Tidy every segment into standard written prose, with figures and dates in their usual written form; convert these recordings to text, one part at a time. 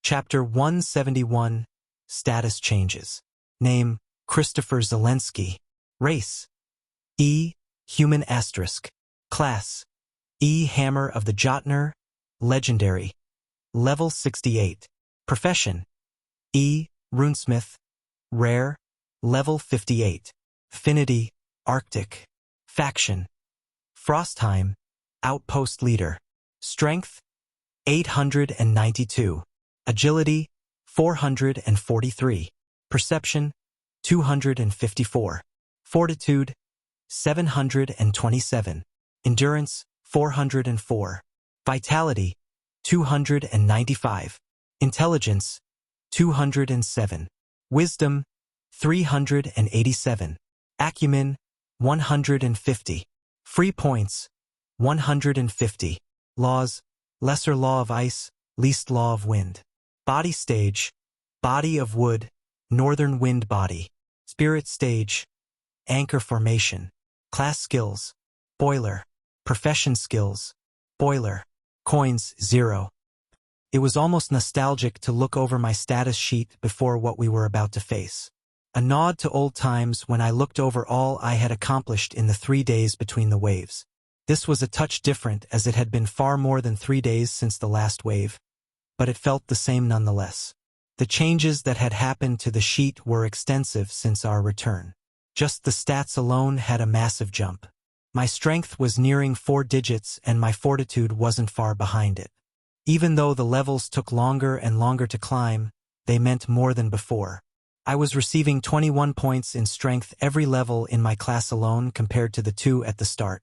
Chapter 171, Status Changes. Name, Christopher Zelensky. Race, E, Human *. Class, E, Hammer of the Jotner, Legendary. Level 68. Profession, E, Runesmith. Rare, Level 58. Affinity, Arctic. Faction, Frostheim, Outpost Leader. Strength, 892. Agility, 443. Perception, 254. Fortitude, 727. Endurance, 404. Vitality, 295. Intelligence, 207. Wisdom, 387. Acumen, 150. Free points, 150. Laws, Lesser Law of Ice, Least Law of Wind. Body stage, Body of Wood, Northern Wind Body. Spirit stage, Anchor Formation. Class skills, Boiler. Profession skills, Boiler. Coins, 0. It was almost nostalgic to look over my status sheet before what we were about to face. A nod to old times when I looked over all I had accomplished in the 3 days between the waves. This was a touch different as it had been far more than 3 days since the last wave, but it felt the same nonetheless. The changes that had happened to the sheet were extensive since our return. Just the stats alone had a massive jump. My strength was nearing 4 digits and my fortitude wasn't far behind it. Even though the levels took longer and longer to climb, they meant more than before. I was receiving 21 points in strength every level in my class alone compared to the 2 at the start.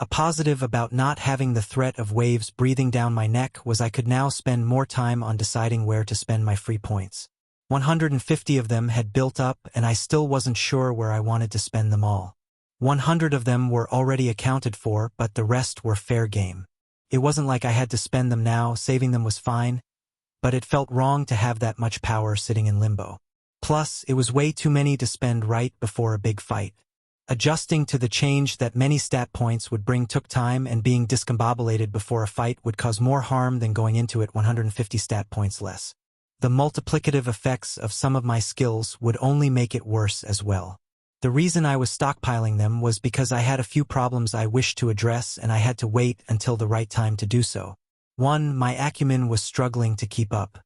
A positive about not having the threat of waves breathing down my neck was I could now spend more time on deciding where to spend my free points. 150 of them had built up and I still wasn't sure where I wanted to spend them all. 100 of them were already accounted for, but the rest were fair game. It wasn't like I had to spend them now, saving them was fine, but it felt wrong to have that much power sitting in limbo. Plus, it was way too many to spend right before a big fight. Adjusting to the change that many stat points would bring took time, and being discombobulated before a fight would cause more harm than going into it 150 stat points less. The multiplicative effects of some of my skills would only make it worse as well. The reason I was stockpiling them was because I had a few problems I wished to address and I had to wait until the right time to do so. 1. My acumen was struggling to keep up.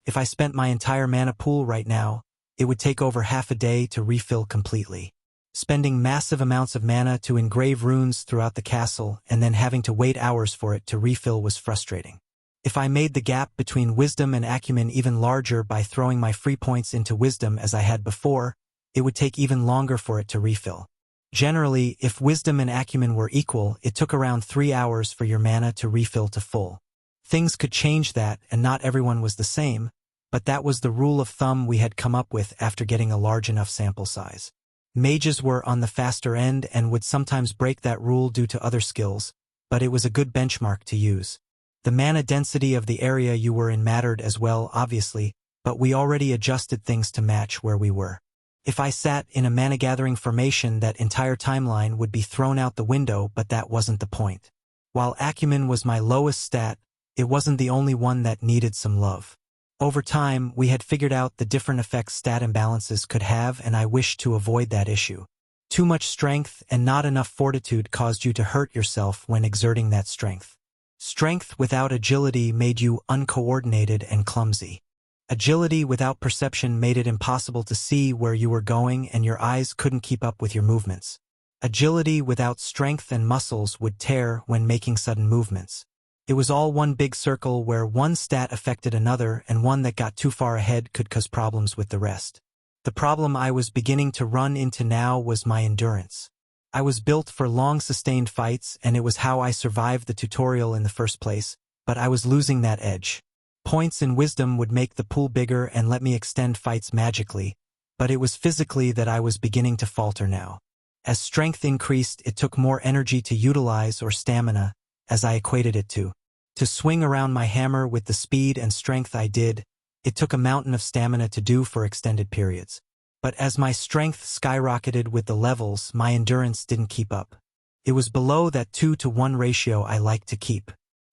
If I spent my entire mana pool right now, it would take over half a day to refill completely. Spending massive amounts of mana to engrave runes throughout the castle and then having to wait hours for it to refill was frustrating. If I made the gap between wisdom and acumen even larger by throwing my free points into wisdom as I had before, it would take even longer for it to refill. Generally, if wisdom and acumen were equal, it took around 3 hours for your mana to refill to full. Things could change that, and not everyone was the same, but that was the rule of thumb we had come up with after getting a large enough sample size. Mages were on the faster end and would sometimes break that rule due to other skills, but it was a good benchmark to use. The mana density of the area you were in mattered as well, obviously, but we already adjusted things to match where we were. If I sat in a mana-gathering formation, that entire timeline would be thrown out the window, but that wasn't the point. While acumen was my lowest stat, it wasn't the only one that needed some love. Over time, we had figured out the different effects stat imbalances could have, and I wished to avoid that issue. Too much strength and not enough fortitude caused you to hurt yourself when exerting that strength. Strength without agility made you uncoordinated and clumsy. Agility without perception made it impossible to see where you were going, and your eyes couldn't keep up with your movements. Agility without strength and muscles would tear when making sudden movements. It was all one big circle where one stat affected another, and one that got too far ahead could cause problems with the rest. The problem I was beginning to run into now was my endurance. I was built for long sustained fights, and it was how I survived the tutorial in the first place, but I was losing that edge. Points in wisdom would make the pool bigger and let me extend fights magically, but it was physically that I was beginning to falter now. As strength increased, it took more energy to utilize, or stamina, as I equated it to. To swing around my hammer with the speed and strength I did, it took a mountain of stamina to do for extended periods. But as my strength skyrocketed with the levels, my endurance didn't keep up. It was below that 2-to-1 ratio I liked to keep.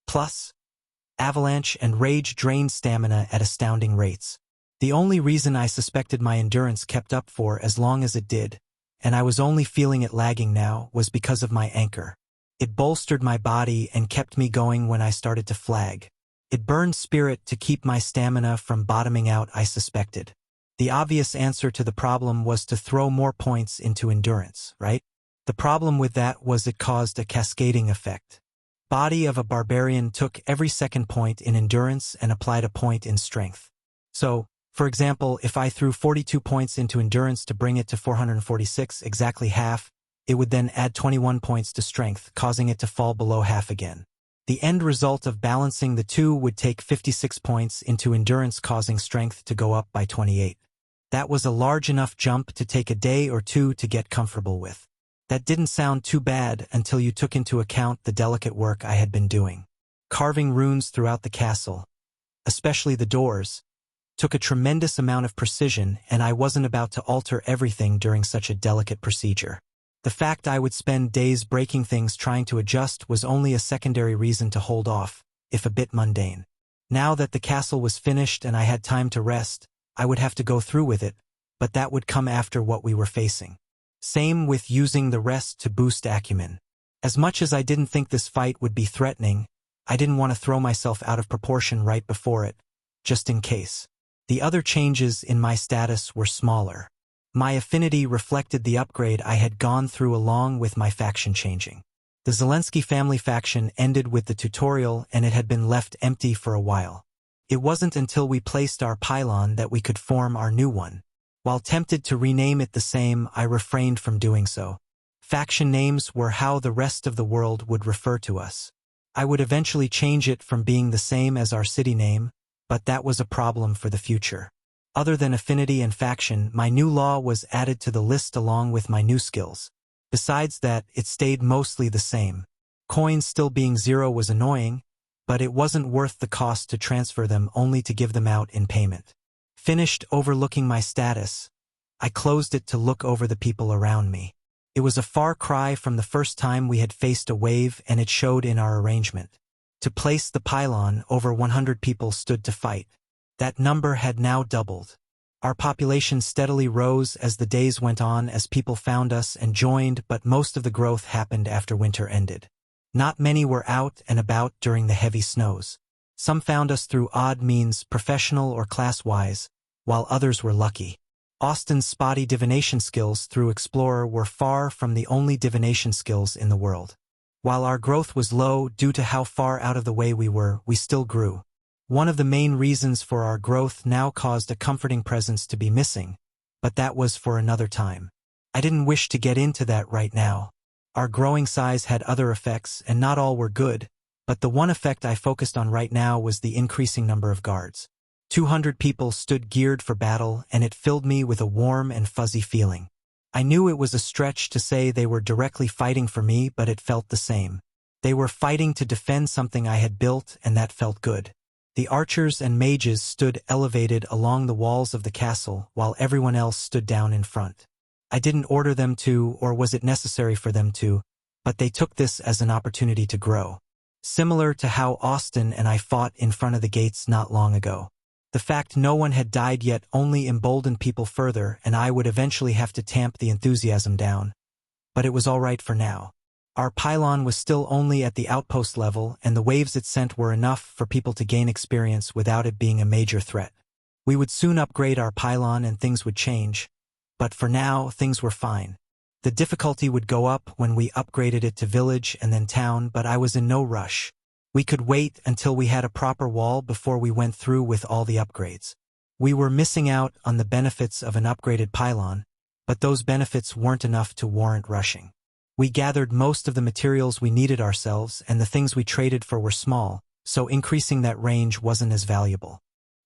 Plus, Avalanche and rage drained stamina at astounding rates. The only reason I suspected my endurance kept up for as long as it did, and I was only feeling it lagging now, was because of my anchor. It bolstered my body and kept me going when I started to flag. It burned spirit to keep my stamina from bottoming out, I suspected. The obvious answer to the problem was to throw more points into endurance, right? The problem with that was it caused a cascading effect. Body of a barbarian took every second point in endurance and applied a point in strength. So, for example, if I threw 42 points into endurance to bring it to 446, exactly half, it would then add 21 points to strength, causing it to fall below half again. The end result of balancing the two would take 56 points into endurance, causing strength to go up by 28. That was a large enough jump to take a day or two to get comfortable with. That didn't sound too bad until you took into account the delicate work I had been doing. Carving runes throughout the castle, especially the doors, took a tremendous amount of precision, and I wasn't about to alter everything during such a delicate procedure. The fact I would spend days breaking things trying to adjust was only a secondary reason to hold off, if a bit mundane. Now that the castle was finished and I had time to rest, I would have to go through with it, but that would come after what we were facing. Same with using the rest to boost acumen. As much as I didn't think this fight would be threatening, I didn't want to throw myself out of proportion right before it, just in case. The other changes in my status were smaller. My affinity reflected the upgrade I had gone through along with my faction changing. The Zelensky family faction ended with the tutorial, and it had been left empty for a while. It wasn't until we placed our pylon that we could form our new one. While tempted to rename it the same, I refrained from doing so. Faction names were how the rest of the world would refer to us. I would eventually change it from being the same as our city name, but that was a problem for the future. Other than affinity and faction, my new law was added to the list along with my new skills. Besides that, it stayed mostly the same. Coins still being 0 was annoying, but it wasn't worth the cost to transfer them only to give them out in payment. Finished overlooking my status, I closed it to look over the people around me. It was a far cry from the first time we had faced a wave, and it showed in our arrangement. To place the pylon, over 100 people stood to fight. That number had now doubled. Our population steadily rose as the days went on, as people found us and joined, but most of the growth happened after winter ended. Not many were out and about during the heavy snows. Some found us through odd means, professional or class-wise, while others were lucky. Austin's spotty divination skills through Explorer were far from the only divination skills in the world. While our growth was low due to how far out of the way we were, we still grew. One of the main reasons for our growth now caused a comforting presence to be missing, but that was for another time. I didn't wish to get into that right now. Our growing size had other effects, and not all were good, but the one effect I focused on right now was the increasing number of guards. 200 people stood geared for battle, and it filled me with a warm and fuzzy feeling. I knew it was a stretch to say they were directly fighting for me, but it felt the same. They were fighting to defend something I had built, and that felt good. The archers and mages stood elevated along the walls of the castle, while everyone else stood down in front. I didn't order them to, or was it necessary for them to, but they took this as an opportunity to grow. Similar to how Austin and I fought in front of the gates not long ago. The fact no one had died yet only emboldened people further, and I would eventually have to tamp the enthusiasm down. But it was all right for now. Our pylon was still only at the outpost level, and the waves it sent were enough for people to gain experience without it being a major threat. We would soon upgrade our pylon and things would change. But for now, things were fine. The difficulty would go up when we upgraded it to village and then town, but I was in no rush. We could wait until we had a proper wall before we went through with all the upgrades. We were missing out on the benefits of an upgraded pylon, but those benefits weren't enough to warrant rushing. We gathered most of the materials we needed ourselves, and the things we traded for were small, so increasing that range wasn't as valuable.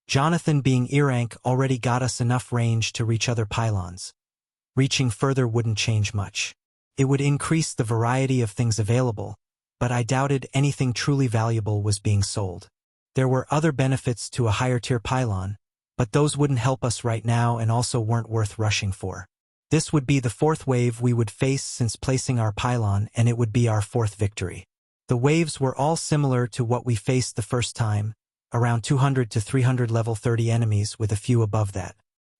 Jonathan being E rank already got us enough range to reach other pylons. Reaching further wouldn't change much. It would increase the variety of things available, but I doubted anything truly valuable was being sold. There were other benefits to a higher-tier pylon, but those wouldn't help us right now and also weren't worth rushing for. This would be the fourth wave we would face since placing our pylon, and it would be our fourth victory. The waves were all similar to what we faced the first time, around 200 to 300 level 30 enemies with a few above that.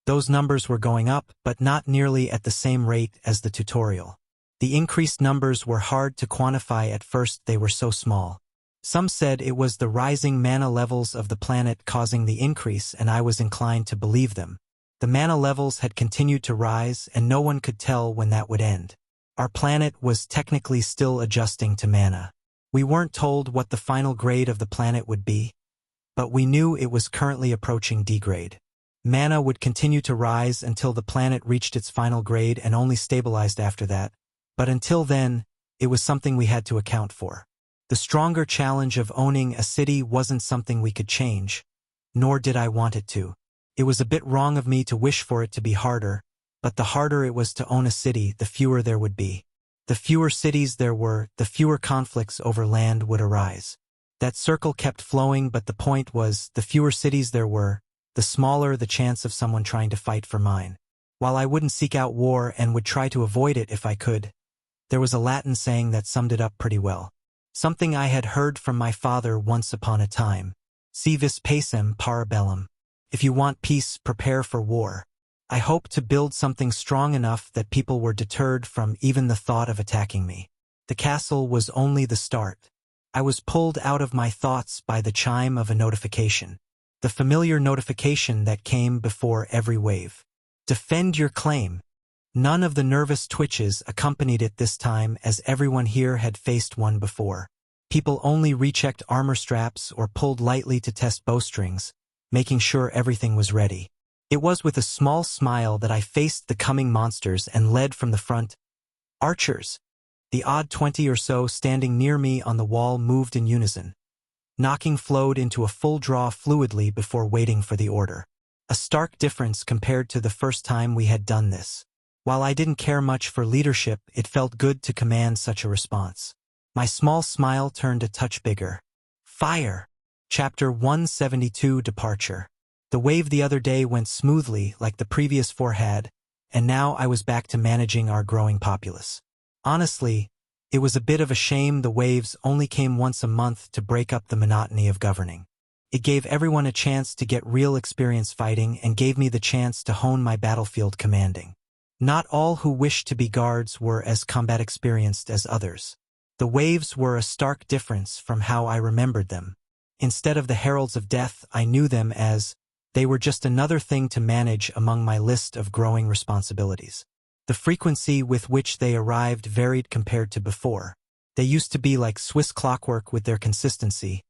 Those numbers were going up, but not nearly at the same rate as the tutorial. The increased numbers were hard to quantify at first, they were so small. Some said it was the rising mana levels of the planet causing the increase, and I was inclined to believe them. The mana levels had continued to rise, and no one could tell when that would end. Our planet was technically still adjusting to mana. We weren't told what the final grade of the planet would be, but we knew it was currently approaching D-grade. Mana would continue to rise until the planet reached its final grade and only stabilized after that, but until then, it was something we had to account for. The stronger challenge of owning a city wasn't something we could change, nor did I want it to. It was a bit wrong of me to wish for it to be harder, but the harder it was to own a city, the fewer there would be. The fewer cities there were, the fewer conflicts over land would arise. That circle kept flowing, but the point was, the fewer cities there were, the smaller the chance of someone trying to fight for mine. While I wouldn't seek out war and would try to avoid it if I could, there was a Latin saying that summed it up pretty well. Something I had heard from my father once upon a time. Si vis pacem para bellum. If you want peace, prepare for war. I hoped to build something strong enough that people were deterred from even the thought of attacking me. The castle was only the start. I was pulled out of my thoughts by the chime of a notification. The familiar notification that came before every wave. Defend your claim. None of the nervous twitches accompanied it this time, as everyone here had faced one before. People only rechecked armor straps or pulled lightly to test bowstrings, making sure everything was ready. It was with a small smile that I faced the coming monsters and led from the front. Archers! The odd 20 or so standing near me on the wall moved in unison. Knocking flowed into a full draw fluidly before waiting for the order. A stark difference compared to the first time we had done this. While I didn't care much for leadership, it felt good to command such a response. My small smile turned a touch bigger. Fire! Chapter 172 Departure. The wave the other day went smoothly like the previous four had, and now I was back to managing our growing populace. Honestly, it was a bit of a shame the waves only came once a month to break up the monotony of governing. It gave everyone a chance to get real experience fighting and gave me the chance to hone my battlefield commanding. Not all who wished to be guards were as combat experienced as others. The waves were a stark difference from how I remembered them. Instead of the heralds of death, I knew them as, they were just another thing to manage among my list of growing responsibilities. The frequency with which they arrived varied compared to before. They used to be like Swiss clockwork with their consistency,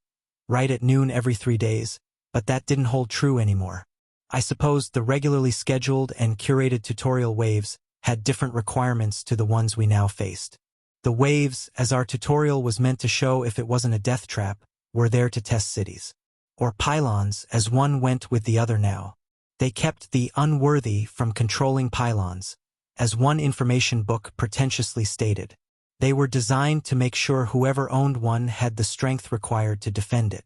right at noon every 3 days, but that didn't hold true anymore. I suppose the regularly scheduled and curated tutorial waves had different requirements to the ones we now faced. The waves, as our tutorial was meant to show if it wasn't a death trap, were there to test cities. Or pylons, as one went with the other now. They kept the unworthy from controlling pylons, as one information book pretentiously stated. They were designed to make sure whoever owned one had the strength required to defend it.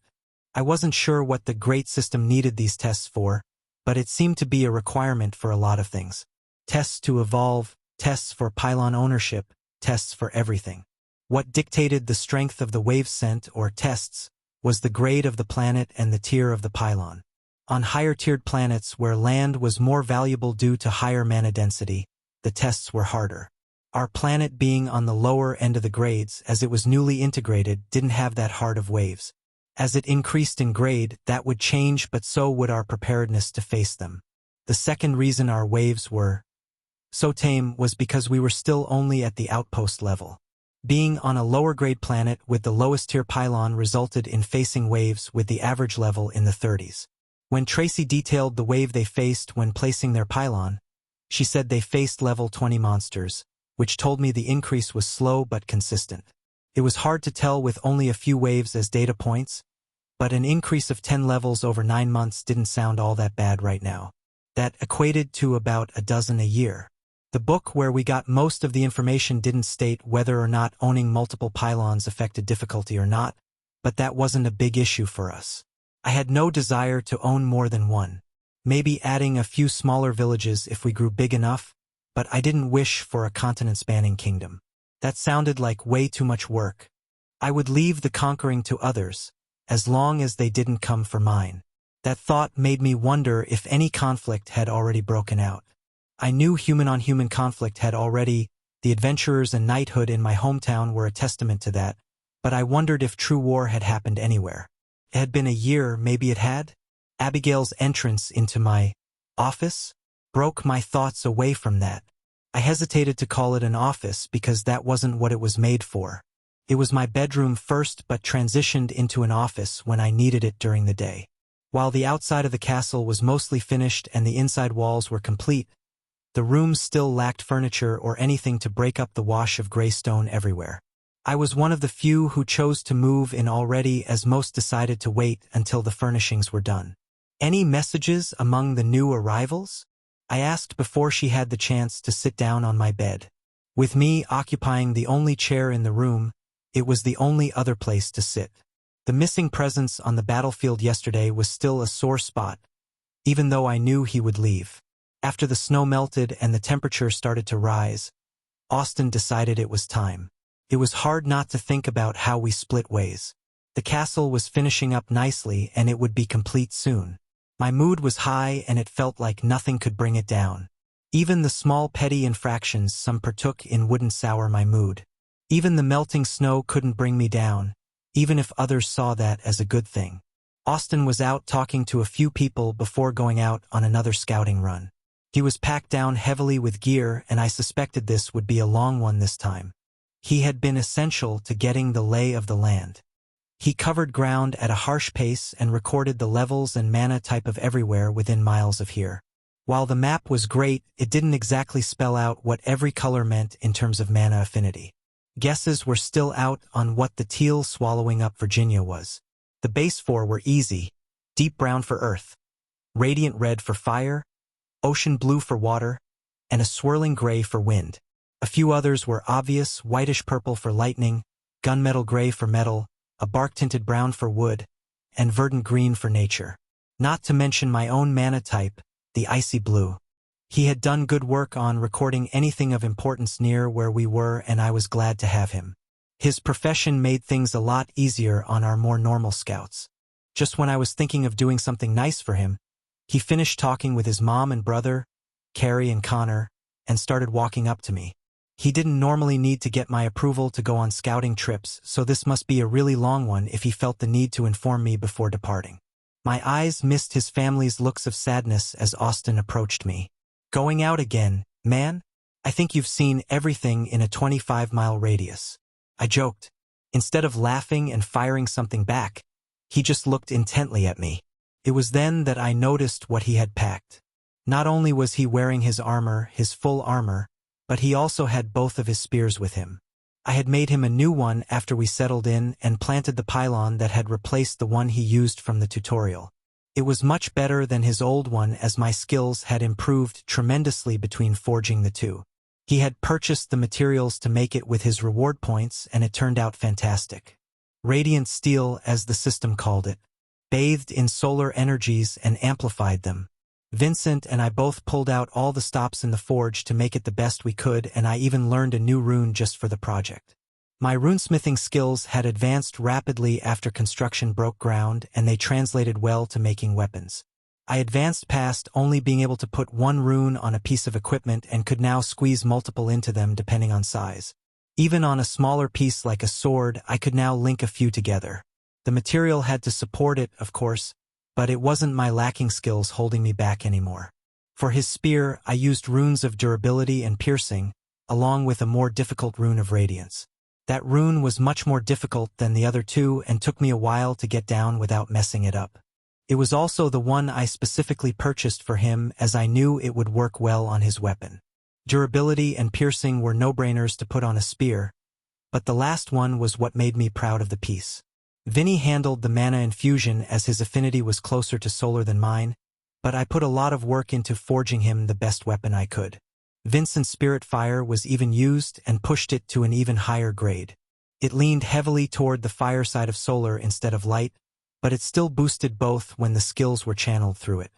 I wasn't sure what the great system needed these tests for, but it seemed to be a requirement for a lot of things. Tests to evolve, tests for pylon ownership, tests for everything. What dictated the strength of the wave scent or tests was the grade of the planet and the tier of the pylon. On higher-tiered planets where land was more valuable due to higher mana density, the tests were harder. Our planet, being on the lower end of the grades as it was newly integrated, didn't have that hard of waves. As it increased in grade, that would change, but so would our preparedness to face them. The second reason our waves were so tame was because we were still only at the outpost level. Being on a lower-grade planet with the lowest-tier pylon resulted in facing waves with the average level in the 30s. When Tracy detailed the wave they faced when placing their pylon, she said they faced level 20 monsters, which told me the increase was slow but consistent. It was hard to tell with only a few waves as data points, but an increase of 10 levels over 9 months didn't sound all that bad right now. That equated to about a dozen a year. The book where we got most of the information didn't state whether or not owning multiple pylons affected difficulty or not, but that wasn't a big issue for us. I had no desire to own more than one. Maybe adding a few smaller villages if we grew big enough, but I didn't wish for a continent-spanning kingdom. That sounded like way too much work. I would leave the conquering to others, as long as they didn't come for mine. That thought made me wonder if any conflict had already broken out. I knew human-on-human conflict had already. The adventurers and knighthood in my hometown were a testament to that, but I wondered if true war had happened anywhere. It had been a year, maybe it had? Abigail's entrance into my office broke my thoughts away from that. I hesitated to call it an office because that wasn't what it was made for. It was my bedroom first, but transitioned into an office when I needed it during the day. While the outside of the castle was mostly finished and the inside walls were complete, the rooms still lacked furniture or anything to break up the wash of gray stone everywhere. I was one of the few who chose to move in already, as most decided to wait until the furnishings were done. Any messages among the new arrivals? I asked before she had the chance to sit down on my bed. With me occupying the only chair in the room, it was the only other place to sit. The missing presence on the battlefield yesterday was still a sore spot, even though I knew he would leave. After the snow melted and the temperature started to rise, Austin decided it was time. It was hard not to think about how we split ways. The castle was finishing up nicely and it would be complete soon. My mood was high and it felt like nothing could bring it down. Even the small petty infractions some partook in wouldn't sour my mood. Even the melting snow couldn't bring me down, even if others saw that as a good thing. Austin was out talking to a few people before going out on another scouting run. He was packed down heavily with gear, and I suspected this would be a long one this time. He had been essential to getting the lay of the land. He covered ground at a harsh pace and recorded the levels and mana type of everywhere within miles of here. While the map was great, it didn't exactly spell out what every color meant in terms of mana affinity. Guesses were still out on what the teal swallowing up Virginia was. The base four were easy: deep brown for earth, radiant red for fire, ocean blue for water, and a swirling gray for wind. A few others were obvious: whitish purple for lightning, gunmetal gray for metal, a bark-tinted brown for wood, and verdant green for nature. Not to mention my own mana type, the icy blue. He had done good work on recording anything of importance near where we were, and I was glad to have him. His profession made things a lot easier on our more normal scouts. Just when I was thinking of doing something nice for him, he finished talking with his mom and brother, Carrie and Connor, and started walking up to me. He didn't normally need to get my approval to go on scouting trips, so this must be a really long one if he felt the need to inform me before departing. My eyes missed his family's looks of sadness as Austin approached me. "Going out again, man? I think you've seen everything in a 25-mile radius." I joked. Instead of laughing and firing something back, he just looked intently at me. It was then that I noticed what he had packed. Not only was he wearing his armor, his full armor, but he also had both of his spears with him. I had made him a new one after we settled in and planted the pylon that had replaced the one he used from the tutorial. It was much better than his old one, as my skills had improved tremendously between forging the two. He had purchased the materials to make it with his reward points, and it turned out fantastic. Radiant steel, as the system called it, bathed in solar energies and amplified them. Vincent and I both pulled out all the stops in the forge to make it the best we could, and I even learned a new rune just for the project. My runesmithing skills had advanced rapidly after construction broke ground, and they translated well to making weapons. I advanced past only being able to put one rune on a piece of equipment and could now squeeze multiple into them depending on size. Even on a smaller piece like a sword, I could now link a few together. The material had to support it, of course, but it wasn't my lacking skills holding me back anymore. For his spear, I used runes of durability and piercing, along with a more difficult rune of radiance. That rune was much more difficult than the other two and took me a while to get down without messing it up. It was also the one I specifically purchased for him, as I knew it would work well on his weapon. Durability and piercing were no-brainers to put on a spear, but the last one was what made me proud of the piece. Vinny handled the mana infusion as his affinity was closer to solar than mine, but I put a lot of work into forging him the best weapon I could. Vincent's spirit fire was even used and pushed it to an even higher grade. It leaned heavily toward the fire side of solar instead of light, but it still boosted both when the skills were channeled through it.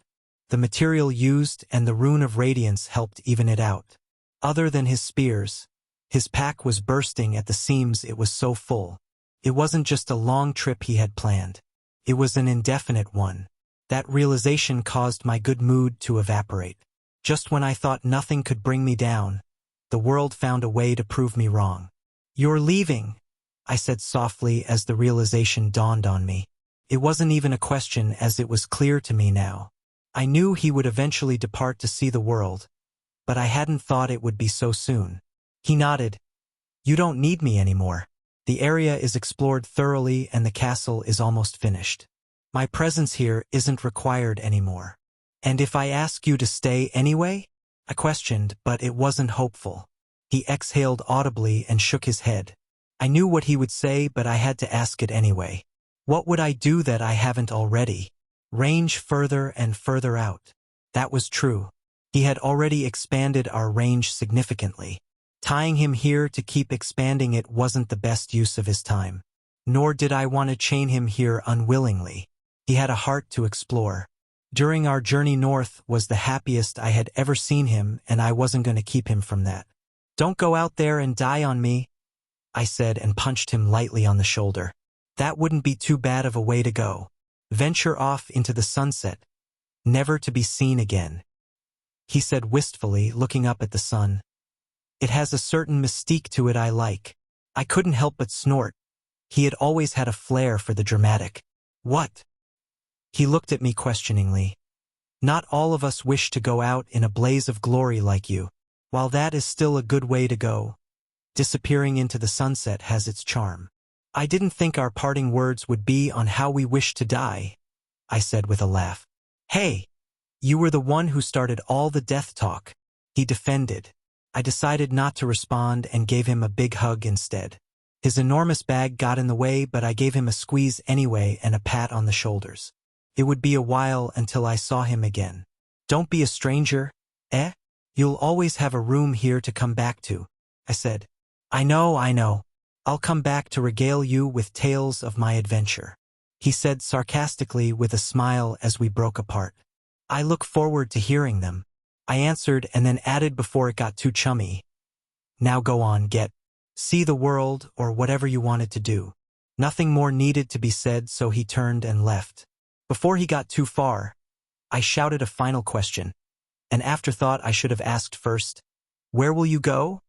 The material used and the rune of radiance helped even it out. Other than his spears, his pack was bursting at the seams, it was so full. It wasn't just a long trip he had planned. It was an indefinite one. That realization caused my good mood to evaporate. Just when I thought nothing could bring me down, the world found a way to prove me wrong. "You're leaving," I said softly as the realization dawned on me. It wasn't even a question, as it was clear to me now. I knew he would eventually depart to see the world, but I hadn't thought it would be so soon. He nodded. "You don't need me anymore. The area is explored thoroughly and the castle is almost finished. My presence here isn't required anymore." "And if I ask you to stay anyway?" I questioned, but it wasn't hopeful. He exhaled audibly and shook his head. I knew what he would say, but I had to ask it anyway. What would I do that I haven't already? Range further and further out. That was true. He had already expanded our range significantly. Tying him here to keep expanding it wasn't the best use of his time. Nor did I want to chain him here unwillingly. He had a heart to explore. During our journey north was the happiest I had ever seen him, and I wasn't going to keep him from that. "Don't go out there and die on me," I said and punched him lightly on the shoulder. "That wouldn't be too bad of a way to go. Venture off into the sunset, never to be seen again," he said wistfully, looking up at the sun. "It has a certain mystique to it I like." I couldn't help but snort. He had always had a flair for the dramatic. "What?" He looked at me questioningly. "Not all of us wish to go out in a blaze of glory like you. While that is still a good way to go, disappearing into the sunset has its charm." "I didn't think our parting words would be on how we wish to die," I said with a laugh. "Hey, you were the one who started all the death talk," he defended. I decided not to respond and gave him a big hug instead. His enormous bag got in the way, but I gave him a squeeze anyway and a pat on the shoulders. It would be a while until I saw him again. "Don't be a stranger, eh? You'll always have a room here to come back to," I said. I know. I'll come back to regale you with tales of my adventure," he said sarcastically with a smile as we broke apart. "I look forward to hearing them," I answered, and then added before it got too chummy. "Now go on, see the world, or whatever you wanted to do." Nothing more needed to be said, so he turned and left. Before he got too far, I shouted a final question, an afterthought I should have asked first. "Where will you go?"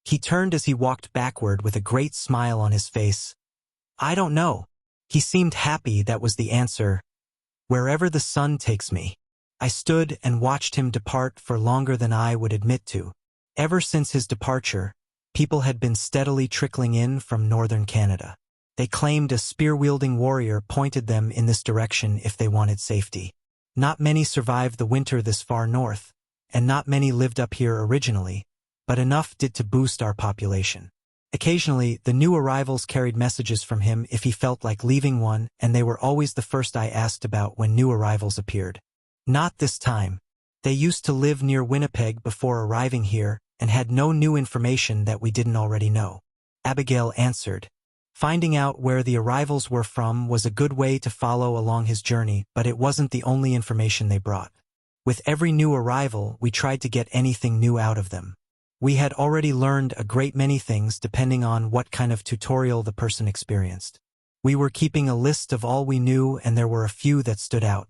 He turned as he walked backward with a great smile on his face. "I don't know." He seemed happy that was the answer. "Wherever the sun takes me." I stood and watched him depart for longer than I would admit to. Ever since his departure, people had been steadily trickling in from northern Canada. They claimed a spear-wielding warrior pointed them in this direction if they wanted safety. Not many survived the winter this far north, and not many lived up here originally, but enough did to boost our population. Occasionally, the new arrivals carried messages from him if he felt like leaving one, and they were always the first I asked about when new arrivals appeared. Not this time. They used to live near Winnipeg before arriving here and had no new information that we didn't already know. Abigail answered. Finding out where the arrivals were from was a good way to follow along his journey, but it wasn't the only information they brought. With every new arrival, we tried to get anything new out of them. We had already learned a great many things depending on what kind of tutorial the person experienced. We were keeping a list of all we knew, and there were a few that stood out.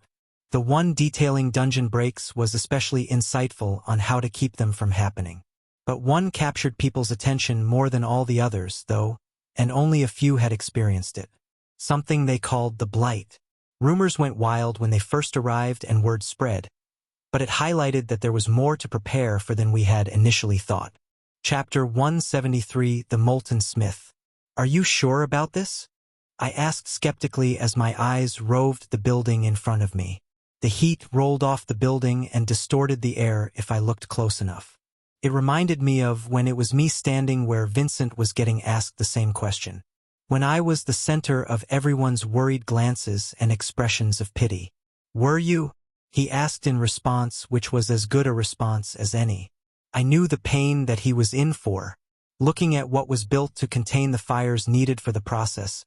The one detailing dungeon breaks was especially insightful on how to keep them from happening. But one captured people's attention more than all the others, though, and only a few had experienced it. Something they called the Blight. Rumors went wild when they first arrived and word spread, but it highlighted that there was more to prepare for than we had initially thought. Chapter 173, The Molten Smith. "Are you sure about this?" I asked skeptically as my eyes roved the building in front of me. The heat rolled off the building and distorted the air if I looked close enough. It reminded me of when it was me standing where Vincent was getting asked the same question. When I was the center of everyone's worried glances and expressions of pity. "Were you?" he asked in response, which was as good a response as any. I knew the pain that he was in for. Looking at what was built to contain the fires needed for the process,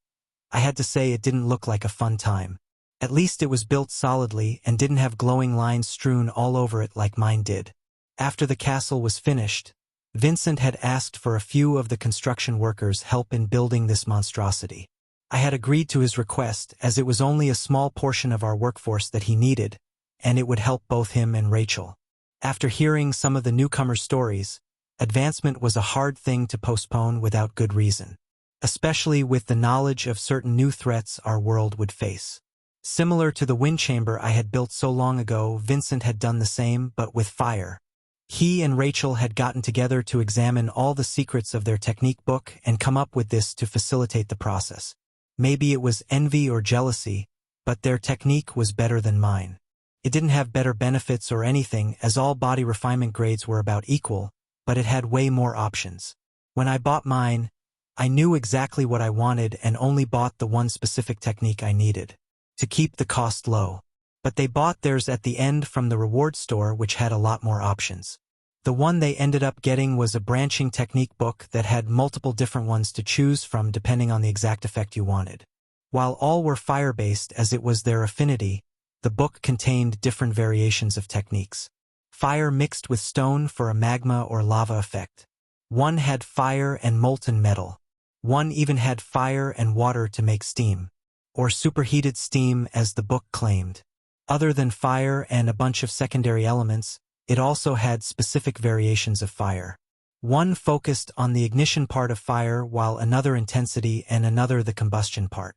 I had to say it didn't look like a fun time. At least it was built solidly and didn't have glowing lines strewn all over it like mine did. After the castle was finished, Vincent had asked for a few of the construction workers' help in building this monstrosity. I had agreed to his request as it was only a small portion of our workforce that he needed, and it would help both him and Rachel. After hearing some of the newcomers' stories, advancement was a hard thing to postpone without good reason, especially with the knowledge of certain new threats our world would face. Similar to the wind chamber I had built so long ago, Vincent had done the same, but with fire. He and Rachel had gotten together to examine all the secrets of their technique book and come up with this to facilitate the process. Maybe it was envy or jealousy, but their technique was better than mine. It didn't have better benefits or anything, as all body refinement grades were about equal, but it had way more options. When I bought mine, I knew exactly what I wanted and only bought the one specific technique I needed, to keep the cost low. But they bought theirs at the end from the reward store, which had a lot more options. The one they ended up getting was a branching technique book that had multiple different ones to choose from depending on the exact effect you wanted. While all were fire-based as it was their affinity, the book contained different variations of techniques. Fire mixed with stone for a magma or lava effect. One had fire and molten metal. One even had fire and water to make steam, or superheated steam as the book claimed. Other than fire and a bunch of secondary elements, it also had specific variations of fire. One focused on the ignition part of fire, while another intensity and another the combustion part.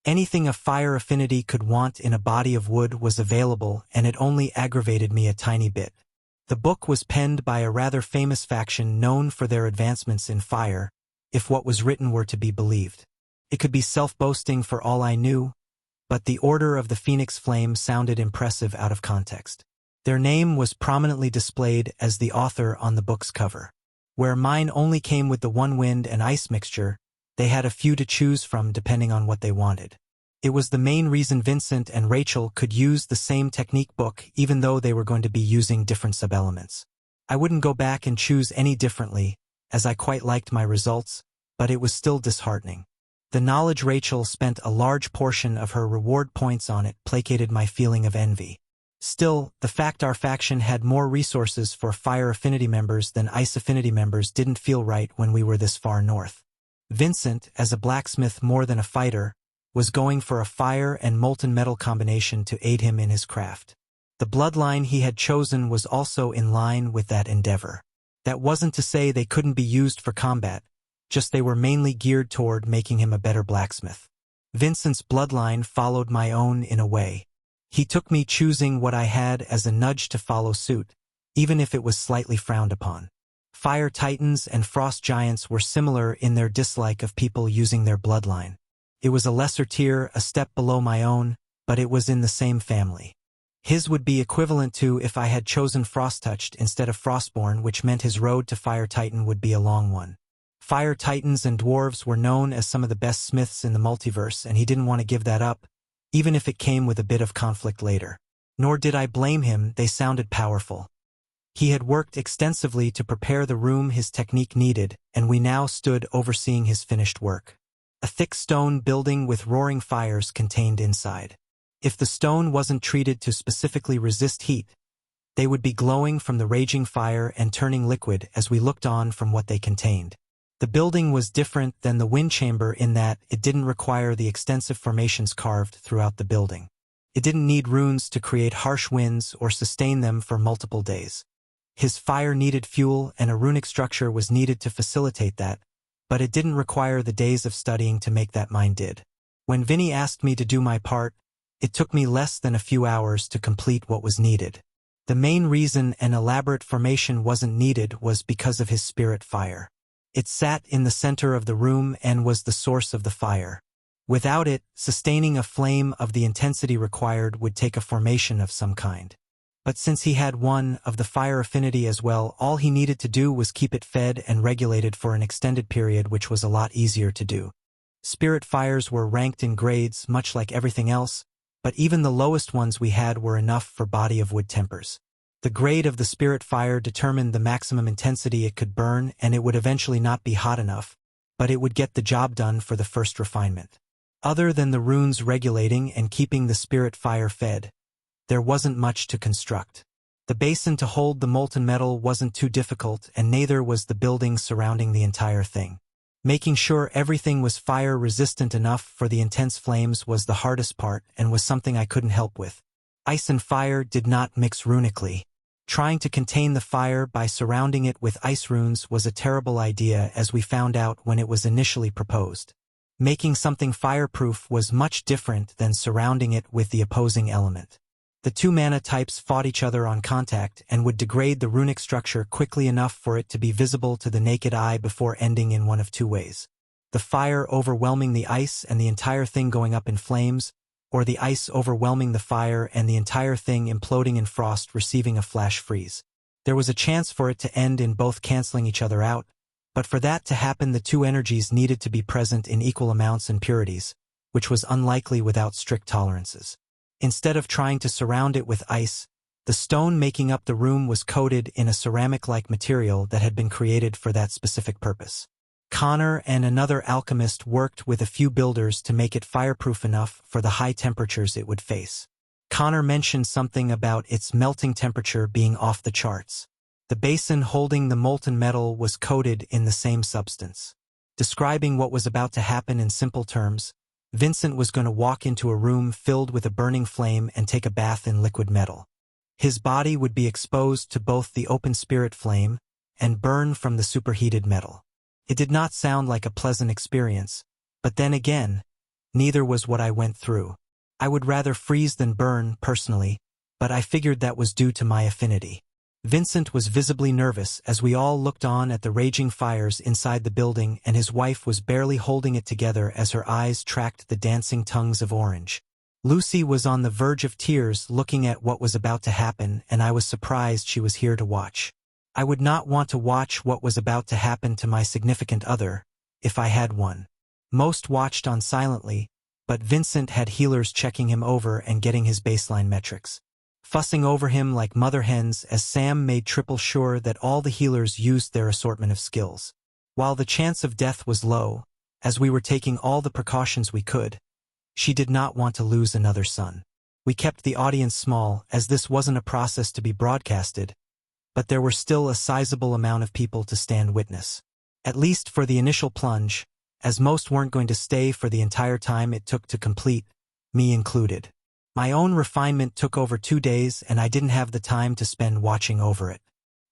Anything a fire affinity could want in a body of wood was available, and it only aggravated me a tiny bit. The book was penned by a rather famous faction known for their advancements in fire, if what was written were to be believed. It could be self-boasting for all I knew, but the Order of the Phoenix Flame sounded impressive out of context. Their name was prominently displayed as the author on the book's cover. Where mine only came with the one wind and ice mixture, they had a few to choose from depending on what they wanted. It was the main reason Vincent and Rachel could use the same technique book even though they were going to be using different sub-elements. I wouldn't go back and choose any differently, as I quite liked my results, but it was still disheartening. The knowledge Rachel spent a large portion of her reward points on it placated my feeling of envy. Still, the fact our faction had more resources for fire affinity members than ice affinity members didn't feel right when we were this far north. Vincent, as a blacksmith more than a fighter, was going for a fire and molten metal combination to aid him in his craft. The bloodline he had chosen was also in line with that endeavor. That wasn't to say they couldn't be used for combat, just they were mainly geared toward making him a better blacksmith. Vincent's bloodline followed my own in a way. He took me choosing what I had as a nudge to follow suit, even if it was slightly frowned upon. Fire Titans and Frost Giants were similar in their dislike of people using their bloodline. It was a lesser tier, a step below my own, but it was in the same family. His would be equivalent to if I had chosen Frost-touched instead of Frostborn, which meant his road to Fire Titan would be a long one. Fire Titans and Dwarves were known as some of the best smiths in the multiverse, and he didn't want to give that up, even if it came with a bit of conflict later. Nor did I blame him, they sounded powerful. He had worked extensively to prepare the room his technique needed, and we now stood overseeing his finished work. A thick stone building with roaring fires contained inside. If the stone wasn't treated to specifically resist heat, they would be glowing from the raging fire and turning liquid as we looked on from what they contained. The building was different than the wind chamber in that it didn't require the extensive formations carved throughout the building. It didn't need runes to create harsh winds or sustain them for multiple days. His fire needed fuel, and a runic structure was needed to facilitate that, but it didn't require the days of studying to make that mine did. When Vinny asked me to do my part, it took me less than a few hours to complete what was needed. The main reason an elaborate formation wasn't needed was because of his spirit fire. It sat in the center of the room and was the source of the fire. Without it, sustaining a flame of the intensity required would take a formation of some kind. But since he had one of the fire affinity as well, all he needed to do was keep it fed and regulated for an extended period, which was a lot easier to do. Spirit fires were ranked in grades, much like everything else, but even the lowest ones we had were enough for body of wood tempers. The grade of the spirit fire determined the maximum intensity it could burn, and it would eventually not be hot enough, but it would get the job done for the first refinement. Other than the runes regulating and keeping the spirit fire fed, there wasn't much to construct. The basin to hold the molten metal wasn't too difficult, and neither was the building surrounding the entire thing. Making sure everything was fire-resistant enough for the intense flames was the hardest part and was something I couldn't help with. Ice and fire did not mix runically. Trying to contain the fire by surrounding it with ice runes was a terrible idea, as we found out when it was initially proposed. Making something fireproof was much different than surrounding it with the opposing element. The two mana types fought each other on contact and would degrade the runic structure quickly enough for it to be visible to the naked eye before ending in one of two ways: the fire overwhelming the ice and the entire thing going up in flames, or the ice overwhelming the fire and the entire thing imploding in frost, receiving a flash freeze. There was a chance for it to end in both canceling each other out, but for that to happen the two energies needed to be present in equal amounts and purities, which was unlikely without strict tolerances. Instead of trying to surround it with ice, the stone making up the room was coated in a ceramic-like material that had been created for that specific purpose. Connor and another alchemist worked with a few builders to make it fireproof enough for the high temperatures it would face. Connor mentioned something about its melting temperature being off the charts. The basin holding the molten metal was coated in the same substance. Describing what was about to happen in simple terms, Vincent was going to walk into a room filled with a burning flame and take a bath in liquid metal. His body would be exposed to both the open spirit flame and burn from the superheated metal. It did not sound like a pleasant experience, but then again, neither was what I went through. I would rather freeze than burn, personally, but I figured that was due to my affinity. Vincent was visibly nervous as we all looked on at the raging fires inside the building, and his wife was barely holding it together as her eyes tracked the dancing tongues of orange. Lucy was on the verge of tears looking at what was about to happen, and I was surprised she was here to watch. I would not want to watch what was about to happen to my significant other, if I had one. Most watched on silently, but Vincent had healers checking him over and getting his baseline metrics, fussing over him like mother hens as Sam made triple sure that all the healers used their assortment of skills. While the chance of death was low, as we were taking all the precautions we could, she did not want to lose another son. We kept the audience small, as this wasn't a process to be broadcasted, but there were still a sizable amount of people to stand witness. At least for the initial plunge, as most weren't going to stay for the entire time it took to complete, me included. My own refinement took over 2 days, and I didn't have the time to spend watching over it.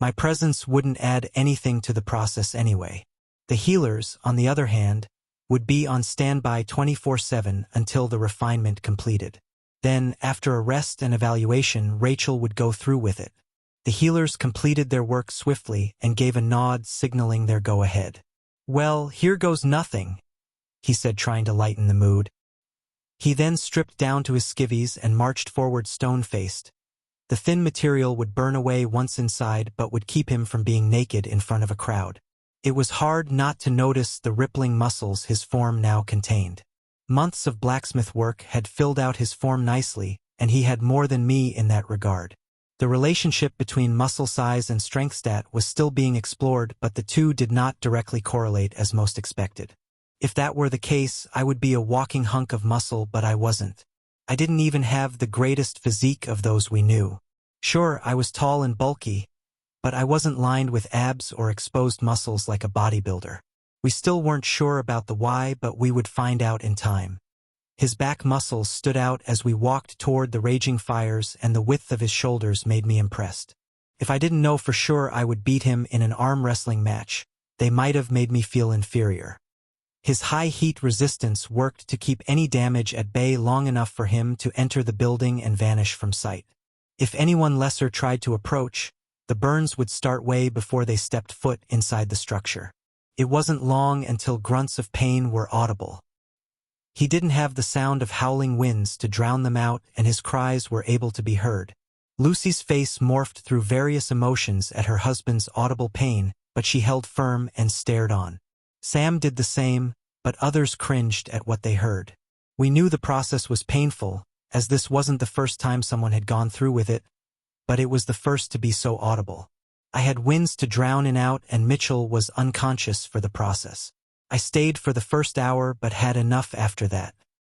My presence wouldn't add anything to the process anyway. The healers, on the other hand, would be on standby 24/7 until the refinement completed. Then, after a rest and evaluation, Rachel would go through with it. The healers completed their work swiftly and gave a nod signaling their go-ahead. "Well, here goes nothing," he said, trying to lighten the mood. He then stripped down to his skivvies and marched forward stone-faced. The thin material would burn away once inside but would keep him from being naked in front of a crowd. It was hard not to notice the rippling muscles his form now contained. Months of blacksmith work had filled out his form nicely, and he had more than me in that regard. The relationship between muscle size and strength stat was still being explored, but the two did not directly correlate as most expected. If that were the case, I would be a walking hunk of muscle, but I wasn't. I didn't even have the greatest physique of those we knew. Sure, I was tall and bulky, but I wasn't lined with abs or exposed muscles like a bodybuilder. We still weren't sure about the why, but we would find out in time. His back muscles stood out as we walked toward the raging fires, and the width of his shoulders made me impressed. If I didn't know for sure I would beat him in an arm wrestling match, they might have made me feel inferior. His high heat resistance worked to keep any damage at bay long enough for him to enter the building and vanish from sight. If anyone lesser tried to approach, the burns would start way before they stepped foot inside the structure. It wasn't long until grunts of pain were audible. He didn't have the sound of howling winds to drown them out, and his cries were able to be heard. Lucy's face morphed through various emotions at her husband's audible pain, but she held firm and stared on. Sam did the same, but others cringed at what they heard. We knew the process was painful, as this wasn't the first time someone had gone through with it, but it was the first to be so audible. I had winds to drown in out, and Mitchell was unconscious for the process. I stayed for the first hour but had enough after that.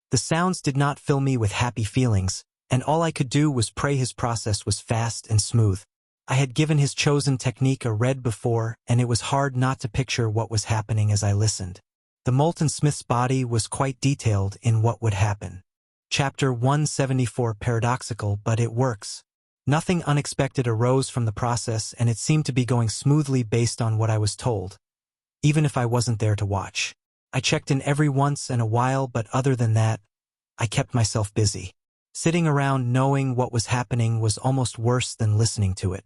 The sounds did not fill me with happy feelings, and all I could do was pray his process was fast and smooth. I had given his chosen technique a read before, and it was hard not to picture what was happening as I listened. The molten smith's body was quite detailed in what would happen. Chapter 174 paradoxical, but it works. Nothing unexpected arose from the process, and it seemed to be going smoothly based on what I was told, even if I wasn't there to watch. I checked in every once in a while, but other than that, I kept myself busy. Sitting around knowing what was happening was almost worse than listening to it.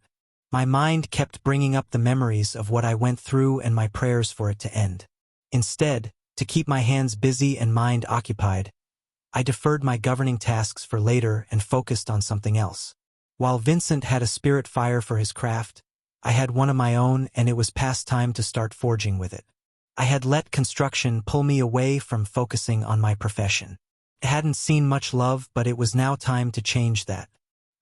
My mind kept bringing up the memories of what I went through and my prayers for it to end. Instead, to keep my hands busy and mind occupied, I deferred my governing tasks for later and focused on something else. While Vincent had a spirit fire for his craft, I had one of my own, and it was past time to start forging with it. I had let construction pull me away from focusing on my profession. I hadn't seen much love, but it was now time to change that.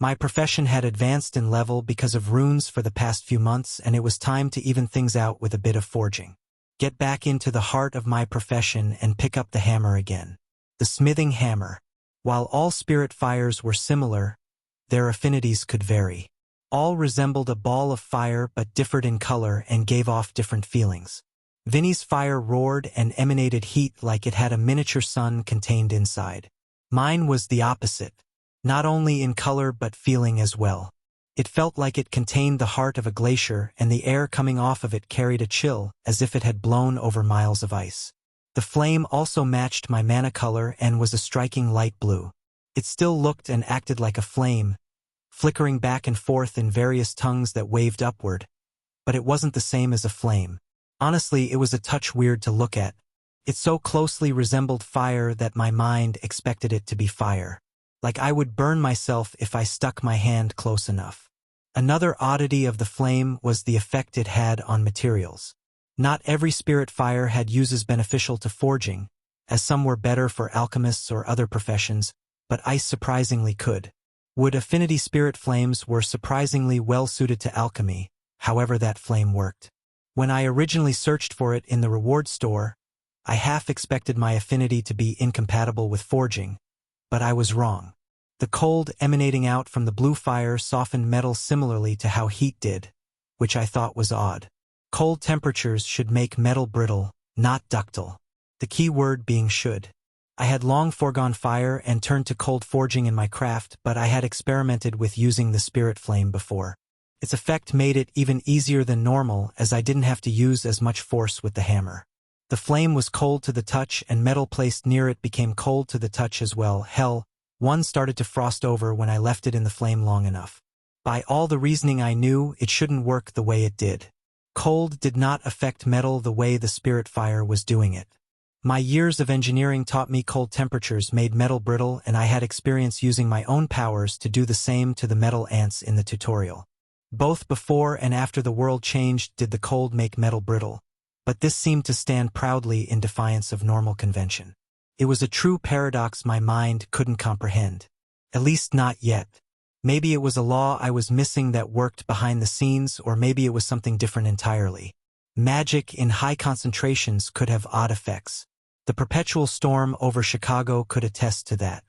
My profession had advanced in level because of runes for the past few months, and it was time to even things out with a bit of forging. Get back into the heart of my profession and pick up the hammer again. The smithing hammer. While all spirit fires were similar, their affinities could vary. All resembled a ball of fire but differed in color and gave off different feelings. Vinny's fire roared and emanated heat like it had a miniature sun contained inside. Mine was the opposite, not only in color but feeling as well. It felt like it contained the heart of a glacier, and the air coming off of it carried a chill, as if it had blown over miles of ice. The flame also matched my mana color and was a striking light blue. It still looked and acted like a flame, flickering back and forth in various tongues that waved upward, but it wasn't the same as a flame. Honestly, it was a touch weird to look at. It so closely resembled fire that my mind expected it to be fire. Like I would burn myself if I stuck my hand close enough. Another oddity of the flame was the effect it had on materials. Not every spirit fire had uses beneficial to forging, as some were better for alchemists or other professions, but ice surprisingly could. Wood affinity spirit flames were surprisingly well suited to alchemy, however that flame worked. When I originally searched for it in the reward store, I half expected my affinity to be incompatible with forging, but I was wrong. The cold emanating out from the blue fire softened metal similarly to how heat did, which I thought was odd. Cold temperatures should make metal brittle, not ductile. The key word being should. I had long foregone fire and turned to cold forging in my craft, but I had experimented with using the spirit flame before. Its effect made it even easier than normal, as I didn't have to use as much force with the hammer. The flame was cold to the touch, and metal placed near it became cold to the touch as well. Hell, one started to frost over when I left it in the flame long enough. By all the reasoning I knew, it shouldn't work the way it did. Cold did not affect metal the way the spirit fire was doing it. My years of engineering taught me cold temperatures made metal brittle, and I had experience using my own powers to do the same to the metal ants in the tutorial. Both before and after the world changed did the cold make metal brittle, but this seemed to stand proudly in defiance of normal convention. It was a true paradox my mind couldn't comprehend. At least not yet. Maybe it was a law I was missing that worked behind the scenes, or maybe it was something different entirely. Magic in high concentrations could have odd effects. The perpetual storm over Chicago could attest to that.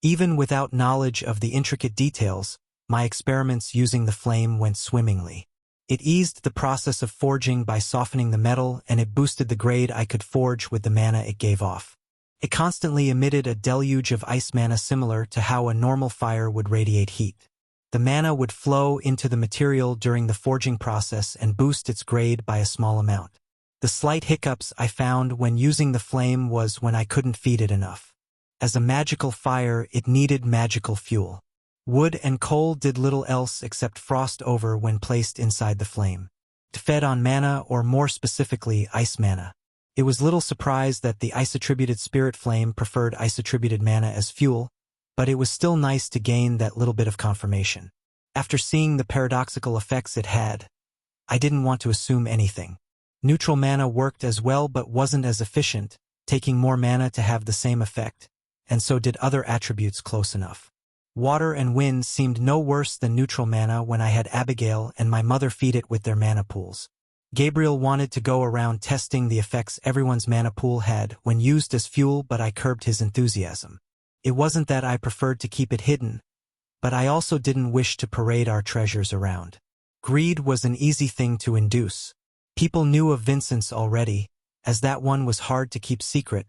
Even without knowledge of the intricate details, my experiments using the flame went swimmingly. It eased the process of forging by softening the metal, and it boosted the grade I could forge with the mana it gave off. It constantly emitted a deluge of ice mana similar to how a normal fire would radiate heat. The mana would flow into the material during the forging process and boost its grade by a small amount. The slight hiccups I found when using the flame was when I couldn't feed it enough. As a magical fire, it needed magical fuel. Wood and coal did little else except frost over when placed inside the flame. It fed on mana, or more specifically, ice mana. It was little surprise that the ice-attributed spirit flame preferred ice-attributed mana as fuel, but it was still nice to gain that little bit of confirmation. After seeing the paradoxical effects it had, I didn't want to assume anything. Neutral mana worked as well but wasn't as efficient, taking more mana to have the same effect, and so did other attributes close enough. Water and wind seemed no worse than neutral mana when I had Abigail and my mother feed it with their mana pools. Gabriel wanted to go around testing the effects everyone's mana pool had when used as fuel, but I curbed his enthusiasm. It wasn't that I preferred to keep it hidden, but I also didn't wish to parade our treasures around. Greed was an easy thing to induce. People knew of Vincent's already, as that one was hard to keep secret,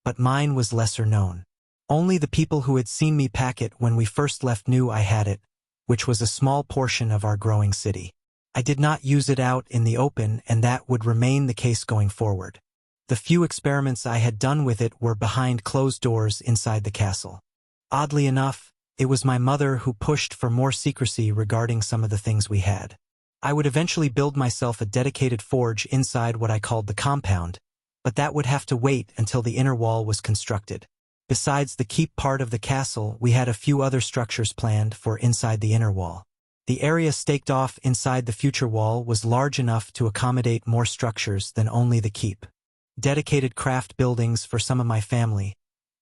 but mine was lesser known. Only the people who had seen me pack it when we first left knew I had it, which was a small portion of our growing city. I did not use it out in the open, and that would remain the case going forward. The few experiments I had done with it were behind closed doors inside the castle. Oddly enough, it was my mother who pushed for more secrecy regarding some of the things we had. I would eventually build myself a dedicated forge inside what I called the compound, but that would have to wait until the inner wall was constructed. Besides the keep part of the castle, we had a few other structures planned for inside the inner wall. The area staked off inside the future wall was large enough to accommodate more structures than only the keep. Dedicated craft buildings for some of my family,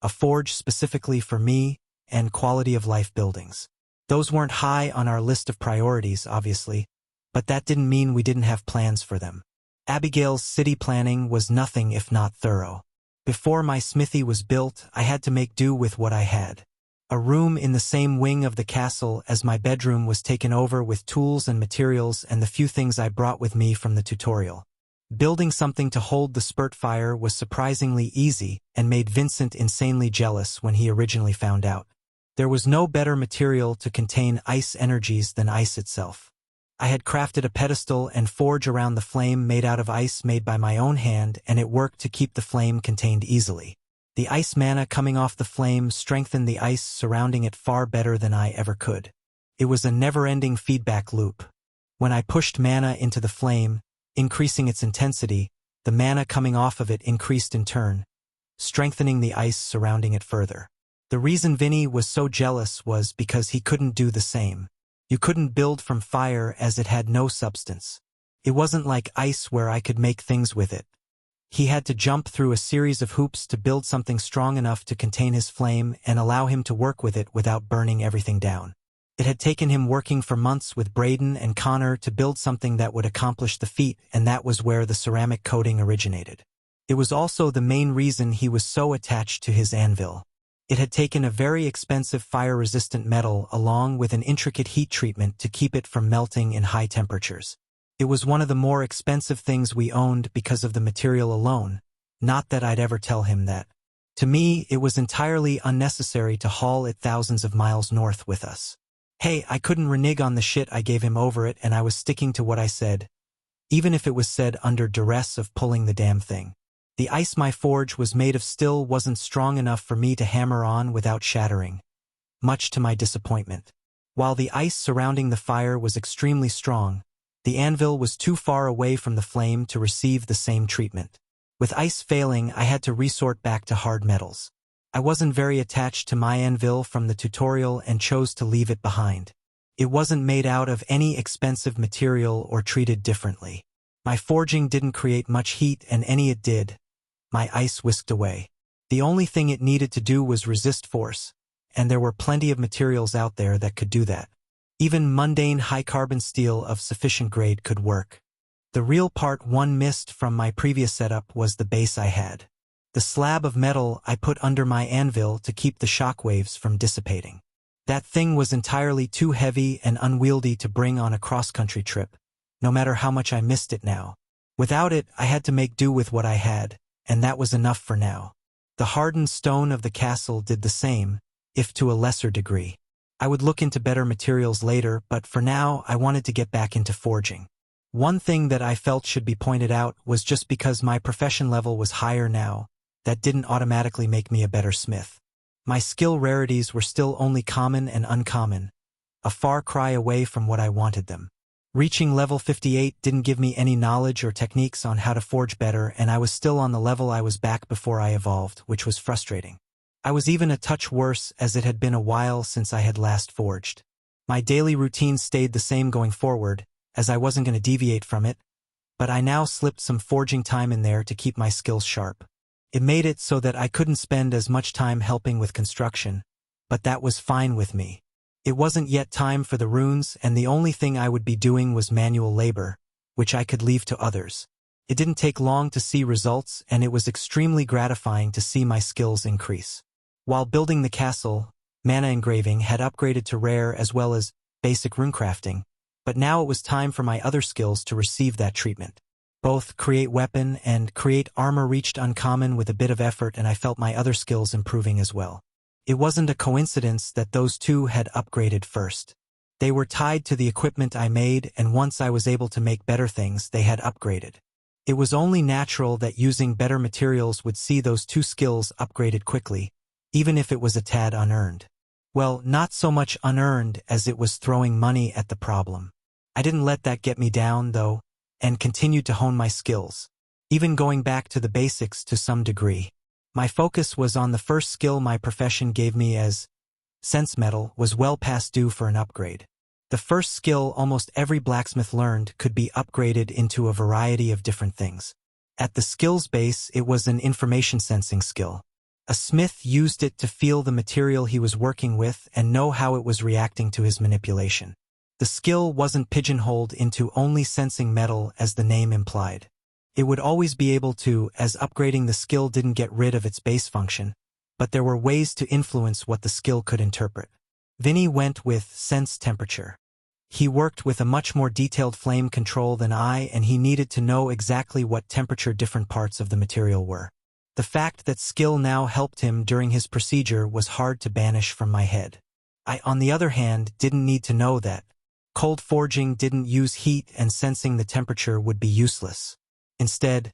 a forge specifically for me, and quality of life buildings. Those weren't high on our list of priorities, obviously, but that didn't mean we didn't have plans for them. Abigail's city planning was nothing if not thorough. Before my smithy was built, I had to make do with what I had. A room in the same wing of the castle as my bedroom was taken over with tools and materials and the few things I brought with me from the tutorial. Building something to hold the spurt fire was surprisingly easy and made Vincent insanely jealous when he originally found out. There was no better material to contain ice energies than ice itself. I had crafted a pedestal and forge around the flame made out of ice made by my own hand, and it worked to keep the flame contained easily. The ice mana coming off the flame strengthened the ice surrounding it far better than I ever could. It was a never-ending feedback loop. When I pushed mana into the flame, increasing its intensity, the mana coming off of it increased in turn, strengthening the ice surrounding it further. The reason Vinny was so jealous was because he couldn't do the same. You couldn't build from fire as it had no substance. It wasn't like ice where I could make things with it. He had to jump through a series of hoops to build something strong enough to contain his flame and allow him to work with it without burning everything down. It had taken him working for months with Braden and Connor to build something that would accomplish the feat, and that was where the ceramic coating originated. It was also the main reason he was so attached to his anvil. It had taken a very expensive fire-resistant metal along with an intricate heat treatment to keep it from melting in high temperatures. It was one of the more expensive things we owned because of the material alone, not that I'd ever tell him that. To me, it was entirely unnecessary to haul it thousands of miles north with us. Hey, I couldn't renege on the shit I gave him over it, and I was sticking to what I said, even if it was said under duress of pulling the damn thing. The ice my forge was made of still wasn't strong enough for me to hammer on without shattering, much to my disappointment. While the ice surrounding the fire was extremely strong, the anvil was too far away from the flame to receive the same treatment. With ice failing, I had to resort back to hard metals. I wasn't very attached to my anvil from the tutorial and chose to leave it behind. It wasn't made out of any expensive material or treated differently. My forging didn't create much heat, and any it did, my ice whisked away. The only thing it needed to do was resist force, and there were plenty of materials out there that could do that. Even mundane high-carbon steel of sufficient grade could work. The real part one missed from my previous setup was the base I had. The slab of metal I put under my anvil to keep the shockwaves from dissipating. That thing was entirely too heavy and unwieldy to bring on a cross-country trip, no matter how much I missed it now. Without it, I had to make do with what I had, and that was enough for now. The hardened stone of the castle did the same, if to a lesser degree. I would look into better materials later, but for now I wanted to get back into forging. One thing that I felt should be pointed out was just because my profession level was higher now, that didn't automatically make me a better smith. My skill rarities were still only common and uncommon, a far cry away from what I wanted them. Reaching level 58 didn't give me any knowledge or techniques on how to forge better, and I was still on the level I was back before I evolved, which was frustrating. I was even a touch worse as it had been a while since I had last forged. My daily routine stayed the same going forward, as I wasn't going to deviate from it, but I now slipped some forging time in there to keep my skills sharp. It made it so that I couldn't spend as much time helping with construction, but that was fine with me. It wasn't yet time for the runes, and the only thing I would be doing was manual labor, which I could leave to others. It didn't take long to see results, and it was extremely gratifying to see my skills increase. While building the castle, mana engraving had upgraded to rare as well as basic runecrafting, But now it was time for my other skills to receive that treatment. Both create weapon and create armor reached uncommon with a bit of effort, and I felt my other skills improving as well. It wasn't a coincidence that those two had upgraded first. They were tied to the equipment I made, and once I was able to make better things, they had upgraded. It was only natural that using better materials would see those two skills upgraded quickly, even if it was a tad unearned. Well, not so much unearned as it was throwing money at the problem. I didn't let that get me down, though, and continued to hone my skills, even going back to the basics to some degree. My focus was on the first skill my profession gave me, as sense metal was well past due for an upgrade. The first skill almost every blacksmith learned could be upgraded into a variety of different things. At the skill's base, it was an information sensing skill. A smith used it to feel the material he was working with and know how it was reacting to his manipulation. The skill wasn't pigeonholed into only sensing metal as the name implied. It would always be able to, as upgrading the skill didn't get rid of its base function, but there were ways to influence what the skill could interpret. Vinny went with sense temperature. He worked with a much more detailed flame control than I, and he needed to know exactly what temperature different parts of the material were. The fact that skill now helped him during his procedure was hard to banish from my head. I, on the other hand, didn't need to know that. Cold forging didn't use heat, and sensing the temperature would be useless. Instead,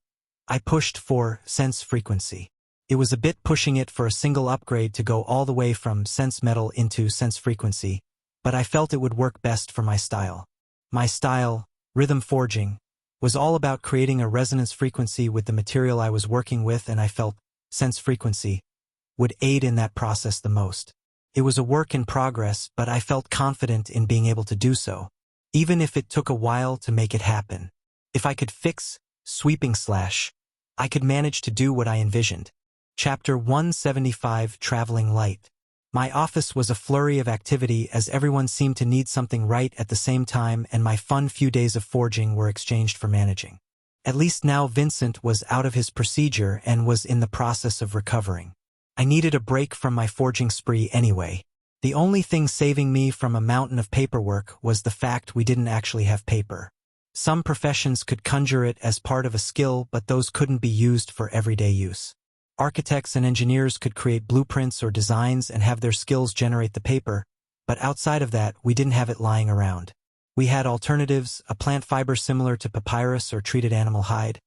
I pushed for sense frequency. It was a bit pushing it for a single upgrade to go all the way from sense metal into sense frequency, but I felt it would work best for my style. My style, rhythm forging, was all about creating a resonance frequency with the material I was working with, and I felt sense frequency would aid in that process the most. It was a work in progress, but I felt confident in being able to do so, even if it took a while to make it happen. If I could fix sweeping slash, I could manage to do what I envisioned. Chapter 175, Traveling Light. My office was a flurry of activity as everyone seemed to need something right at the same time, and my fun few days of forging were exchanged for managing. At least now Vincent was out of his procedure and was in the process of recovering. I needed a break from my forging spree anyway. The only thing saving me from a mountain of paperwork was the fact we didn't actually have paper. Some professions could conjure it as part of a skill, but those couldn't be used for everyday use. Architects and engineers could create blueprints or designs and have their skills generate the paper, but outside of that, we didn't have it lying around. We had alternatives, a plant fiber similar to papyrus or treated animal hide,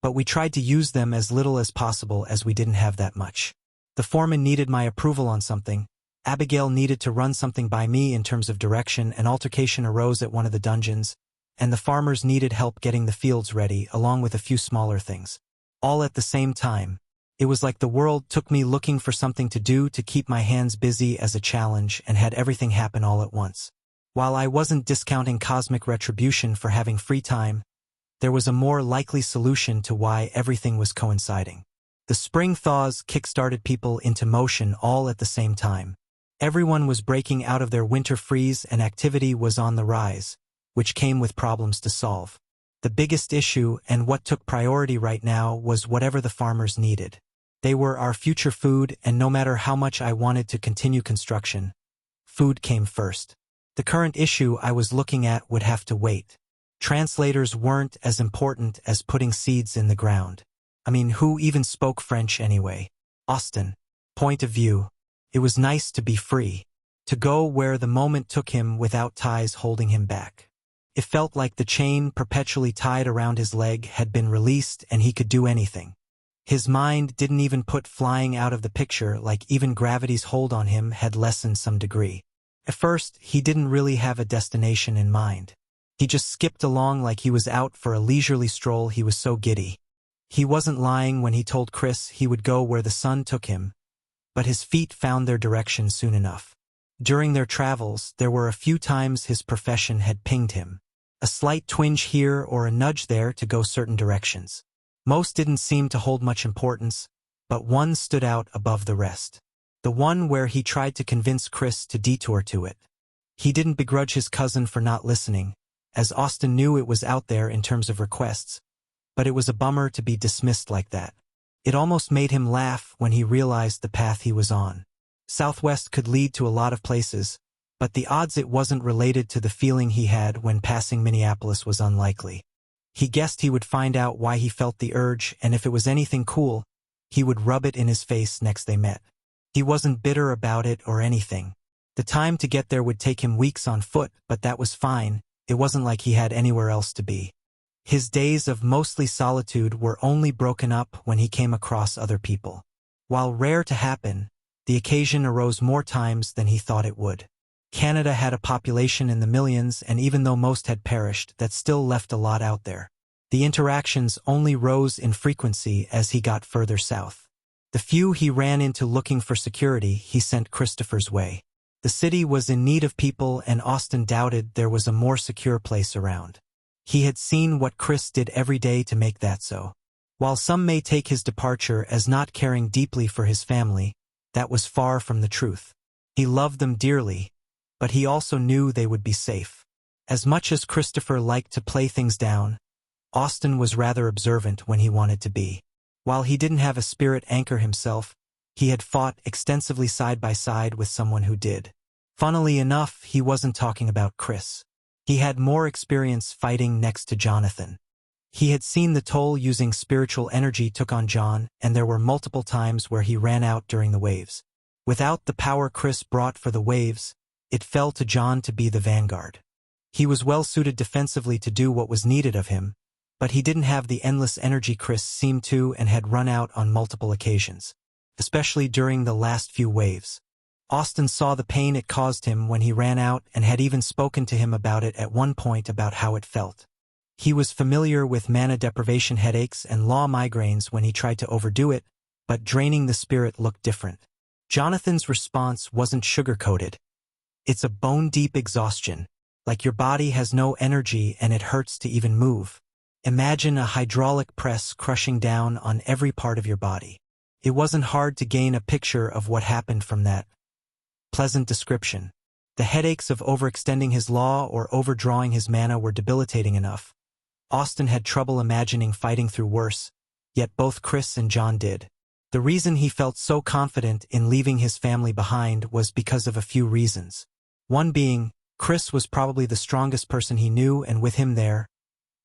but we tried to use them as little as possible as we didn't have that much. The foreman needed my approval on something, Abigail needed to run something by me in terms of direction, an altercation arose at one of the dungeons, and the farmers needed help getting the fields ready, along with a few smaller things. All at the same time. It was like the world took me looking for something to do to keep my hands busy as a challenge and had everything happen all at once. While I wasn't discounting cosmic retribution for having free time, there was a more likely solution to why everything was coinciding. The spring thaws kick-started people into motion all at the same time. Everyone was breaking out of their winter freeze and activity was on the rise, which came with problems to solve. The biggest issue, and what took priority right now, was whatever the farmers needed. They were our future food, and no matter how much I wanted to continue construction, food came first. The current issue I was looking at would have to wait. Translators weren't as important as putting seeds in the ground. I mean, who even spoke French anyway? Austin. Point of view. It was nice to be free. To go where the moment took him without ties holding him back. It felt like the chain perpetually tied around his leg had been released and he could do anything. His mind didn't even put flying out of the picture, like even gravity's hold on him had lessened some degree. At first, he didn't really have a destination in mind. He just skipped along like he was out for a leisurely stroll. He was so giddy. He wasn't lying when he told Chris he would go where the sun took him, but his feet found their direction soon enough. During their travels, there were a few times his profession had pinged him. A slight twinge here or a nudge there to go certain directions. Most didn't seem to hold much importance, but one stood out above the rest. The one where he tried to convince Chris to detour to it. He didn't begrudge his cousin for not listening, as Austin knew it was out there in terms of requests, but it was a bummer to be dismissed like that. It almost made him laugh when he realized the path he was on. Southwest could lead to a lot of places, but the odds it wasn't related to the feeling he had when passing Minneapolis was unlikely. He guessed he would find out why he felt the urge, and if it was anything cool, he would rub it in his face next they met. He wasn't bitter about it or anything. The time to get there would take him weeks on foot, but that was fine. It wasn't like he had anywhere else to be. His days of mostly solitude were only broken up when he came across other people. While rare to happen, the occasion arose more times than he thought it would. Canada had a population in the millions, and even though most had perished, that still left a lot out there. The interactions only rose in frequency as he got further south. The few he ran into looking for security, he sent Christopher's way. The city was in need of people, and Austin doubted there was a more secure place around. He had seen what Chris did every day to make that so. While some may take his departure as not caring deeply for his family, that was far from the truth. He loved them dearly, but he also knew they would be safe. As much as Christopher liked to play things down, Austin was rather observant when he wanted to be. While he didn't have a spirit anchor himself, he had fought extensively side by side with someone who did. Funnily enough, he wasn't talking about Chris. He had more experience fighting next to Jonathan. He had seen the toll using spiritual energy took on John, and there were multiple times where he ran out during the waves. Without the power Chris brought for the waves, it fell to John to be the vanguard. He was well suited defensively to do what was needed of him, but he didn't have the endless energy Chris seemed to and had run out on multiple occasions, especially during the last few waves. Austin saw the pain it caused him when he ran out and had even spoken to him about it at one point about how it felt. He was familiar with mana deprivation headaches and law migraines when he tried to overdo it, but draining the spirit looked different. Jonathan's response wasn't sugar-coated. It's a bone-deep exhaustion, like your body has no energy and it hurts to even move. Imagine a hydraulic press crushing down on every part of your body. It wasn't hard to gain a picture of what happened from that pleasant description. The headaches of overextending his law or overdrawing his mana were debilitating enough. Austin had trouble imagining fighting through worse, yet both Chris and John did. The reason he felt so confident in leaving his family behind was because of a few reasons. One being, Chris was probably the strongest person he knew, and with him there,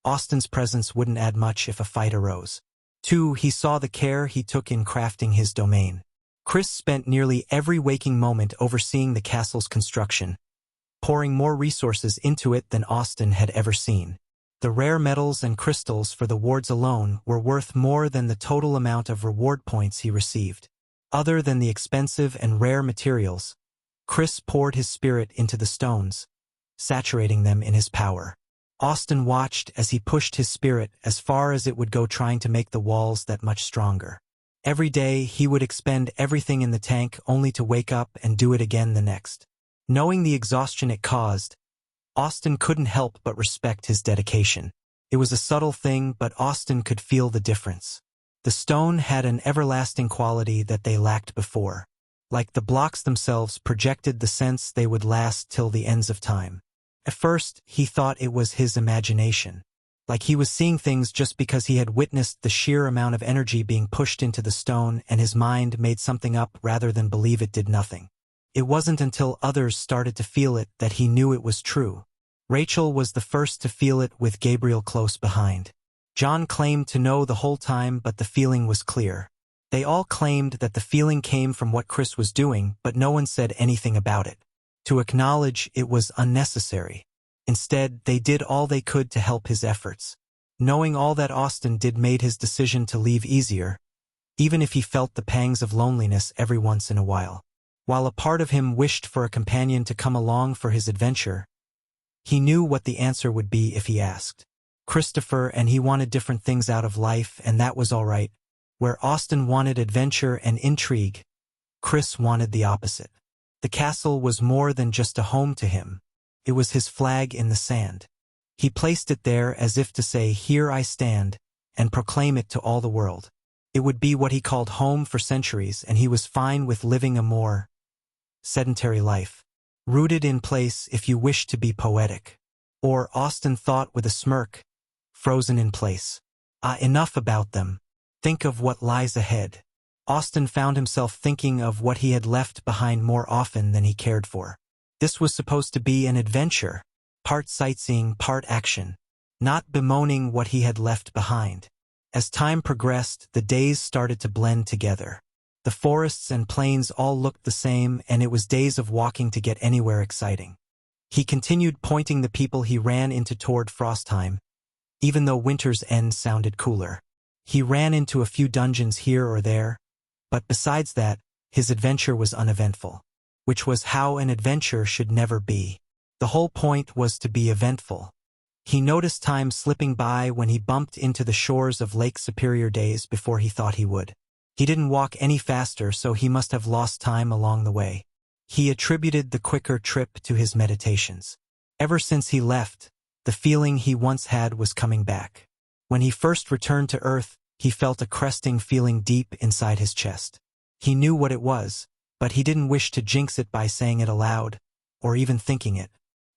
Austin's presence wouldn't add much if a fight arose. 2. He saw the care he took in crafting his domain. Chris spent nearly every waking moment overseeing the castle's construction, pouring more resources into it than Austin had ever seen. The rare metals and crystals for the wards alone were worth more than the total amount of reward points he received. Other than the expensive and rare materials, Chris poured his spirit into the stones, saturating them in his power. Austin watched as he pushed his spirit as far as it would go, trying to make the walls that much stronger. Every day he would expend everything in the tank only to wake up and do it again the next. Knowing the exhaustion it caused, Austin couldn't help but respect his dedication. It was a subtle thing, but Austin could feel the difference. The stone had an everlasting quality that they lacked before. Like the blocks themselves projected the sense they would last till the ends of time. At first, he thought it was his imagination. Like he was seeing things just because he had witnessed the sheer amount of energy being pushed into the stone, and his mind made something up rather than believe it did nothing. It wasn't until others started to feel it that he knew it was true. Rachel was the first to feel it, with Gabriel close behind. John claimed to know the whole time, but the feeling was clear. They all claimed that the feeling came from what Chris was doing, but no one said anything about it. To acknowledge it was unnecessary. Instead, they did all they could to help his efforts. Knowing all that Austin did made his decision to leave easier, even if he felt the pangs of loneliness every once in a while. While a part of him wished for a companion to come along for his adventure, he knew what the answer would be if he asked. Christopher and he wanted different things out of life, and that was all right. Where Austin wanted adventure and intrigue, Chris wanted the opposite. The castle was more than just a home to him. It was his flag in the sand. He placed it there as if to say, "Here I stand," and proclaim it to all the world. It would be what he called home for centuries, and he was fine with living a more sedentary life. Rooted in place, if you wish to be poetic. Or, Austin thought with a smirk, frozen in place. Enough about them. Think of what lies ahead. Austin found himself thinking of what he had left behind more often than he cared for. This was supposed to be an adventure, part sightseeing, part action, not bemoaning what he had left behind. As time progressed, the days started to blend together. The forests and plains all looked the same, and it was days of walking to get anywhere exciting. He continued pointing the people he ran into toward Frostheim, even though winter's end sounded cooler. He ran into a few dungeons here or there, but besides that, his adventure was uneventful, which was how an adventure should never be. The whole point was to be eventful. He noticed time slipping by when he bumped into the shores of Lake Superior days before he thought he would. He didn't walk any faster, so he must have lost time along the way. He attributed the quicker trip to his meditations. Ever since he left, the feeling he once had was coming back. When he first returned to Earth, he felt a cresting feeling deep inside his chest. He knew what it was, but he didn't wish to jinx it by saying it aloud, or even thinking it.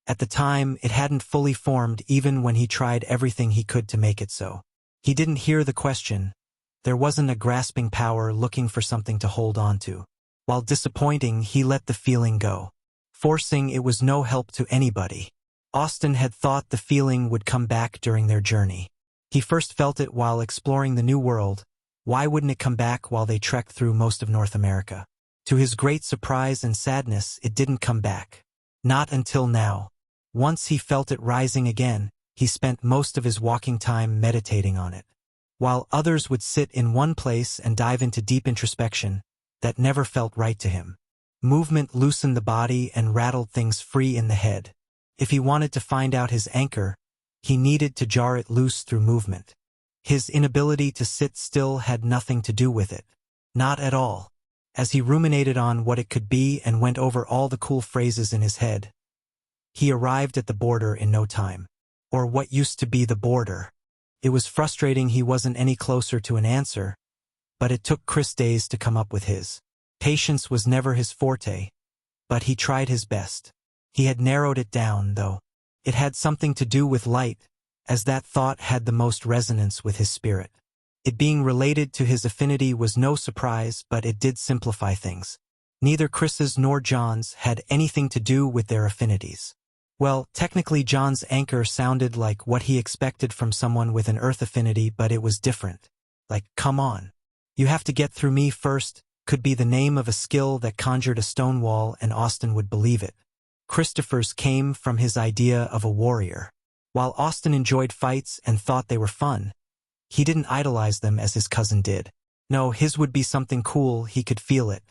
At the time, it hadn't fully formed even when he tried everything he could to make it so. He didn't hear the question. There wasn't a grasping power looking for something to hold on to. While disappointing, he let the feeling go. Forcing it was no help to anybody. Austin had thought the feeling would come back during their journey. He first felt it while exploring the New World. Why wouldn't it come back while they trekked through most of North America? To his great surprise and sadness, it didn't come back. Not until now. Once he felt it rising again, he spent most of his walking time meditating on it. While others would sit in one place and dive into deep introspection, that never felt right to him. Movement loosened the body and rattled things free in the head. If he wanted to find out his anchor, he needed to jar it loose through movement. His inability to sit still had nothing to do with it. Not at all. As he ruminated on what it could be and went over all the cool phrases in his head, he arrived at the border in no time. Or what used to be the border. It was frustrating he wasn't any closer to an answer, but it took Chris days to come up with his. Patience was never his forte, but he tried his best. He had narrowed it down, though. It had something to do with light, as that thought had the most resonance with his spirit. It being related to his affinity was no surprise, but it did simplify things. Neither Chris's nor John's had anything to do with their affinities. Well, technically John's anchor sounded like what he expected from someone with an earth affinity, but it was different. Like, come on. You have to get through me first, could be the name of a skill that conjured a stone wall, and Austin would believe it. Christopher's came from his idea of a warrior. While Austin enjoyed fights and thought they were fun, he didn't idolize them as his cousin did. No, his would be something cool, he could feel it.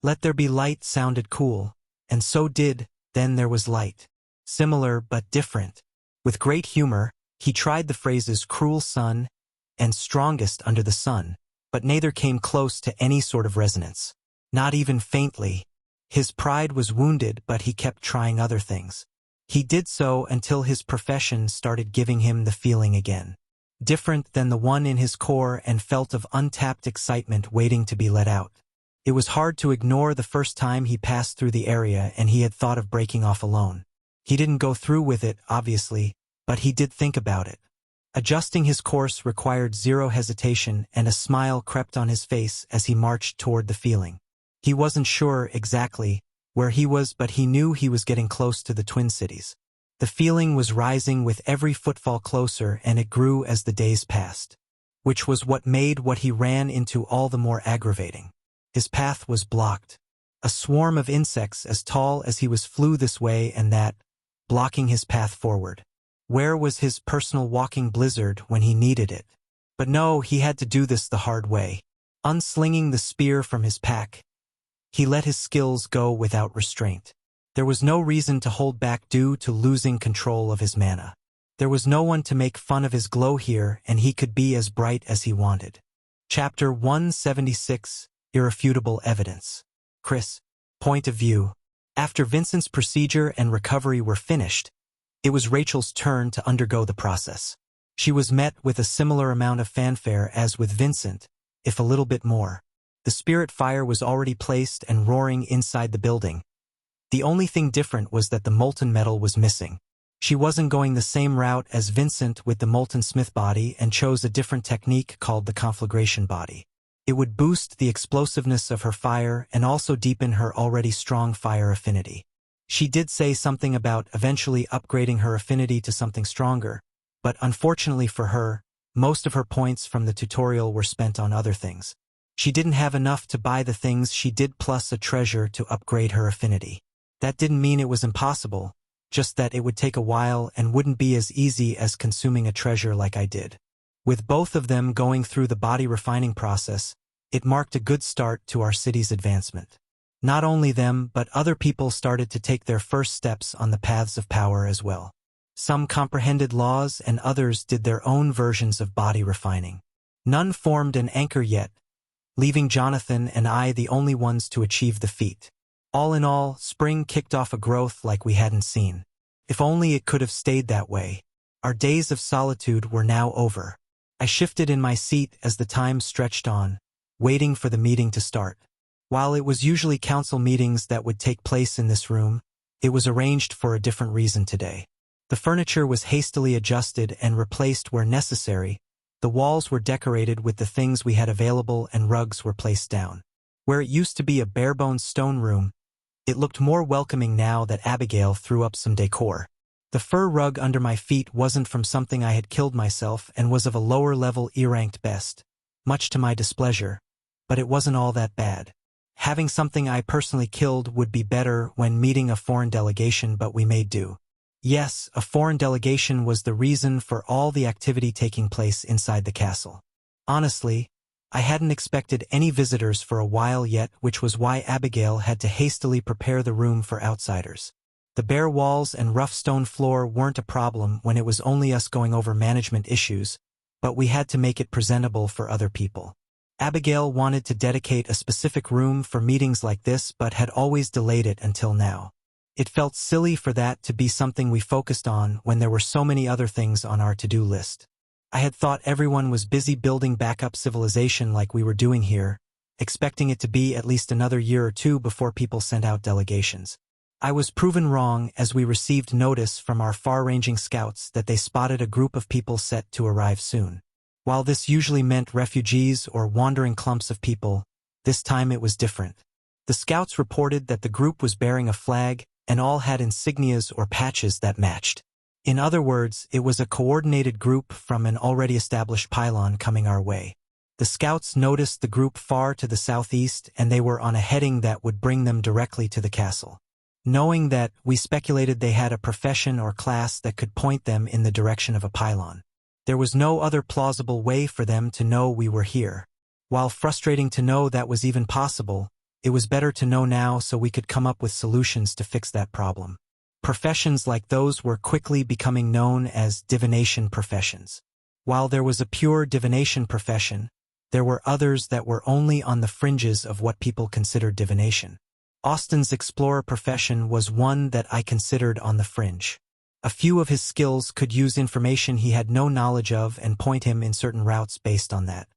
Let there be light sounded cool, and so did Then There Was Light. Similar but different. With great humor, he tried the phrases cruel sun and strongest under the sun, but neither came close to any sort of resonance. Not even faintly. His pride was wounded, but he kept trying other things. He did so until his profession started giving him the feeling again. Different than the one in his core, and felt of untapped excitement waiting to be let out. It was hard to ignore the first time he passed through the area, and he had thought of breaking off alone. He didn't go through with it, obviously, but he did think about it. Adjusting his course required zero hesitation, and a smile crept on his face as he marched toward the feeling. He wasn't sure exactly where he was, but he knew he was getting close to the Twin Cities. The feeling was rising with every footfall closer, and it grew as the days passed, which was what made what he ran into all the more aggravating. His path was blocked. A swarm of insects as tall as he was flew this way and that, blocking his path forward. Where was his personal walking blizzard when he needed it? But no, he had to do this the hard way. Unslinging the spear from his pack, he let his skills go without restraint. There was no reason to hold back due to losing control of his mana. There was no one to make fun of his glow here, and he could be as bright as he wanted. Chapter 176, Irrefutable Evidence. Chris. Point of view. After Vincent's procedure and recovery were finished, it was Rachel's turn to undergo the process. She was met with a similar amount of fanfare as with Vincent, if a little bit more. The spirit fire was already placed and roaring inside the building. The only thing different was that the molten metal was missing. She wasn't going the same route as Vincent with the molten smith body, and chose a different technique called the conflagration body. It would boost the explosiveness of her fire and also deepen her already strong fire affinity. She did say something about eventually upgrading her affinity to something stronger, but unfortunately for her, most of her points from the tutorial were spent on other things. She didn't have enough to buy the things she did plus a treasure to upgrade her affinity. That didn't mean it was impossible, just that it would take a while and wouldn't be as easy as consuming a treasure like I did. With both of them going through the body refining process, it marked a good start to our city's advancement. Not only them, but other people started to take their first steps on the paths of power as well. Some comprehended laws and others did their own versions of body refining. None formed an anchor yet, leaving Jonathan and I the only ones to achieve the feat. All in all, spring kicked off a growth like we hadn't seen. If only it could have stayed that way. Our days of solitude were now over. I shifted in my seat as the time stretched on, waiting for the meeting to start. While it was usually council meetings that would take place in this room, it was arranged for a different reason today. The furniture was hastily adjusted and replaced where necessary. The walls were decorated with the things we had available and rugs were placed down. Where it used to be a bare-bones stone room, it looked more welcoming now that Abigail threw up some decor. The fur rug under my feet wasn't from something I had killed myself and was of a lower-level E-ranked best, much to my displeasure, but it wasn't all that bad. Having something I personally killed would be better when meeting a foreign delegation, but we made do. Yes, a foreign delegation was the reason for all the activity taking place inside the castle. Honestly, I hadn't expected any visitors for a while yet, which was why Abigail had to hastily prepare the room for outsiders. The bare walls and rough stone floor weren't a problem when it was only us going over management issues, but we had to make it presentable for other people. Abigail wanted to dedicate a specific room for meetings like this but had always delayed it until now. It felt silly for that to be something we focused on when there were so many other things on our to-do list. I had thought everyone was busy building backup civilization like we were doing here, expecting it to be at least another year or two before people sent out delegations. I was proven wrong as we received notice from our far-ranging scouts that they spotted a group of people set to arrive soon. While this usually meant refugees or wandering clumps of people, this time it was different. The scouts reported that the group was bearing a flag and all had insignias or patches that matched. In other words, it was a coordinated group from an already established pylon coming our way. The scouts noticed the group far to the southeast and they were on a heading that would bring them directly to the castle. Knowing that, we speculated they had a profession or class that could point them in the direction of a pylon. There was no other plausible way for them to know we were here. While frustrating to know that was even possible, it was better to know now so we could come up with solutions to fix that problem. Professions like those were quickly becoming known as divination professions. While there was a pure divination profession, there were others that were only on the fringes of what people considered divination. Austin's explorer profession was one that I considered on the fringe. A few of his skills could use information he had no knowledge of and point him in certain routes based on that.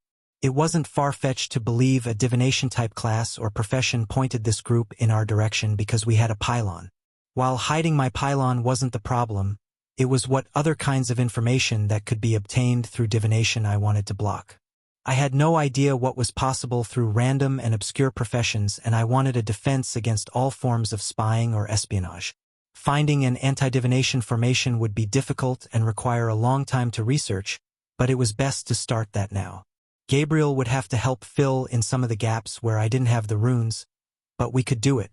It wasn't far-fetched to believe a divination-type class or profession pointed this group in our direction because we had a pylon. While hiding my pylon wasn't the problem, it was what other kinds of information that could be obtained through divination I wanted to block. I had no idea what was possible through random and obscure professions, and I wanted a defense against all forms of spying or espionage. Finding an anti-divination formation would be difficult and require a long time to research, but it was best to start that now. Gabriel would have to help fill in some of the gaps where I didn't have the runes, but we could do it.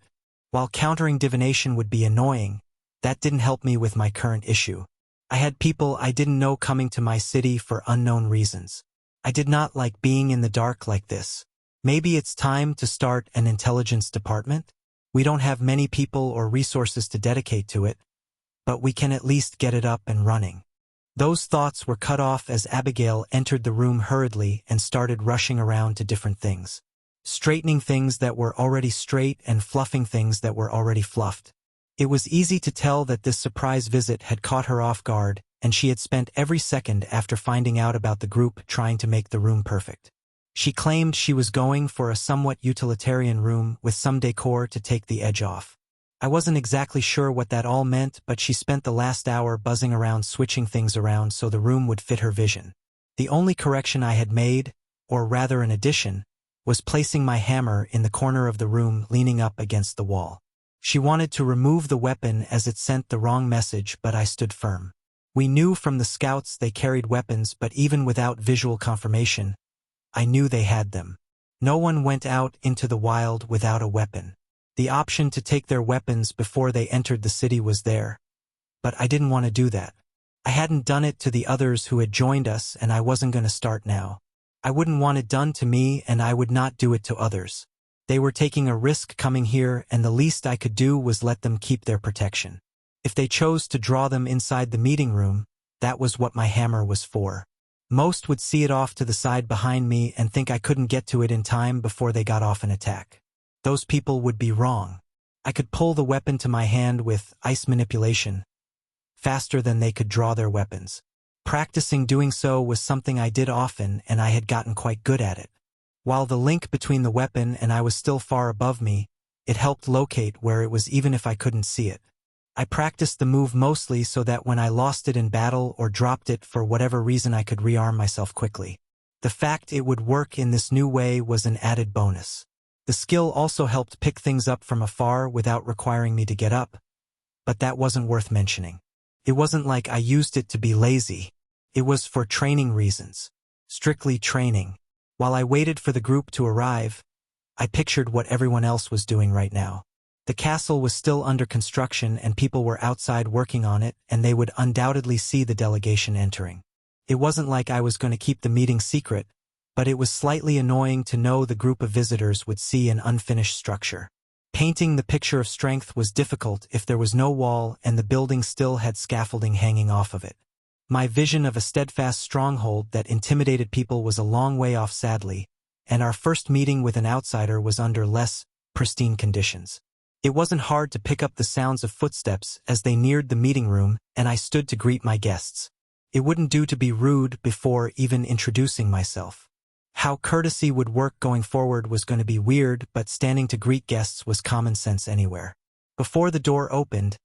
While countering divination would be annoying, that didn't help me with my current issue. I had people I didn't know coming to my city for unknown reasons. I did not like being in the dark like this. Maybe it's time to start an intelligence department? We don't have many people or resources to dedicate to it, but we can at least get it up and running. Those thoughts were cut off as Abigail entered the room hurriedly and started rushing around to different things. Straightening things that were already straight and fluffing things that were already fluffed. It was easy to tell that this surprise visit had caught her off guard, and she had spent every second after finding out about the group trying to make the room perfect. She claimed she was going for a somewhat utilitarian room with some decor to take the edge off. I wasn't exactly sure what that all meant, but she spent the last hour buzzing around switching things around so the room would fit her vision. The only correction I had made, or rather an addition, was placing my hammer in the corner of the room leaning up against the wall. She wanted to remove the weapon as it sent the wrong message, but I stood firm. We knew from the scouts they carried weapons, but even without visual confirmation, I knew they had them. No one went out into the wild without a weapon. The option to take their weapons before they entered the city was there, but I didn't want to do that. I hadn't done it to the others who had joined us, and I wasn't going to start now. I wouldn't want it done to me, and I would not do it to others. They were taking a risk coming here, and the least I could do was let them keep their protection. If they chose to draw them inside the meeting room, that was what my hammer was for. Most would see it off to the side behind me and think I couldn't get to it in time before they got off an attack. Those people would be wrong. I could pull the weapon to my hand with ice manipulation, faster than they could draw their weapons. Practicing doing so was something I did often, and I had gotten quite good at it. While the link between the weapon and I was still far above me, it helped locate where it was even if I couldn't see it. I practiced the move mostly so that when I lost it in battle or dropped it for whatever reason I could rearm myself quickly. The fact it would work in this new way was an added bonus. The skill also helped pick things up from afar without requiring me to get up, but that wasn't worth mentioning. It wasn't like I used it to be lazy. It was for training reasons. Strictly training. While I waited for the group to arrive, I pictured what everyone else was doing right now. The castle was still under construction and people were outside working on it, and they would undoubtedly see the delegation entering. It wasn't like I was going to keep the meeting secret, but it was slightly annoying to know the group of visitors would see an unfinished structure. Painting the picture of strength was difficult if there was no wall and the building still had scaffolding hanging off of it. My vision of a steadfast stronghold that intimidated people was a long way off, sadly, and our first meeting with an outsider was under less pristine conditions. It wasn't hard to pick up the sounds of footsteps as they neared the meeting room, and I stood to greet my guests. It wouldn't do to be rude before even introducing myself. How courtesy would work going forward was going to be weird, but standing to greet guests was common sense anywhere. Before the door opened,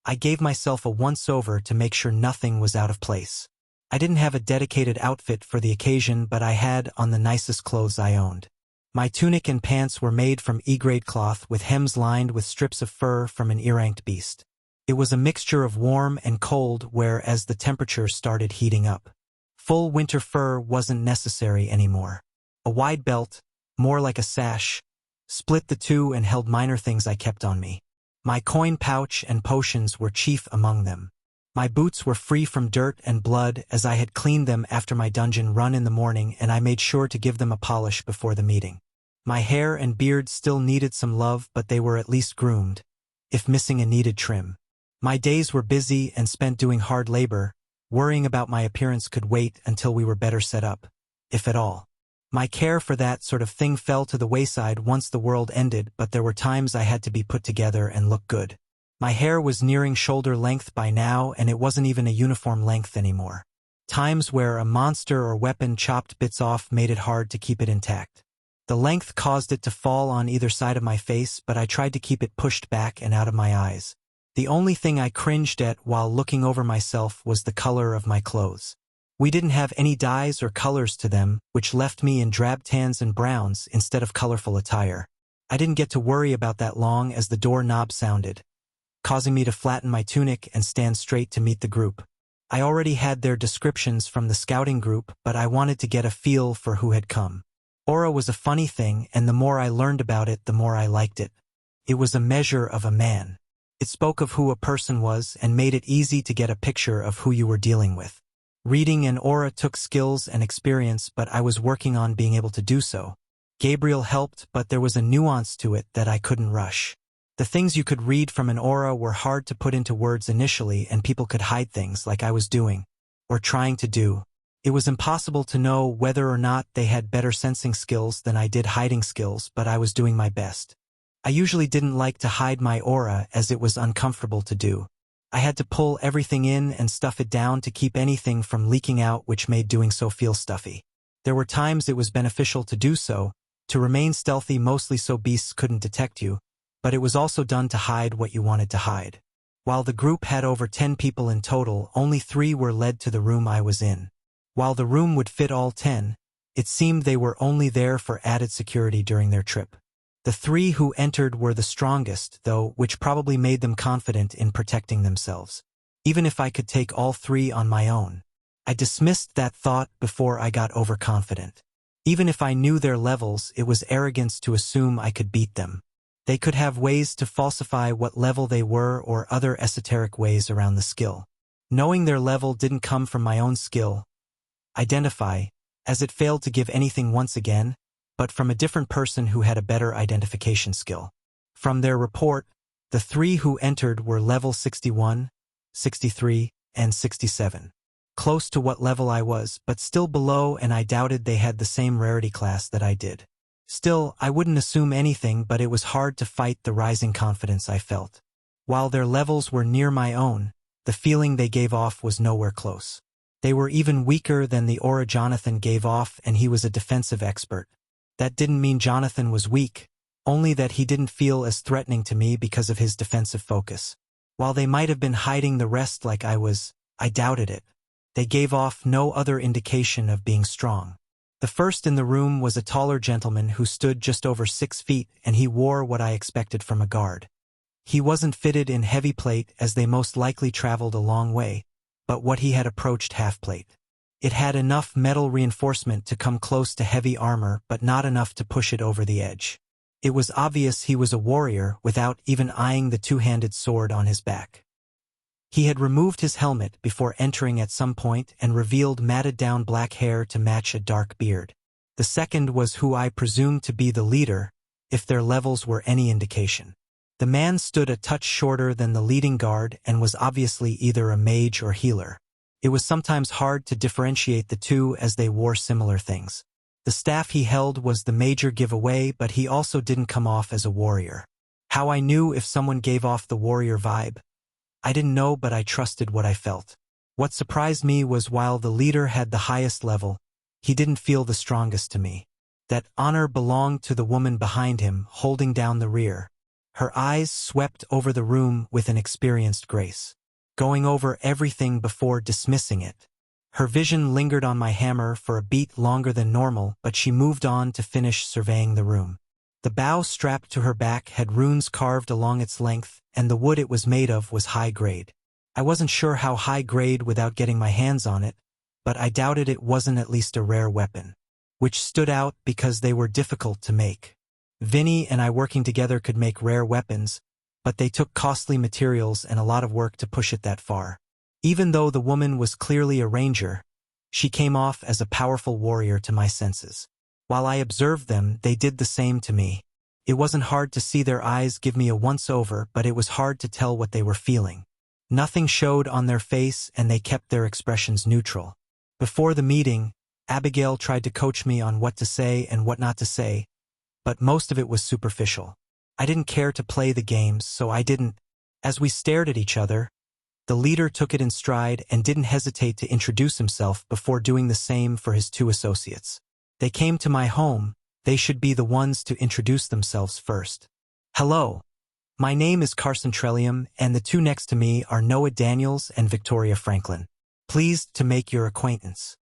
I gave myself a once-over to make sure nothing was out of place. I didn't have a dedicated outfit for the occasion, but I had on the nicest clothes I owned. My tunic and pants were made from E-grade cloth with hems lined with strips of fur from an ear-ranked beast. It was a mixture of warm and cold whereas the temperature started heating up. Full winter fur wasn't necessary anymore. A wide belt, more like a sash, split the two and held minor things I kept on me. My coin pouch and potions were chief among them. My boots were free from dirt and blood as I had cleaned them after my dungeon run in the morning, and I made sure to give them a polish before the meeting. My hair and beard still needed some love, but they were at least groomed, if missing a needed trim. My days were busy and spent doing hard labor. Worrying about my appearance could wait until we were better set up, if at all. My care for that sort of thing fell to the wayside once the world ended, but there were times I had to be put together and look good. My hair was nearing shoulder length by now, and it wasn't even a uniform length anymore. Times where a monster or weapon chopped bits off made it hard to keep it intact. The length caused it to fall on either side of my face, but I tried to keep it pushed back and out of my eyes. The only thing I cringed at while looking over myself was the color of my clothes. We didn't have any dyes or colors to them, which left me in drab tans and browns instead of colorful attire. I didn't get to worry about that long as the door knob sounded, causing me to flatten my tunic and stand straight to meet the group. I already had their descriptions from the scouting group, but I wanted to get a feel for who had come. Aura was a funny thing, and the more I learned about it, the more I liked it. It was a measure of a man. It spoke of who a person was and made it easy to get a picture of who you were dealing with. Reading an aura took skills and experience, but I was working on being able to do so. Gabriel helped, but there was a nuance to it that I couldn't rush. The things you could read from an aura were hard to put into words initially, and people could hide things like I was doing, or trying to do. It was impossible to know whether or not they had better sensing skills than I did hiding skills, but I was doing my best. I usually didn't like to hide my aura as it was uncomfortable to do. I had to pull everything in and stuff it down to keep anything from leaking out, which made doing so feel stuffy. There were times it was beneficial to do so, to remain stealthy mostly so beasts couldn't detect you, but it was also done to hide what you wanted to hide. While the group had over 10 people in total, only 3 were led to the room I was in. While the room would fit all 10, it seemed they were only there for added security during their trip. The 3 who entered were the strongest, though, which probably made them confident in protecting themselves. Even if I could take all 3 on my own. I dismissed that thought before I got overconfident. Even if I knew their levels, it was arrogance to assume I could beat them. They could have ways to falsify what level they were or other esoteric ways around the skill. Knowing their level didn't come from my own skill, identify, as it failed to give anything once again, but from a different person who had a better identification skill. From their report, the 3 who entered were level 61, 63, and 67. Close to what level I was, but still below, and I doubted they had the same rarity class that I did. Still, I wouldn't assume anything, but it was hard to fight the rising confidence I felt. While their levels were near my own, the feeling they gave off was nowhere close. They were even weaker than the aura Jonathan gave off, and he was a defensive expert. That didn't mean Jonathan was weak, only that he didn't feel as threatening to me because of his defensive focus. While they might have been hiding the rest like I was, I doubted it. They gave off no other indication of being strong. The first in the room was a taller gentleman who stood just over 6 feet, and he wore what I expected from a guard. He wasn't fitted in heavy plate, as they most likely traveled a long way, but what he had approached half plate. It had enough metal reinforcement to come close to heavy armor, but not enough to push it over the edge. It was obvious he was a warrior without even eyeing the 2-handed sword on his back. He had removed his helmet before entering at some point and revealed matted down black hair to match a dark beard. The second was who I presumed to be the leader, if their levels were any indication. The man stood a touch shorter than the leading guard and was obviously either a mage or healer. It was sometimes hard to differentiate the two as they wore similar things. The staff he held was the major giveaway, but he also didn't come off as a warrior. How I knew if someone gave off the warrior vibe? I didn't know, but I trusted what I felt. What surprised me was while the leader had the highest level, he didn't feel the strongest to me. That honor belonged to the woman behind him, holding down the rear. Her eyes swept over the room with an experienced grace, going over everything before dismissing it. Her vision lingered on my hammer for a beat longer than normal, but she moved on to finish surveying the room. The bow strapped to her back had runes carved along its length, and the wood it was made of was high grade. I wasn't sure how high grade without getting my hands on it, but I doubted it wasn't at least a rare weapon. Which stood out because they were difficult to make. Vinny and I working together could make rare weapons, but they took costly materials and a lot of work to push it that far. Even though the woman was clearly a ranger, she came off as a powerful warrior to my senses. While I observed them, they did the same to me. It wasn't hard to see their eyes give me a once-over, but it was hard to tell what they were feeling. Nothing showed on their face, and they kept their expressions neutral. Before the meeting, Abigail tried to coach me on what to say and what not to say, but most of it was superficial. I didn't care to play the games, so I didn't. As we stared at each other, the leader took it in stride and didn't hesitate to introduce himself before doing the same for his 2 associates. They came to my home, they should be the ones to introduce themselves first. Hello. My name is Carson Trellium, and the 2 next to me are Noah Daniels and Victoria Franklin. Pleased to make your acquaintance.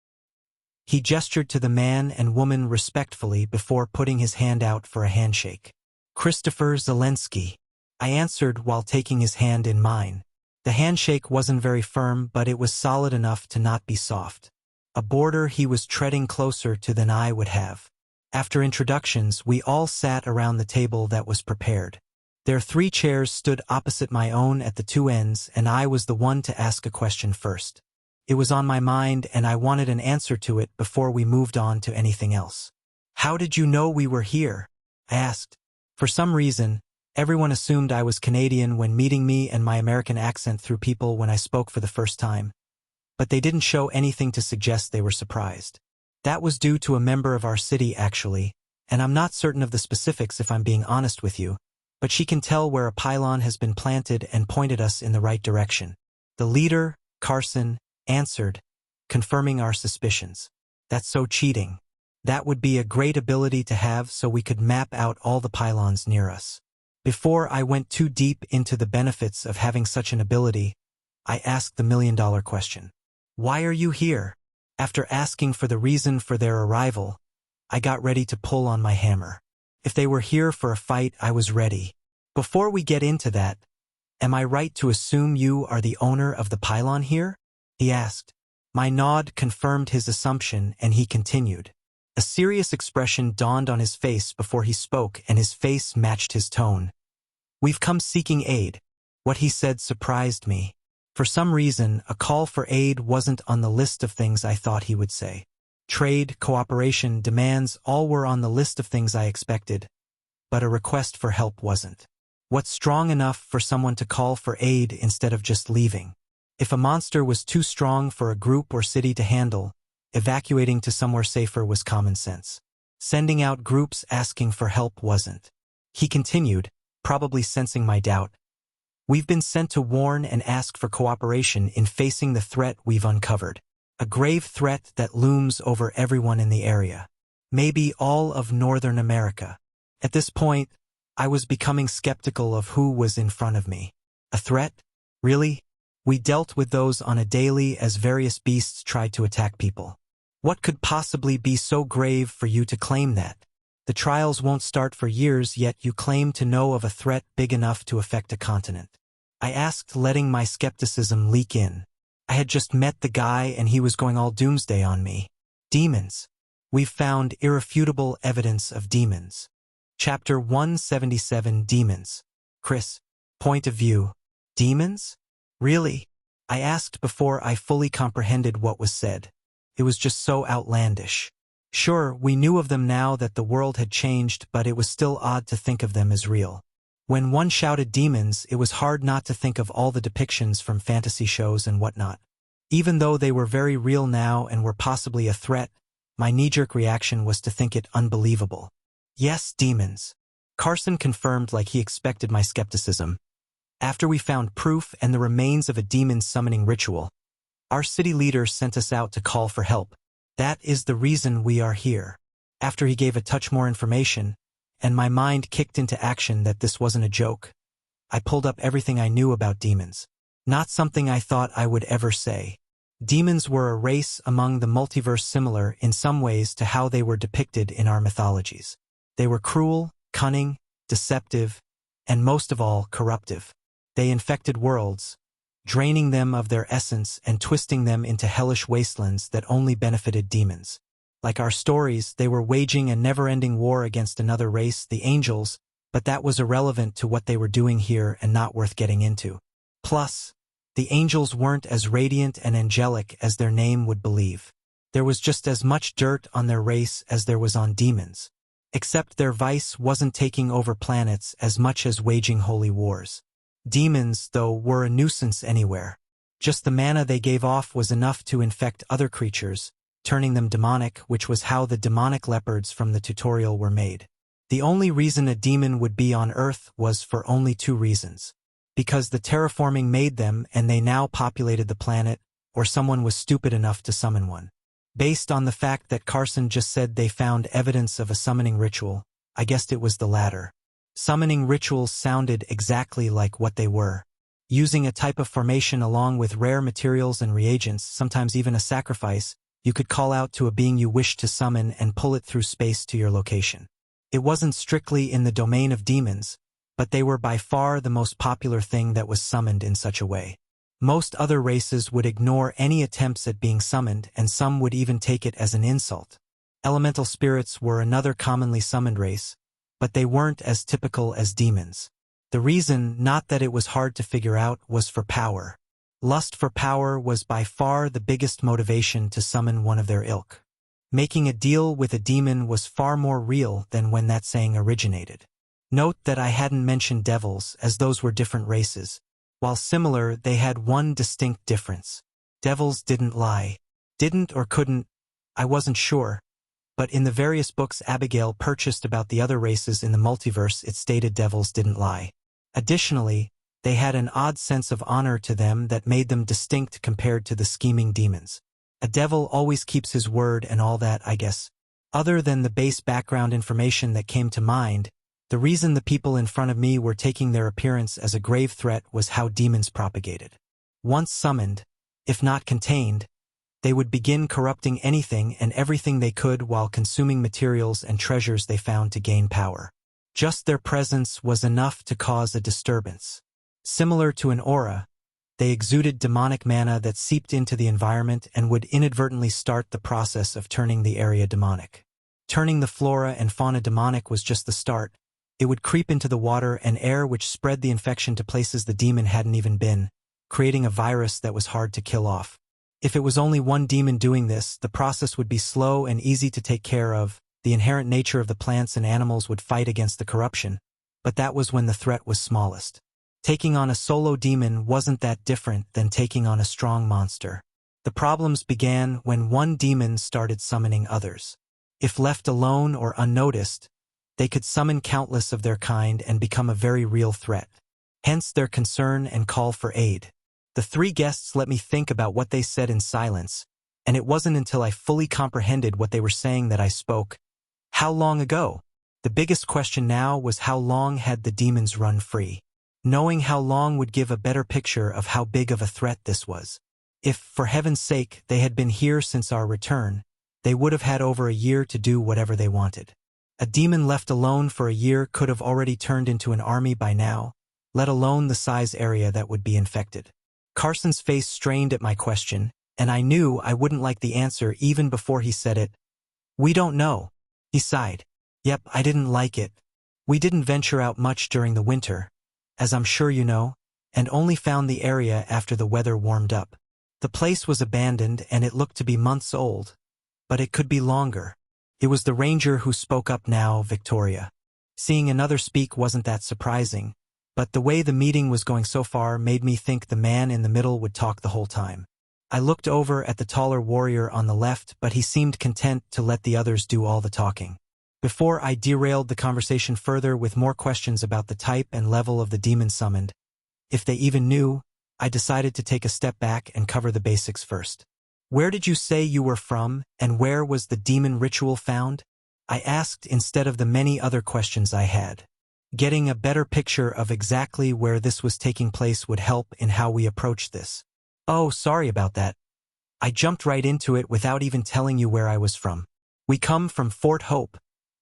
He gestured to the man and woman respectfully before putting his hand out for a handshake. Christopher Zelensky. I answered while taking his hand in mine. The handshake wasn't very firm, but it was solid enough to not be soft. A border he was treading closer to than I would have. After introductions, we all sat around the table that was prepared. Their 3 chairs stood opposite my own at the 2 ends, and I was the one to ask a question first. It was on my mind, and I wanted an answer to it before we moved on to anything else. How did you know we were here? I asked. For some reason, everyone assumed I was Canadian when meeting me, and my American accent threw people when I spoke for the first time. But they didn't show anything to suggest they were surprised. That was due to a member of our city, actually, and I'm not certain of the specifics if I'm being honest with you, but she can tell where a pylon has been planted and pointed us in the right direction. The leader, Carson, answered, confirming our suspicions. That's so cheating. That would be a great ability to have so we could map out all the pylons near us. Before I went too deep into the benefits of having such an ability, I asked the million-dollar question. Why are you here? After asking for the reason for their arrival, I got ready to pull on my hammer. If they were here for a fight, I was ready. Before we get into that, am I right to assume you are the owner of the pylon here? He asked. My nod confirmed his assumption, and he continued. A serious expression dawned on his face before he spoke, and his face matched his tone. We've come seeking aid. What he said surprised me. For some reason, a call for aid wasn't on the list of things I thought he would say. Trade, cooperation, demands, all were on the list of things I expected, but a request for help wasn't. What's strong enough for someone to call for aid instead of just leaving? If a monster was too strong for a group or city to handle, evacuating to somewhere safer was common sense. Sending out groups asking for help wasn't. He continued, probably sensing my doubt. We've been sent to warn and ask for cooperation in facing the threat we've uncovered. A grave threat that looms over everyone in the area. Maybe all of Northern America. At this point, I was becoming skeptical of who was in front of me. A threat? Really? We dealt with those on a daily as various beasts tried to attack people. What could possibly be so grave for you to claim that? The trials won't start for years, yet you claim to know of a threat big enough to affect a continent. I asked, letting my skepticism leak in. I had just met the guy and he was going all doomsday on me. Demons. We've found irrefutable evidence of demons. Chapter 177 Demons. Chris. Point of view. Demons? Really? I asked before I fully comprehended what was said. It was just so outlandish. Sure, we knew of them now that the world had changed, but it was still odd to think of them as real. When one shouted demons, it was hard not to think of all the depictions from fantasy shows and whatnot. Even though they were very real now and were possibly a threat, my knee-jerk reaction was to think it unbelievable. Yes, demons. Carson confirmed like he expected my skepticism. After we found proof and the remains of a demon summoning ritual, our city leader sent us out to call for help. That is the reason we are here. After he gave a touch more information, and my mind kicked into action that this wasn't a joke, I pulled up everything I knew about demons. Not something I thought I would ever say. Demons were a race among the multiverse similar in some ways to how they were depicted in our mythologies. They were cruel, cunning, deceptive, and most of all, corruptive. They infected worlds, draining them of their essence and twisting them into hellish wastelands that only benefited demons. Like our stories, they were waging a never-ending war against another race, the angels, but that was irrelevant to what they were doing here and not worth getting into. Plus, the angels weren't as radiant and angelic as their name would believe. There was just as much dirt on their race as there was on demons. Except their vice wasn't taking over planets as much as waging holy wars. Demons, though, were a nuisance anywhere. Just the mana they gave off was enough to infect other creatures, turning them demonic, which was how the demonic leopards from the tutorial were made. The only reason a demon would be on Earth was for only two reasons. Because the terraforming made them and they now populated the planet, or someone was stupid enough to summon one. Based on the fact that Carson just said they found evidence of a summoning ritual, I guessed it was the latter. Summoning rituals sounded exactly like what they were. Using a type of formation along with rare materials and reagents, sometimes even a sacrifice, you could call out to a being you wished to summon and pull it through space to your location. It wasn't strictly in the domain of demons, but they were by far the most popular thing that was summoned in such a way. Most other races would ignore any attempts at being summoned, and some would even take it as an insult. Elemental spirits were another commonly summoned race, but they weren't as typical as demons. The reason, not that it was hard to figure out, was for power. Lust for power was by far the biggest motivation to summon one of their ilk. Making a deal with a demon was far more real than when that saying originated. Note that I hadn't mentioned devils, as those were different races. While similar, they had one distinct difference. Devils didn't lie. Didn't or couldn't, I wasn't sure. But in the various books Abigail purchased about the other races in the multiverse, it stated devils didn't lie. Additionally, they had an odd sense of honor to them that made them distinct compared to the scheming demons. A devil always keeps his word and all that, I guess. Other than the base background information that came to mind, the reason the people in front of me were taking their appearance as a grave threat was how demons propagated. Once summoned, if not contained, They would begin corrupting anything and everything they could while consuming materials and treasures they found to gain power. Just their presence was enough to cause a disturbance. Similar to an aura, they exuded demonic mana that seeped into the environment and would inadvertently start the process of turning the area demonic. Turning the flora and fauna demonic was just the start. It would creep into the water and air, which spread the infection to places the demon hadn't even been, creating a virus that was hard to kill off. If it was only one demon doing this, the process would be slow and easy to take care of. The inherent nature of the plants and animals would fight against the corruption, but that was when the threat was smallest. Taking on a solo demon wasn't that different than taking on a strong monster. The problems began when one demon started summoning others. If left alone or unnoticed, they could summon countless of their kind and become a very real threat. Hence their concern and call for aid. The three guests let me think about what they said in silence, and it wasn't until I fully comprehended what they were saying that I spoke. How long ago? The biggest question now was how long had the demons run free? Knowing how long would give a better picture of how big of a threat this was. If, for heaven's sake, they had been here since our return, they would have had over a year to do whatever they wanted. A demon left alone for a year could have already turned into an army by now, let alone the size area that would be infected. Carson's face strained at my question, and I knew I wouldn't like the answer even before he said it. "We don't know." He sighed. "Yep, I didn't like it. We didn't venture out much during the winter, as I'm sure you know, and only found the area after the weather warmed up. The place was abandoned and it looked to be months old, but it could be longer." It was the ranger who spoke up now, Victoria. Seeing another speak wasn't that surprising, but the way the meeting was going so far made me think the man in the middle would talk the whole time. I looked over at the taller warrior on the left, but he seemed content to let the others do all the talking. Before I derailed the conversation further with more questions about the type and level of the demon summoned, if they even knew, I decided to take a step back and cover the basics first. "Where did you say you were from, and where was the demon ritual found?" I asked instead of the many other questions I had. Getting a better picture of exactly where this was taking place would help in how we approach this. "Oh, sorry about that. I jumped right into it without even telling you where I was from. We come from Fort Hope,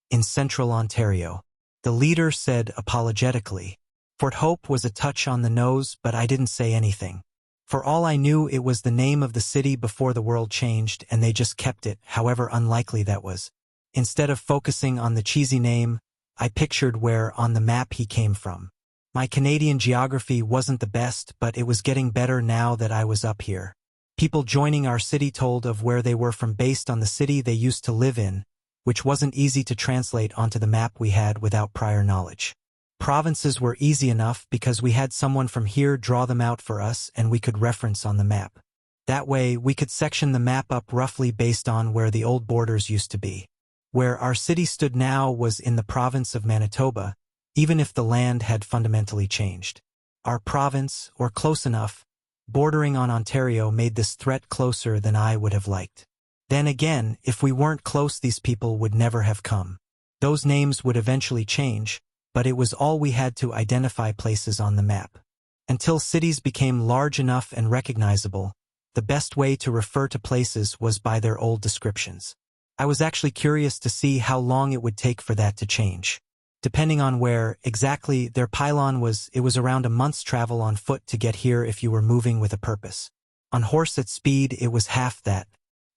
in central Ontario," the leader said apologetically. Fort Hope was a touch on the nose, but I didn't say anything. For all I knew, it was the name of the city before the world changed, and they just kept it, however unlikely that was. Instead of focusing on the cheesy name, I pictured where on the map he came from. My Canadian geography wasn't the best, but it was getting better now that I was up here. People joining our city told of where they were from based on the city they used to live in, which wasn't easy to translate onto the map we had without prior knowledge. Provinces were easy enough because we had someone from here draw them out for us and we could reference on the map. That way, we could section the map up roughly based on where the old borders used to be. Where our city stood now was in the province of Manitoba, even if the land had fundamentally changed. Our province, or close enough, bordering on Ontario made this threat closer than I would have liked. Then again, if we weren't close, these people would never have come. Those names would eventually change, but it was all we had to identify places on the map. Until cities became large enough and recognizable, the best way to refer to places was by their old descriptions. I was actually curious to see how long it would take for that to change. Depending on where exactly their pylon was, it was around a month's travel on foot to get here if you were moving with a purpose. On horse at speed, it was half that.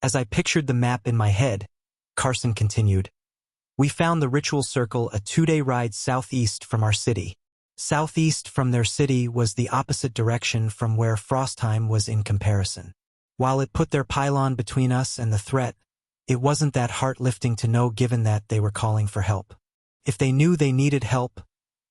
As I pictured the map in my head, Carson continued, "We found the ritual circle a 2-day ride southeast from our city. Southeast from their city was the opposite direction from where Frostheim was in comparison. While it put their pylon between us and the threat, it wasn't that heart-lifting to know given that they were calling for help. If they knew they needed help,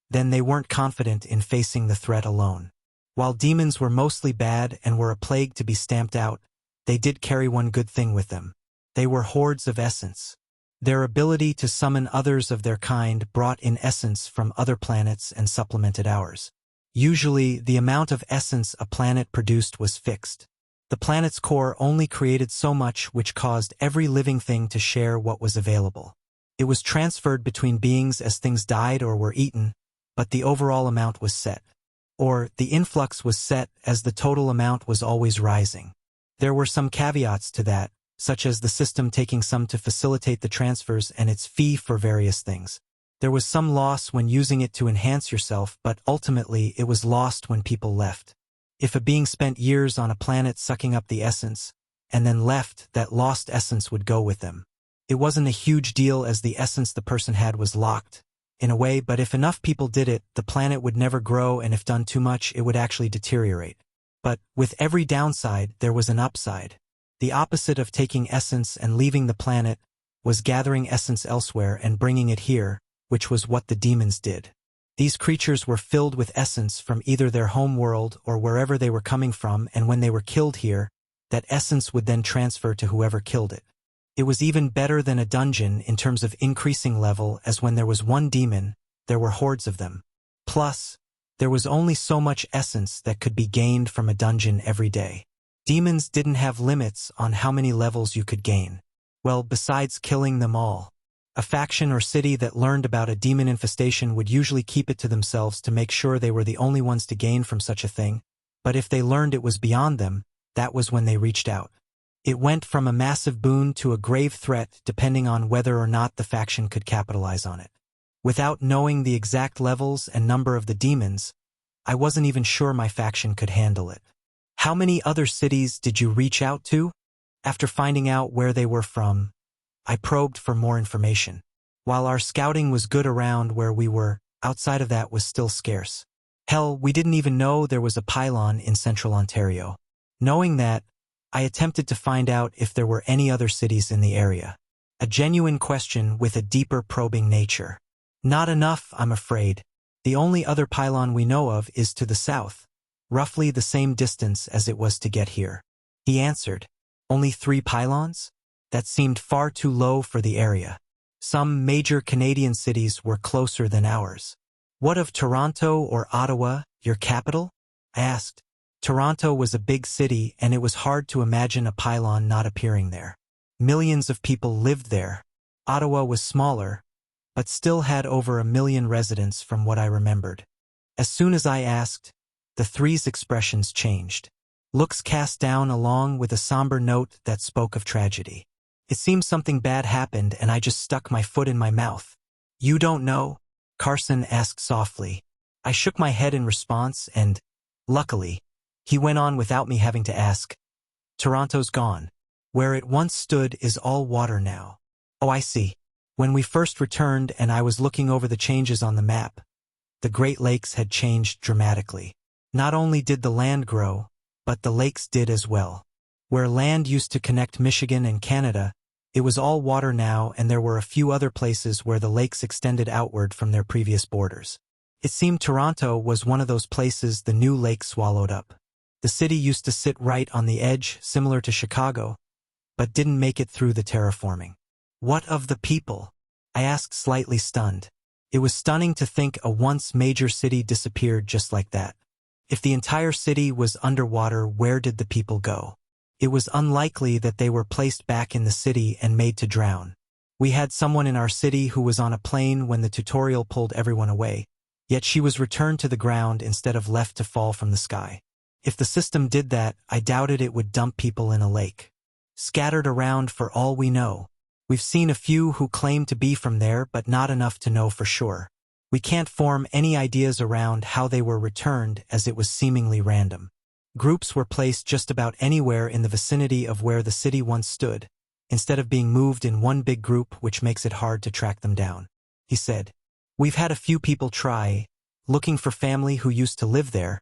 then they weren't confident in facing the threat alone. While demons were mostly bad and were a plague to be stamped out, they did carry one good thing with them. They were hordes of essence. Their ability to summon others of their kind brought in essence from other planets and supplemented ours. Usually, the amount of essence a planet produced was fixed. The planet's core only created so much, which caused every living thing to share what was available. It was transferred between beings as things died or were eaten, but the overall amount was set. Or, the influx was set as the total amount was always rising. There were some caveats to that, such as the system taking some to facilitate the transfers and its fee for various things. There was some loss when using it to enhance yourself, but ultimately it was lost when people left. If a being spent years on a planet sucking up the essence, and then left, that lost essence would go with them. It wasn't a huge deal as the essence the person had was locked, in a way, but if enough people did it, the planet would never grow, and if done too much, it would actually deteriorate. But with every downside, there was an upside. The opposite of taking essence and leaving the planet was gathering essence elsewhere and bringing it here, which was what the demons did. These creatures were filled with essence from either their home world or wherever they were coming from, and when they were killed here, that essence would then transfer to whoever killed it. It was even better than a dungeon in terms of increasing level, as when there was one demon, there were hordes of them. Plus, there was only so much essence that could be gained from a dungeon every day. Demons didn't have limits on how many levels you could gain. Well, besides killing them all. A faction or city that learned about a demon infestation would usually keep it to themselves to make sure they were the only ones to gain from such a thing, but if they learned it was beyond them, that was when they reached out. It went from a massive boon to a grave threat depending on whether or not the faction could capitalize on it. Without knowing the exact levels and number of the demons, I wasn't even sure my faction could handle it. How many other cities did you reach out to? After finding out where they were from, I probed for more information. While our scouting was good around where we were, outside of that was still scarce. Hell, we didn't even know there was a pylon in central Ontario. Knowing that, I attempted to find out if there were any other cities in the area. A genuine question with a deeper probing nature. Not enough, I'm afraid. The only other pylon we know of is to the south, roughly the same distance as it was to get here. He answered, only 3 pylons? That seemed far too low for the area. Some major Canadian cities were closer than ours. What of Toronto or Ottawa, your capital? I asked. Toronto was a big city, and it was hard to imagine a pylon not appearing there. Millions of people lived there. Ottawa was smaller, but still had over 1 million residents from what I remembered. As soon as I asked, the three's expressions changed. Looks cast down along with a somber note that spoke of tragedy. It seemed something bad happened, and I just stuck my foot in my mouth. You don't know? Carson asked softly. I shook my head in response, and, luckily, he went on without me having to ask. Toronto's gone. Where it once stood is all water now. Oh, I see. When we first returned and I was looking over the changes on the map, the Great Lakes had changed dramatically. Not only did the land grow, but the lakes did as well. Where land used to connect Michigan and Canada, it was all water now, and there were a few other places where the lakes extended outward from their previous borders. It seemed Toronto was one of those places the new lake swallowed up. The city used to sit right on the edge, similar to Chicago, but didn't make it through the terraforming. What of the people? I asked, slightly stunned. It was stunning to think a once major city disappeared just like that. If the entire city was underwater, where did the people go? It was unlikely that they were placed back in the city and made to drown. We had someone in our city who was on a plane when the tutorial pulled everyone away, yet she was returned to the ground instead of left to fall from the sky. If the system did that, I doubted it would dump people in a lake. Scattered around for all we know. We've seen a few who claim to be from there, but not enough to know for sure. We can't form any ideas around how they were returned, as it was seemingly random. Groups were placed just about anywhere in the vicinity of where the city once stood, instead of being moved in one big group, which makes it hard to track them down. He said, we've had a few people try, looking for family who used to live there,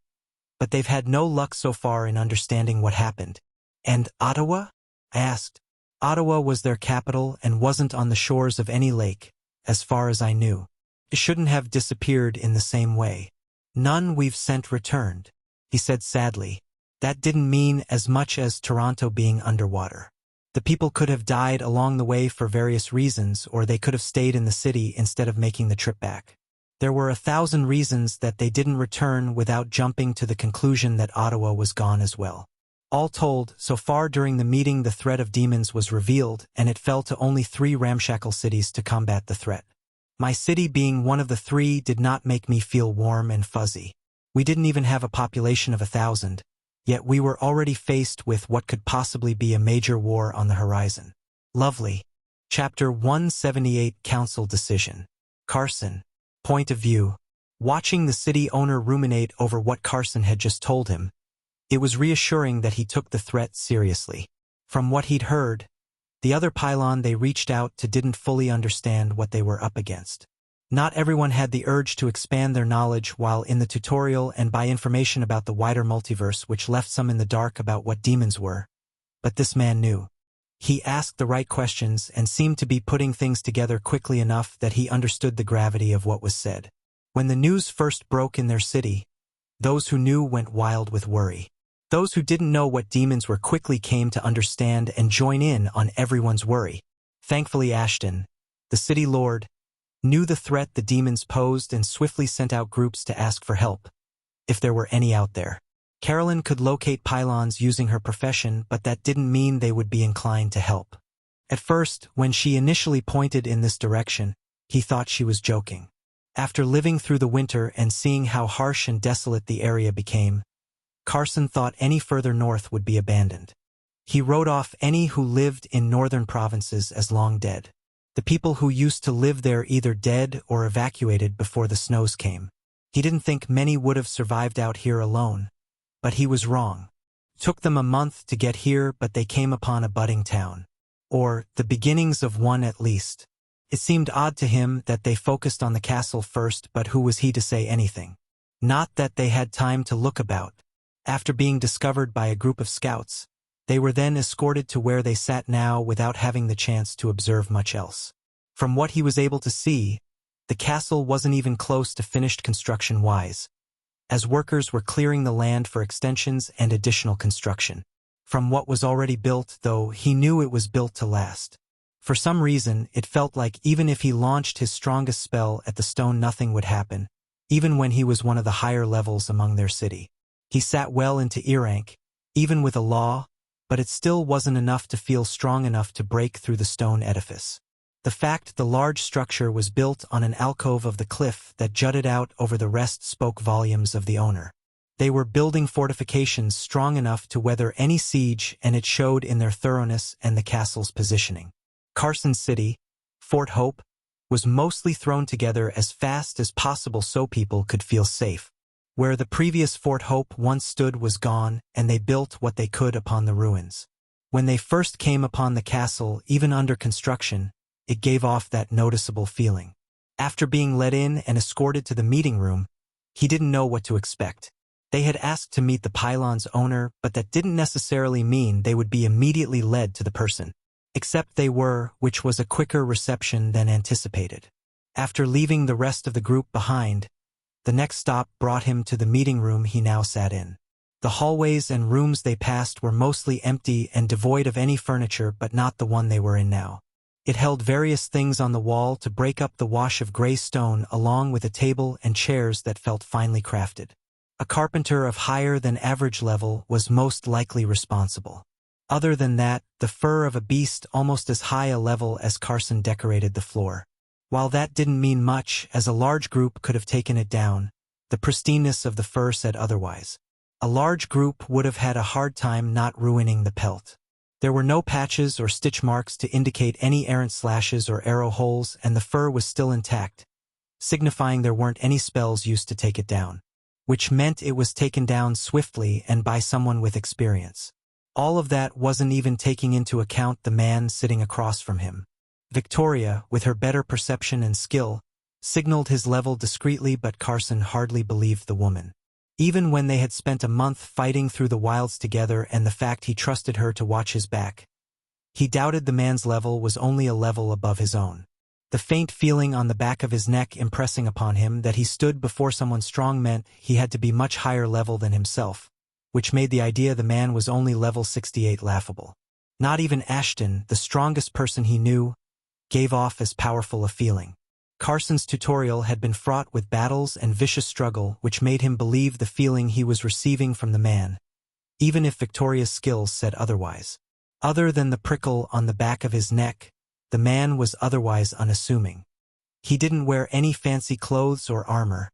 but they've had no luck so far in understanding what happened. And Ottawa? I asked. Ottawa was their capital and wasn't on the shores of any lake, as far as I knew. It shouldn't have disappeared in the same way. None we've sent returned, he said sadly. That didn't mean as much as Toronto being underwater. The people could have died along the way for various reasons, or they could have stayed in the city instead of making the trip back. There were 1,000 reasons that they didn't return without jumping to the conclusion that Ottawa was gone as well. All told, so far during the meeting the threat of demons was revealed, and it fell to only 3 ramshackle cities to combat the threat. My city being one of the 3 did not make me feel warm and fuzzy. We didn't even have a population of 1,000, Yet we were already faced with what could possibly be a major war on the horizon. Lovely. Chapter 178 Council Decision. Carson. Point of view. Watching the city owner ruminate over what Carson had just told him, it was reassuring that he took the threat seriously. From what he'd heard, the other pylon they reached out to didn't fully understand what they were up against. Not everyone had the urge to expand their knowledge while in the tutorial and buy information about the wider multiverse, which left some in the dark about what demons were. But this man knew. He asked the right questions and seemed to be putting things together quickly enough that he understood the gravity of what was said. When the news first broke in their city, those who knew went wild with worry. Those who didn't know what demons were quickly came to understand and join in on everyone's worry. Thankfully, Ashton, the city lord, knew the threat the demons posed and swiftly sent out groups to ask for help, if there were any out there. Carolyn could locate pylons using her profession, but that didn't mean they would be inclined to help. At first, when she initially pointed in this direction, he thought she was joking. After living through the winter and seeing how harsh and desolate the area became, Carson thought any further north would be abandoned. He wrote off any who lived in northern provinces as long dead. The people who used to live there either dead or evacuated before the snows came. He didn't think many would have survived out here alone, but he was wrong. Took them a month to get here, but they came upon a budding town. Or the beginnings of one at least. It seemed odd to him that they focused on the castle first, but who was he to say anything? Not that they had time to look about. After being discovered by a group of scouts, they were then escorted to where they sat now without having the chance to observe much else. From what he was able to see, the castle wasn't even close to finished construction-wise, as workers were clearing the land for extensions and additional construction. From what was already built, though, he knew it was built to last. For some reason, it felt like even if he launched his strongest spell at the stone, nothing would happen, even when he was one of the higher levels among their city. He sat well into E rank, even with a law, but it still wasn't enough to feel strong enough to break through the stone edifice. The fact the large structure was built on an alcove of the cliff that jutted out over the rest spoke volumes of the owner. They were building fortifications strong enough to weather any siege, and it showed in their thoroughness and the castle's positioning. Carson City, Fort Hope, was mostly thrown together as fast as possible so people could feel safe. Where the previous Fort Hope once stood was gone, and they built what they could upon the ruins. When they first came upon the castle, even under construction, it gave off that noticeable feeling. After being let in and escorted to the meeting room, he didn't know what to expect. They had asked to meet the pylon's owner, but that didn't necessarily mean they would be immediately led to the person. Except they were, which was a quicker reception than anticipated. After leaving the rest of the group behind, the next stop brought him to the meeting room he now sat in. The hallways and rooms they passed were mostly empty and devoid of any furniture, but not the one they were in now. It held various things on the wall to break up the wash of gray stone, along with a table and chairs that felt finely crafted. A carpenter of higher than average level was most likely responsible. Other than that, the fur of a beast almost as high a level as Carson decorated the floor. While that didn't mean much, as a large group could have taken it down, the pristineness of the fur said otherwise. A large group would have had a hard time not ruining the pelt. There were no patches or stitch marks to indicate any errant slashes or arrow holes, and the fur was still intact, signifying there weren't any spells used to take it down, which meant it was taken down swiftly and by someone with experience. All of that wasn't even taking into account the man sitting across from him. Victoria, with her better perception and skill, signaled his level discreetly, but Carson hardly believed the woman. Even when they had spent a month fighting through the wilds together and the fact he trusted her to watch his back, he doubted the man's level was only a level above his own. The faint feeling on the back of his neck impressing upon him that he stood before someone strong meant he had to be much higher level than himself, which made the idea the man was only level 68 laughable. Not even Ashton, the strongest person he knew, gave off as powerful a feeling. Carson's tutorial had been fraught with battles and vicious struggle, which made him believe the feeling he was receiving from the man, even if Victoria's skills said otherwise. Other than the prickle on the back of his neck, the man was otherwise unassuming. He didn't wear any fancy clothes or armor,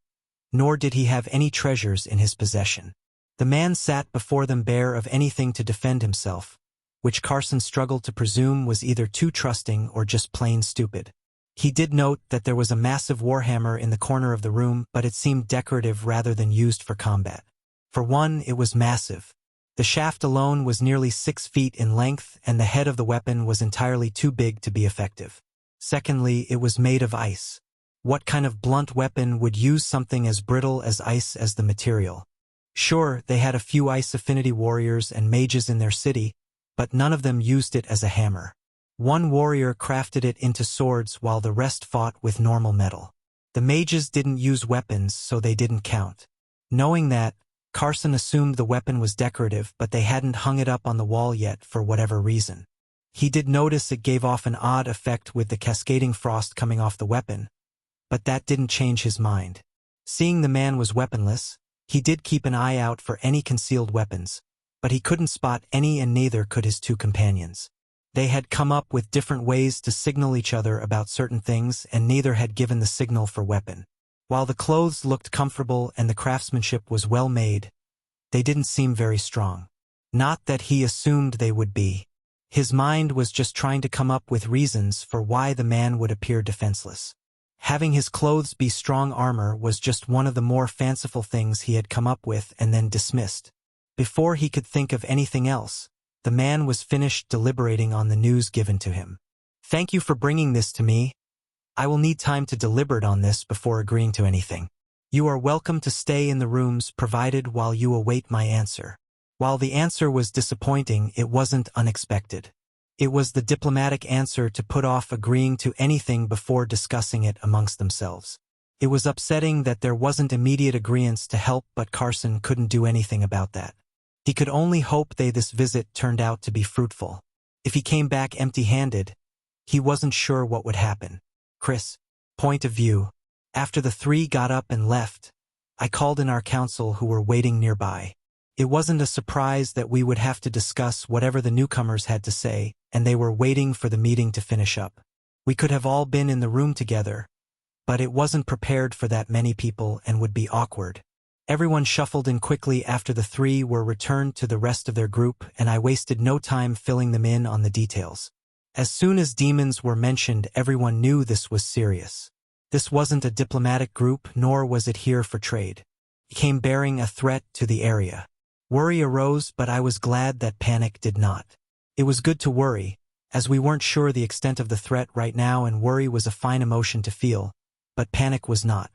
nor did he have any treasures in his possession. The man sat before them bare of anything to defend himself, which Carson struggled to presume was either too trusting or just plain stupid. He did note that there was a massive warhammer in the corner of the room, but it seemed decorative rather than used for combat. For one, it was massive. The shaft alone was nearly 6 feet in length, and the head of the weapon was entirely too big to be effective. Secondly, it was made of ice. What kind of blunt weapon would use something as brittle as ice as the material? Sure, they had a few ice affinity warriors and mages in their city, but none of them used it as a hammer. One warrior crafted it into swords while the rest fought with normal metal. The mages didn't use weapons, so they didn't count. Knowing that, Carson assumed the weapon was decorative, but they hadn't hung it up on the wall yet for whatever reason. He did notice it gave off an odd effect with the cascading frost coming off the weapon, but that didn't change his mind. Seeing the man was weaponless, he did keep an eye out for any concealed weapons, but he couldn't spot any, and neither could his two companions. They had come up with different ways to signal each other about certain things, and neither had given the signal for weapon. While the clothes looked comfortable and the craftsmanship was well made, they didn't seem very strong. Not that he assumed they would be. His mind was just trying to come up with reasons for why the man would appear defenseless. Having his clothes be strong armor was just one of the more fanciful things he had come up with and then dismissed. Before he could think of anything else, the man was finished deliberating on the news given to him. "Thank you for bringing this to me. I will need time to deliberate on this before agreeing to anything. You are welcome to stay in the rooms provided while you await my answer." While the answer was disappointing, it wasn't unexpected. It was the diplomatic answer to put off agreeing to anything before discussing it amongst themselves. It was upsetting that there wasn't immediate agreement to help, but Carson couldn't do anything about that. He could only hope this visit turned out to be fruitful. If he came back empty-handed, he wasn't sure what would happen. Chris. Point of view. After the three got up and left, I called in our council who were waiting nearby. It wasn't a surprise that we would have to discuss whatever the newcomers had to say, and they were waiting for the meeting to finish up. We could have all been in the room together, but it wasn't prepared for that many people and would be awkward. Everyone shuffled in quickly after the three were returned to the rest of their group, and I wasted no time filling them in on the details. As soon as demons were mentioned, everyone knew this was serious. This wasn't a diplomatic group, nor was it here for trade. It came bearing a threat to the area. Worry arose, but I was glad that panic did not. It was good to worry, as we weren't sure the extent of the threat right now, and worry was a fine emotion to feel, but panic was not.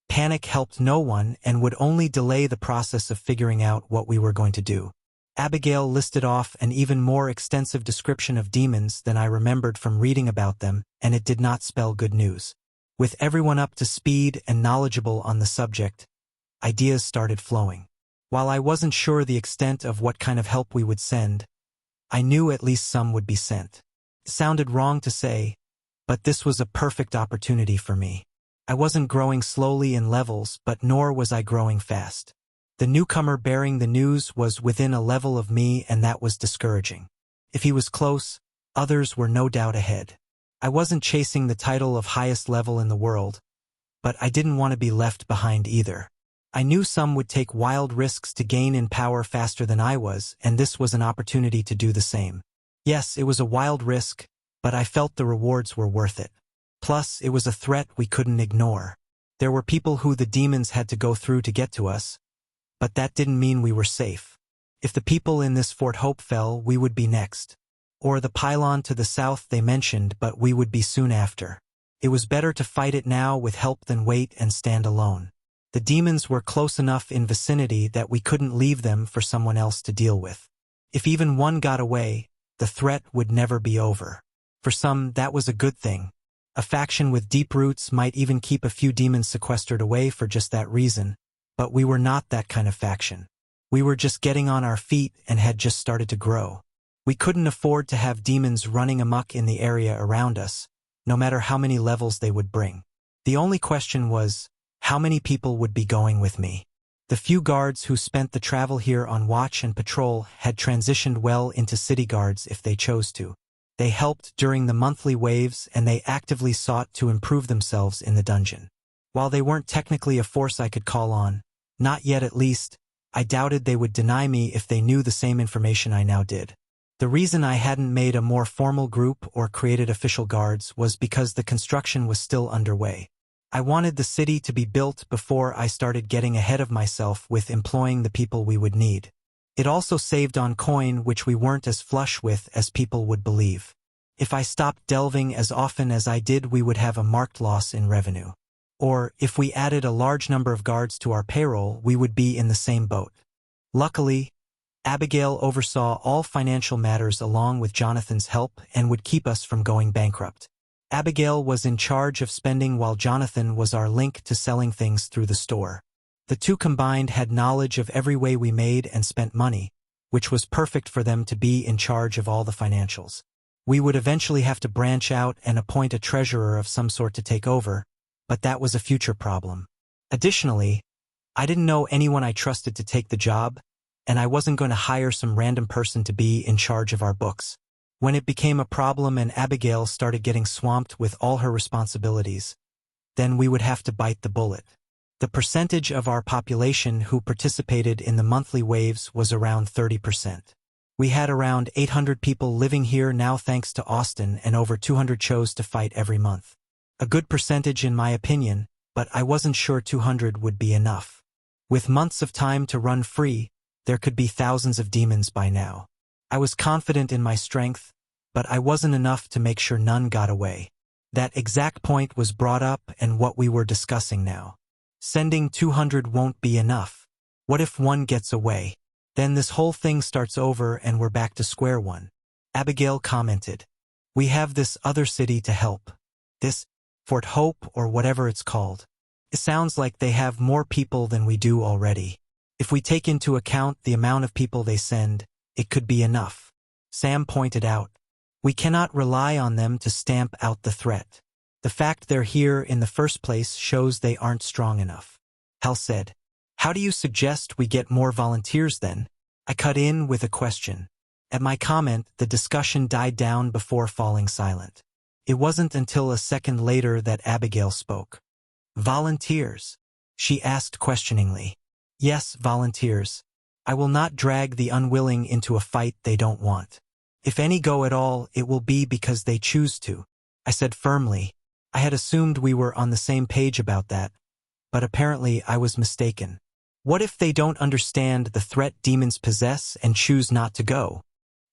Panic helped no one and would only delay the process of figuring out what we were going to do. Abigail listed off an even more extensive description of demons than I remembered from reading about them, and it did not spell good news. With everyone up to speed and knowledgeable on the subject, ideas started flowing. While I wasn't sure the extent of what kind of help we would send, I knew at least some would be sent. It sounded wrong to say, but this was a perfect opportunity for me. I wasn't growing slowly in levels, but nor was I growing fast. The newcomer bearing the news was within a level of me, and that was discouraging. If he was close, others were no doubt ahead. I wasn't chasing the title of highest level in the world, but I didn't want to be left behind either. I knew some would take wild risks to gain in power faster than I was, and this was an opportunity to do the same. Yes, it was a wild risk, but I felt the rewards were worth it. Plus, it was a threat we couldn't ignore. There were people who the demons had to go through to get to us, but that didn't mean we were safe. If the people in this Fort Hope fell, we would be next. Or the pylon to the south they mentioned, but we would be soon after. It was better to fight it now with help than wait and stand alone. The demons were close enough in vicinity that we couldn't leave them for someone else to deal with. If even one got away, the threat would never be over. For some, that was a good thing. A faction with deep roots might even keep a few demons sequestered away for just that reason, but we were not that kind of faction. We were just getting on our feet and had just started to grow. We couldn't afford to have demons running amok in the area around us, no matter how many levels they would bring. The only question was, how many people would be going with me? The few guards who spent the travel here on watch and patrol had transitioned well into city guards if they chose to. They helped during the monthly waves, and they actively sought to improve themselves in the dungeon. While they weren't technically a force I could call on, not yet at least, I doubted they would deny me if they knew the same information I now did. The reason I hadn't made a more formal group or created official guards was because the construction was still underway. I wanted the city to be built before I started getting ahead of myself with employing the people we would need. It also saved on coin, which we weren't as flush with as people would believe. If I stopped delving as often as I did, we would have a marked loss in revenue. Or, if we added a large number of guards to our payroll, we would be in the same boat. Luckily, Abigail oversaw all financial matters along with Jonathan's help and would keep us from going bankrupt. Abigail was in charge of spending while Jonathan was our link to selling things through the store. The two combined had knowledge of every way we made and spent money, which was perfect for them to be in charge of all the financials. We would eventually have to branch out and appoint a treasurer of some sort to take over, but that was a future problem. Additionally, I didn't know anyone I trusted to take the job, and I wasn't going to hire some random person to be in charge of our books. When it became a problem and Abigail started getting swamped with all her responsibilities, then we would have to bite the bullet. The percentage of our population who participated in the monthly waves was around 30%. We had around 800 people living here now thanks to Austin, and over 200 chose to fight every month. A good percentage in my opinion, but I wasn't sure 200 would be enough. With months of time to run free, there could be thousands of demons by now. I was confident in my strength, but I wasn't enough to make sure none got away. That exact point was brought up and what we were discussing now. Sending 200 won't be enough. What if one gets away? Then this whole thing starts over and we're back to square one. Abigail commented. We have this other city to help. This Fort Hope or whatever it's called. It sounds like they have more people than we do already. If we take into account the amount of people they send, it could be enough. Sam pointed out. We cannot rely on them to stamp out the threat. The fact they're here in the first place shows they aren't strong enough. Hal said. How do you suggest we get more volunteers then? I cut in with a question. At my comment, the discussion died down before falling silent. It wasn't until a second later that Abigail spoke. Volunteers? She asked questioningly. Yes, volunteers. I will not drag the unwilling into a fight they don't want. If any go at all, it will be because they choose to, I said firmly. I had assumed we were on the same page about that, but apparently I was mistaken. What if they don't understand the threat demons possess and choose not to go?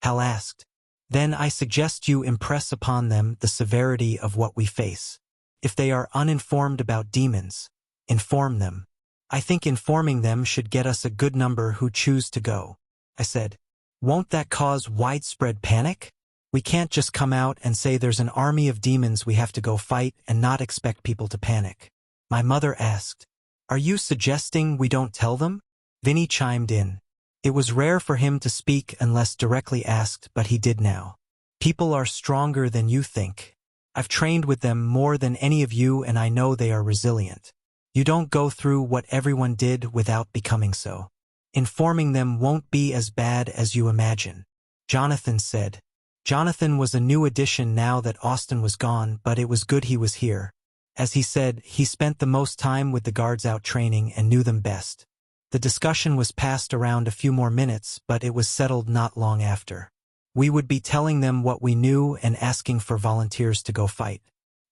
Hal asked. Then I suggest you impress upon them the severity of what we face. If they are uninformed about demons, inform them. I think informing them should get us a good number who choose to go, I said. Won't that cause widespread panic? We can't just come out and say there's an army of demons we have to go fight and not expect people to panic. My mother asked. Are you suggesting we don't tell them? Vinny chimed in. It was rare for him to speak unless directly asked, but he did now. People are stronger than you think. I've trained with them more than any of you and I know they are resilient. You don't go through what everyone did without becoming so. Informing them won't be as bad as you imagine, Jonathan said. Jonathan was a new addition now that Austin was gone, but it was good he was here. As he said, he spent the most time with the guards out training and knew them best. The discussion was passed around a few more minutes, but it was settled not long after. We would be telling them what we knew and asking for volunteers to go fight.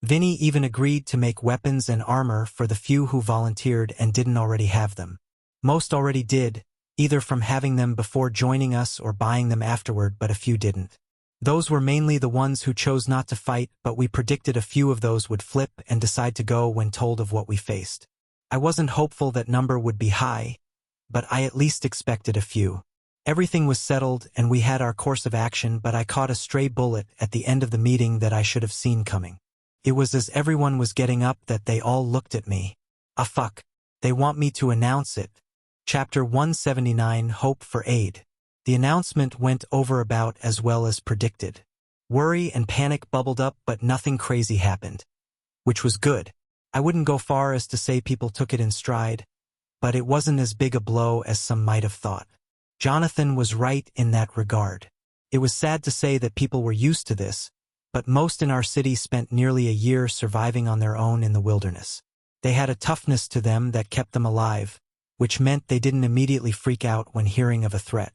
Vinny even agreed to make weapons and armor for the few who volunteered and didn't already have them. Most already did, either from having them before joining us or buying them afterward, but a few didn't. Those were mainly the ones who chose not to fight, but we predicted a few of those would flip and decide to go when told of what we faced. I wasn't hopeful that number would be high, but I at least expected a few. Everything was settled and we had our course of action, but I caught a stray bullet at the end of the meeting that I should have seen coming. It was as everyone was getting up that they all looked at me. Ah fuck, they want me to announce it. Chapter 179, Hope for Aid. The announcement went over about as well as predicted. Worry and panic bubbled up, but nothing crazy happened, which was good. I wouldn't go far as to say people took it in stride, but it wasn't as big a blow as some might have thought. Jonathan was right in that regard. It was sad to say that people were used to this, but most in our city spent nearly a year surviving on their own in the wilderness. They had a toughness to them that kept them alive, which meant they didn't immediately freak out when hearing of a threat.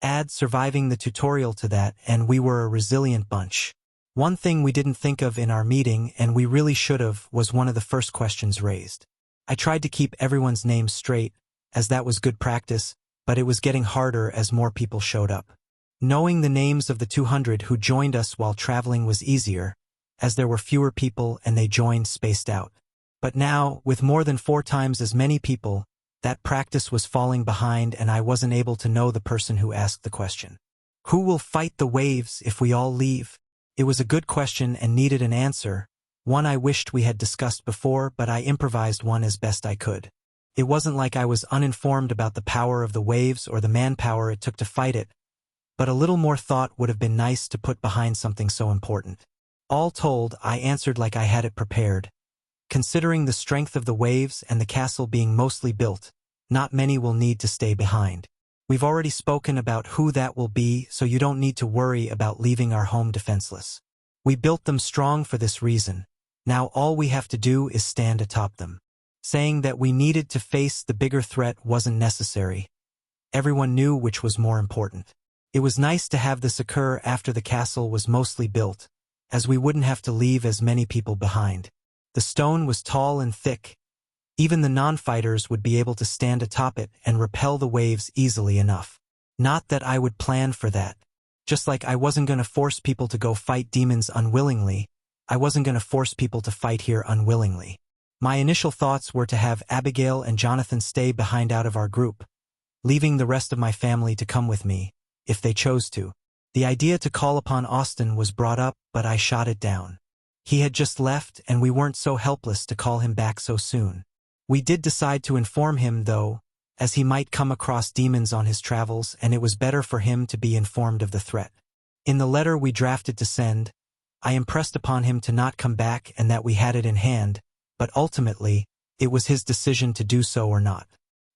Add surviving the tutorial to that, and we were a resilient bunch. One thing we didn't think of in our meeting, and we really should have, was one of the first questions raised. I tried to keep everyone's names straight, as that was good practice, but it was getting harder as more people showed up. Knowing the names of the 200 who joined us while traveling was easier, as there were fewer people and they joined spaced out. But now, with more than 4 times as many people, that practice was falling behind and I wasn't able to know the person who asked the question. Who will fight the waves if we all leave? It was a good question and needed an answer, one I wished we had discussed before, but I improvised one as best I could. It wasn't like I was uninformed about the power of the waves or the manpower it took to fight it, but a little more thought would have been nice to put behind something so important. All told, I answered like I had it prepared. Considering the strength of the waves and the castle being mostly built, not many will need to stay behind. We've already spoken about who that will be, so you don't need to worry about leaving our home defenseless. We built them strong for this reason. Now all we have to do is stand atop them. Saying that we needed to face the bigger threat wasn't necessary. Everyone knew which was more important. It was nice to have this occur after the castle was mostly built, as we wouldn't have to leave as many people behind. The stone was tall and thick. Even the non-fighters would be able to stand atop it and repel the waves easily enough. Not that I would plan for that. Just like I wasn't going to force people to go fight demons unwillingly, I wasn't going to force people to fight here unwillingly. My initial thoughts were to have Abigail and Jonathan stay behind out of our group, leaving the rest of my family to come with me, if they chose to. The idea to call upon Austin was brought up, but I shot it down. He had just left, and we weren't so helpless to call him back so soon. We did decide to inform him, though, as he might come across demons on his travels, and it was better for him to be informed of the threat. In the letter we drafted to send, I impressed upon him to not come back and that we had it in hand, but ultimately, it was his decision to do so or not.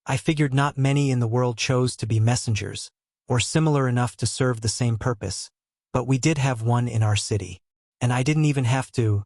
I figured not many in the world chose to be messengers, or similar enough to serve the same purpose, but we did have one in our city. And I didn't even have to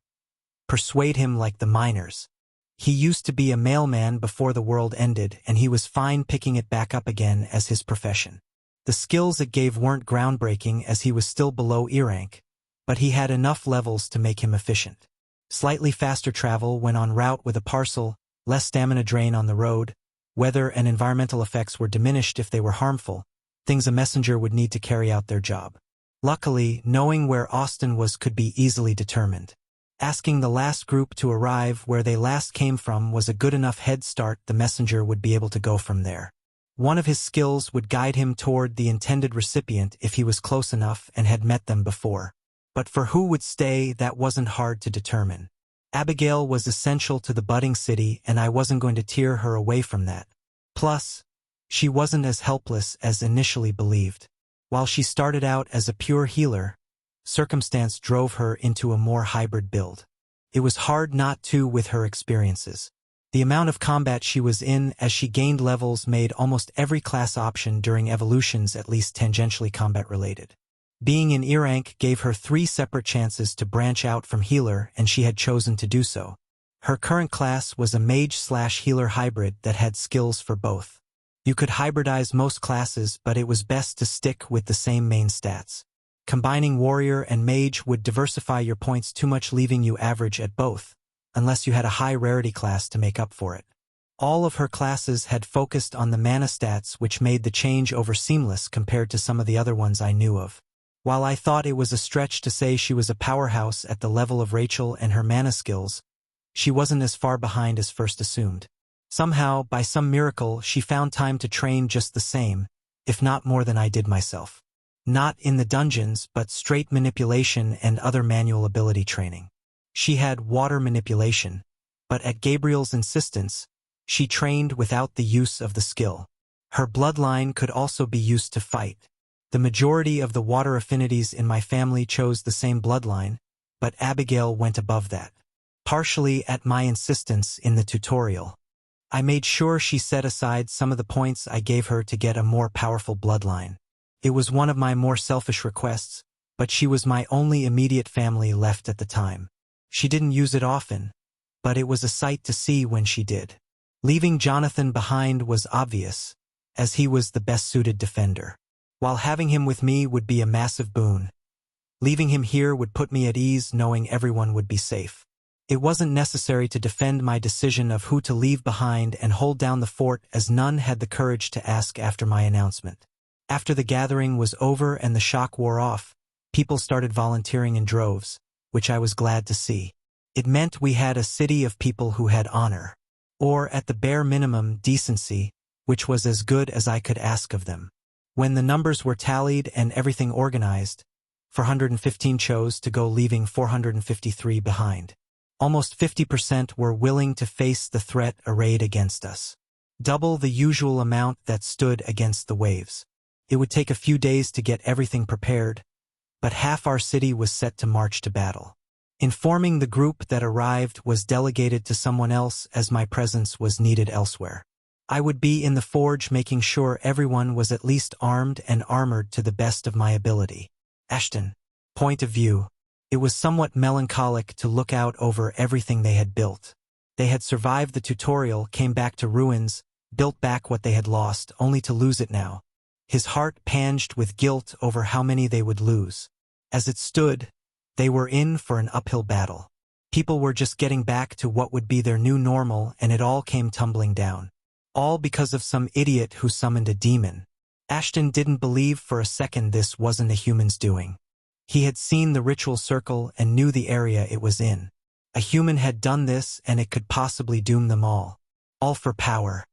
persuade him like the miners. He used to be a mailman before the world ended, and he was fine picking it back up again as his profession. The skills it gave weren't groundbreaking as he was still below E rank, but he had enough levels to make him efficient. Slightly faster travel when en route with a parcel, less stamina drain on the road, weather and environmental effects were diminished if they were harmful, things a messenger would need to carry out their job. Luckily, knowing where Austin was could be easily determined. Asking the last group to arrive where they last came from was a good enough head start. The messenger would be able to go from there. One of his skills would guide him toward the intended recipient if he was close enough and had met them before. But for who would stay, that wasn't hard to determine. Abigail was essential to the budding city, and I wasn't going to tear her away from that. Plus, she wasn't as helpless as initially believed. While she started out as a pure healer, circumstance drove her into a more hybrid build. It was hard not to with her experiences. The amount of combat she was in as she gained levels made almost every class option during evolutions at least tangentially combat-related. Being in E rank gave her 3 separate chances to branch out from healer, and she had chosen to do so. Her current class was a mage/healer hybrid that had skills for both. You could hybridize most classes, but it was best to stick with the same main stats. Combining warrior and mage would diversify your points too much, leaving you average at both, unless you had a high rarity class to make up for it. All of her classes had focused on the mana stats, which made the change over seamless compared to some of the other ones I knew of. While I thought it was a stretch to say she was a powerhouse at the level of Rachel and her mana skills, she wasn't as far behind as first assumed. Somehow, by some miracle, she found time to train just the same, if not more than I did myself. Not in the dungeons, but straight manipulation and other manual ability training. She had water manipulation, but at Gabriel's insistence, she trained without the use of the skill. Her bloodline could also be used to fight. The majority of the water affinities in my family chose the same bloodline, but Abigail went above that. Partially at my insistence in the tutorial, I made sure she set aside some of the points I gave her to get a more powerful bloodline. It was one of my more selfish requests, but she was my only immediate family left at the time. She didn't use it often, but it was a sight to see when she did. Leaving Jonathan behind was obvious, as he was the best-suited defender. While having him with me would be a massive boon. Leaving him here would put me at ease knowing everyone would be safe. It wasn't necessary to defend my decision of who to leave behind and hold down the fort, as none had the courage to ask after my announcement. After the gathering was over and the shock wore off, people started volunteering in droves, which I was glad to see. It meant we had a city of people who had honor, or at the bare minimum decency, which was as good as I could ask of them. When the numbers were tallied and everything organized, 415 chose to go, leaving 453 behind. Almost 50% were willing to face the threat arrayed against us. Double the usual amount that stood against the waves. It would take a few days to get everything prepared, but half our city was set to march to battle. Informing the group that arrived was delegated to someone else, as my presence was needed elsewhere. I would be in the forge making sure everyone was at least armed and armored to the best of my ability. Ashton. Point of view. It was somewhat melancholic to look out over everything they had built. They had survived the tutorial, came back to ruins, built back what they had lost, only to lose it now. His heart panged with guilt over how many they would lose. As it stood, they were in for an uphill battle. People were just getting back to what would be their new normal, and it all came tumbling down. All because of some idiot who summoned a demon. Ashton didn't believe for a second this wasn't a human's doing. He had seen the ritual circle and knew the area it was in. A human had done this, and it could possibly doom them all. All for power.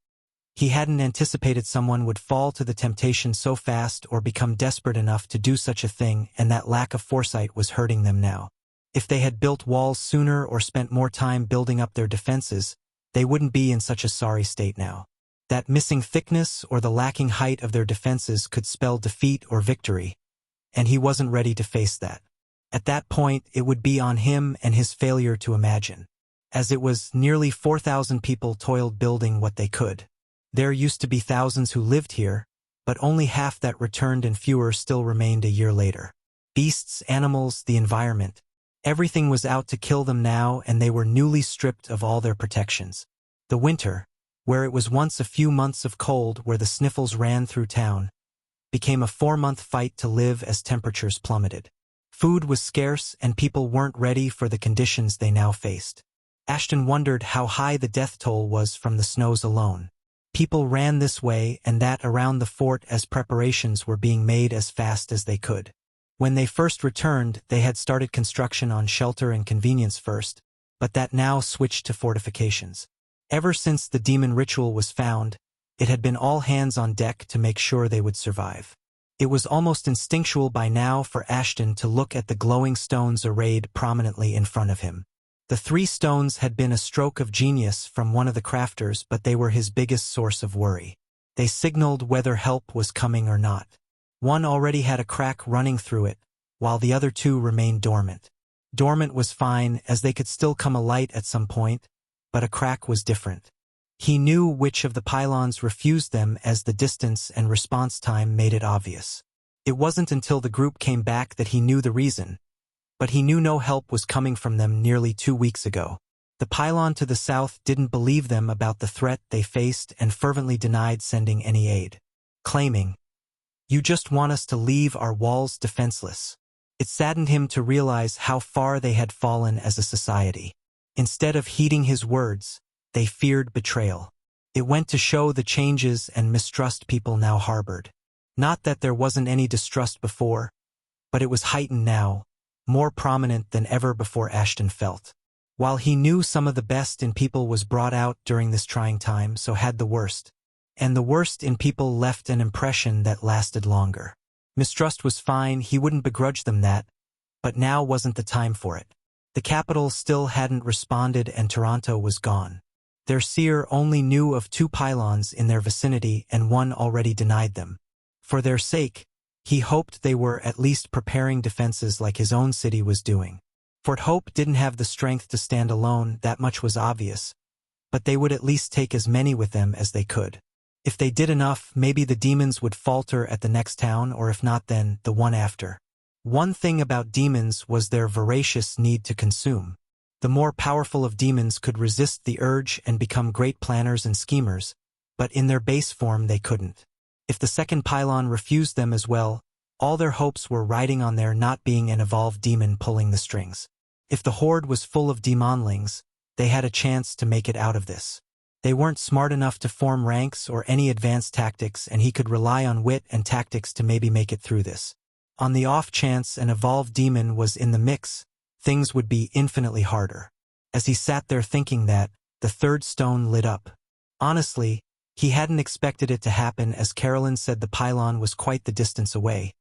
He hadn't anticipated someone would fall to the temptation so fast or become desperate enough to do such a thing, and that lack of foresight was hurting them now. If they had built walls sooner or spent more time building up their defenses, they wouldn't be in such a sorry state now. That missing thickness or the lacking height of their defenses could spell defeat or victory, and he wasn't ready to face that. At that point, it would be on him and his failure to imagine. As it was, nearly 4,000 people toiled building what they could. There used to be thousands who lived here, but only half that returned, and fewer still remained a year later. Beasts, animals, the environment. Everything was out to kill them now, and they were newly stripped of all their protections. The winter, where it was once a few months of cold where the sniffles ran through town, became a 4-month fight to live as temperatures plummeted. Food was scarce, and people weren't ready for the conditions they now faced. Ashton wondered how high the death toll was from the snows alone. People ran this way and that around the fort as preparations were being made as fast as they could. When they first returned, they had started construction on shelter and convenience first, but that now switched to fortifications. Ever since the demon ritual was found, it had been all hands on deck to make sure they would survive. It was almost instinctual by now for Ashton to look at the glowing stones arrayed prominently in front of him. The 3 stones had been a stroke of genius from one of the crafters, but they were his biggest source of worry. They signaled whether help was coming or not. One already had a crack running through it, while the other 2 remained dormant. Dormant was fine, as they could still come alight at some point, but a crack was different. He knew which of the pylons refused them, as the distance and response time made it obvious. It wasn't until the group came back that he knew the reason, but he knew no help was coming from them nearly 2 weeks ago. The pylon to the south didn't believe them about the threat they faced and fervently denied sending any aid, claiming, "You just want us to leave our walls defenseless." It saddened him to realize how far they had fallen as a society. Instead of heeding his words, they feared betrayal. It went to show the changes and mistrust people now harbored. Not that there wasn't any distrust before, but it was heightened now, more prominent than ever before, Ashton felt. While he knew some of the best in people was brought out during this trying time, so had the worst. And the worst in people left an impression that lasted longer. Mistrust was fine, he wouldn't begrudge them that, but now wasn't the time for it. The capital still hadn't responded, and Toronto was gone. Their seer only knew of 2 pylons in their vicinity, and one already denied them. For their sake, he hoped they were at least preparing defenses like his own city was doing. Fort Hope didn't have the strength to stand alone, that much was obvious, but they would at least take as many with them as they could. If they did enough, maybe the demons would falter at the next town, or if not, then the one after. One thing about demons was their voracious need to consume. The more powerful of demons could resist the urge and become great planners and schemers, but in their base form they couldn't. If the second pylon refused them as well, all their hopes were riding on there not being an evolved demon pulling the strings. If the horde was full of demonlings, they had a chance to make it out of this. They weren't smart enough to form ranks or any advanced tactics, and he could rely on wit and tactics to maybe make it through this. On the off chance an evolved demon was in the mix, things would be infinitely harder. As he sat there thinking that, the third stone lit up. Honestly, he hadn't expected it to happen, as Carolyn said the pylon was quite the distance away.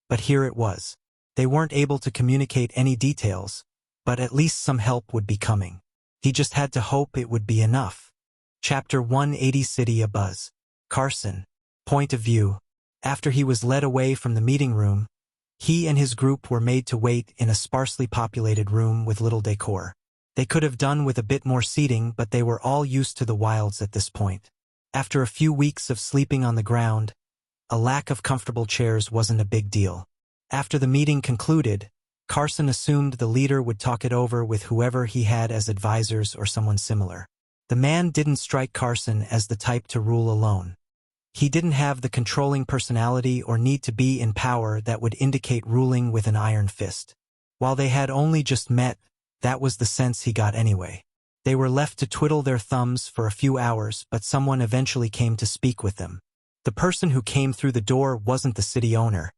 But here it was. They weren't able to communicate any details, but at least some help would be coming. He just had to hope it would be enough. Chapter 180 City Abuzz. Carson. Point of view. After he was led away from the meeting room, he and his group were made to wait in a sparsely populated room with little decor. They could have done with a bit more seating, but they were all used to the wilds at this point. After a few weeks of sleeping on the ground, a lack of comfortable chairs wasn't a big deal. After the meeting concluded, Carson assumed the leader would talk it over with whoever he had as advisors or someone similar. The man didn't strike Carson as the type to rule alone. He didn't have the controlling personality or need to be in power that would indicate ruling with an iron fist. While they had only just met, that was the sense he got anyway. They were left to twiddle their thumbs for a few hours, but someone eventually came to speak with them. The person who came through the door wasn't the city owner.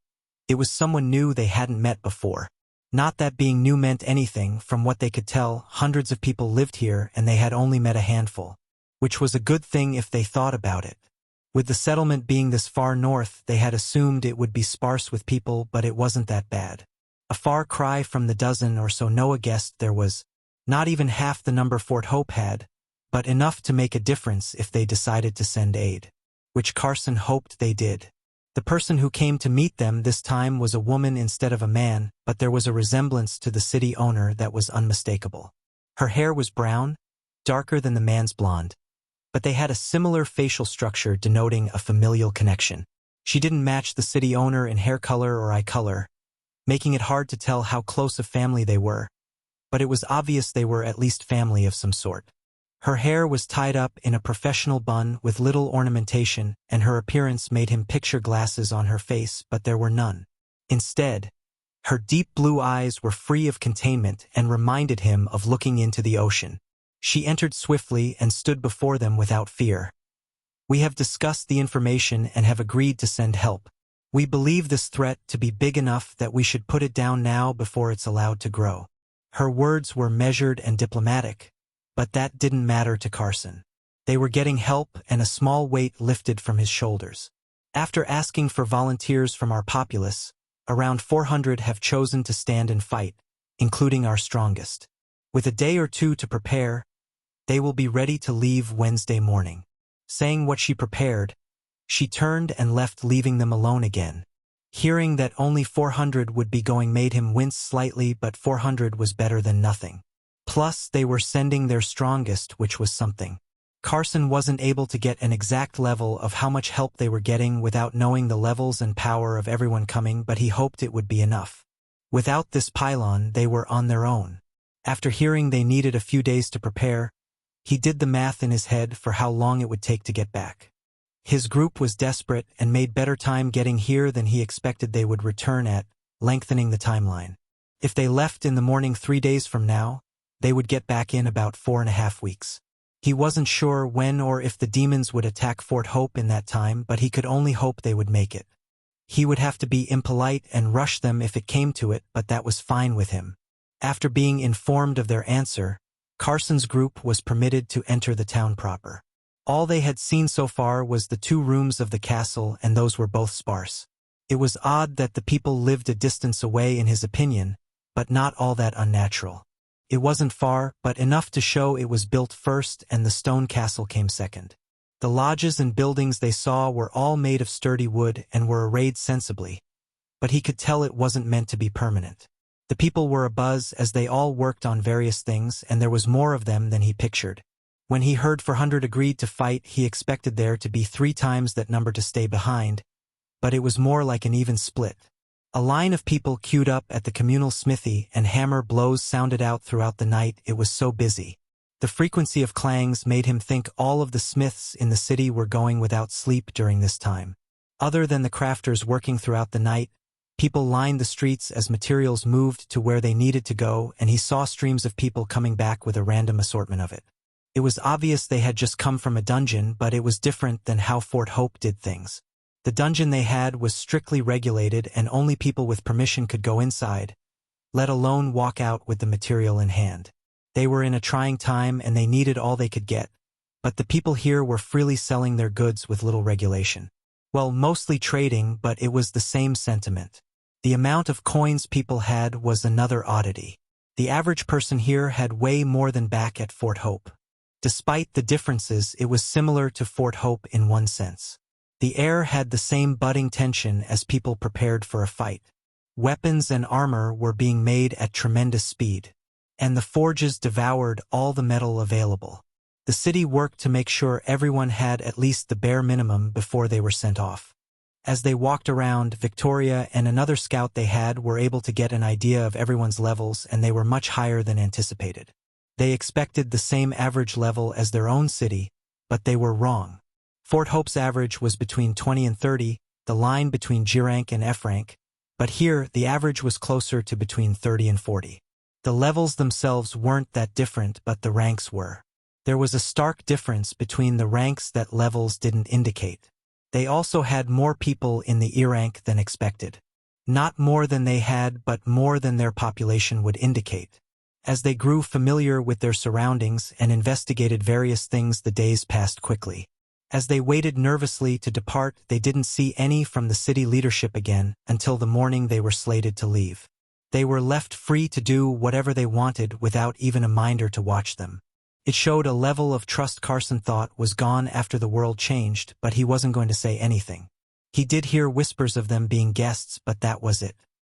It was someone new they hadn't met before. Not that being new meant anything. From what they could tell, hundreds of people lived here and they had only met a handful. Which was a good thing if they thought about it. With the settlement being this far north, they had assumed it would be sparse with people, but it wasn't that bad. A far cry from the dozen or so Noah guessed there was. Not even half the number Fort Hope had, but enough to make a difference if they decided to send aid. Which Carson hoped they did. The person who came to meet them this time was a woman instead of a man, but there was a resemblance to the city owner that was unmistakable. Her hair was brown, darker than the man's blonde, but they had a similar facial structure denoting a familial connection. She didn't match the city owner in hair color or eye color, making it hard to tell how close a family they were, but it was obvious they were at least family of some sort. Her hair was tied up in a professional bun with little ornamentation, and her appearance made him picture glasses on her face, but there were none. Instead, her deep blue eyes were free of containment and reminded him of looking into the ocean. She entered swiftly and stood before them without fear. "We have discussed the information and have agreed to send help. We believe this threat to be big enough that we should put it down now before it's allowed to grow." Her words were measured and diplomatic, but that didn't matter to Carson. They were getting help, and a small weight lifted from his shoulders. After asking for volunteers from our populace, around 400 have chosen to stand and fight, including our strongest. With a day or two to prepare, they will be ready to leave Wednesday morning. Saying what she prepared, she turned and left, leaving them alone again. Hearing that only 400 would be going made him wince slightly, but 400 was better than nothing. Plus, they were sending their strongest, which was something. Carson wasn't able to get an exact level of how much help they were getting without knowing the levels and power of everyone coming, but he hoped it would be enough. Without this pylon, they were on their own. After hearing they needed a few days to prepare, he did the math in his head for how long it would take to get back. His group was desperate and made better time getting here than he expected they would return at, lengthening the timeline. If they left in the morning 3 days from now, they would get back in about 4.5 weeks. He wasn't sure when or if the demons would attack Fort Hope in that time, but he could only hope they would make it. He would have to be impolite and rush them if it came to it, but that was fine with him. After being informed of their answer, Carson's group was permitted to enter the town proper. All they had seen so far was the 2 rooms of the castle, and those were both sparse. It was odd that the people lived a distance away in his opinion, but not all that unnatural. It wasn't far, but enough to show it was built first and the stone castle came second. The lodges and buildings they saw were all made of sturdy wood and were arrayed sensibly, but he could tell it wasn't meant to be permanent. The people were abuzz as they all worked on various things, and there was more of them than he pictured. When he heard 400 agreed to fight, he expected there to be 3 times that number to stay behind, but it was more like an even split. A line of people queued up at the communal smithy, and hammer blows sounded out throughout the night. It was so busy. The frequency of clangs made him think all of the smiths in the city were going without sleep during this time. Other than the crafters working throughout the night, people lined the streets as materials moved to where they needed to go, and he saw streams of people coming back with a random assortment of it. It was obvious they had just come from a dungeon, but it was different than how Fort Hope did things. The dungeon they had was strictly regulated, and only people with permission could go inside, let alone walk out with the material in hand. They were in a trying time and they needed all they could get, but the people here were freely selling their goods with little regulation. Well, mostly trading, but it was the same sentiment. The amount of coins people had was another oddity. The average person here had way more than back at Fort Hope. Despite the differences, it was similar to Fort Hope in one sense. The air had the same budding tension as people prepared for a fight. Weapons and armor were being made at tremendous speed, and the forges devoured all the metal available. The city worked to make sure everyone had at least the bare minimum before they were sent off. As they walked around, Victoria and another scout they had were able to get an idea of everyone's levels, and they were much higher than anticipated. They expected the same average level as their own city, but they were wrong. Fort Hope's average was between 20 and 30, the line between G rank and F rank, but here the average was closer to between 30 and 40. The levels themselves weren't that different, but the ranks were. There was a stark difference between the ranks that levels didn't indicate. They also had more people in the E rank than expected. Not more than they had, but more than their population would indicate. As they grew familiar with their surroundings and investigated various things, the days passed quickly. As they waited nervously to depart, they didn't see any from the city leadership again until the morning they were slated to leave. They were left free to do whatever they wanted without even a minder to watch them. It showed a level of trust Carson thought was gone after the world changed, but he wasn't going to say anything. He did hear whispers of them being guests, but that was it.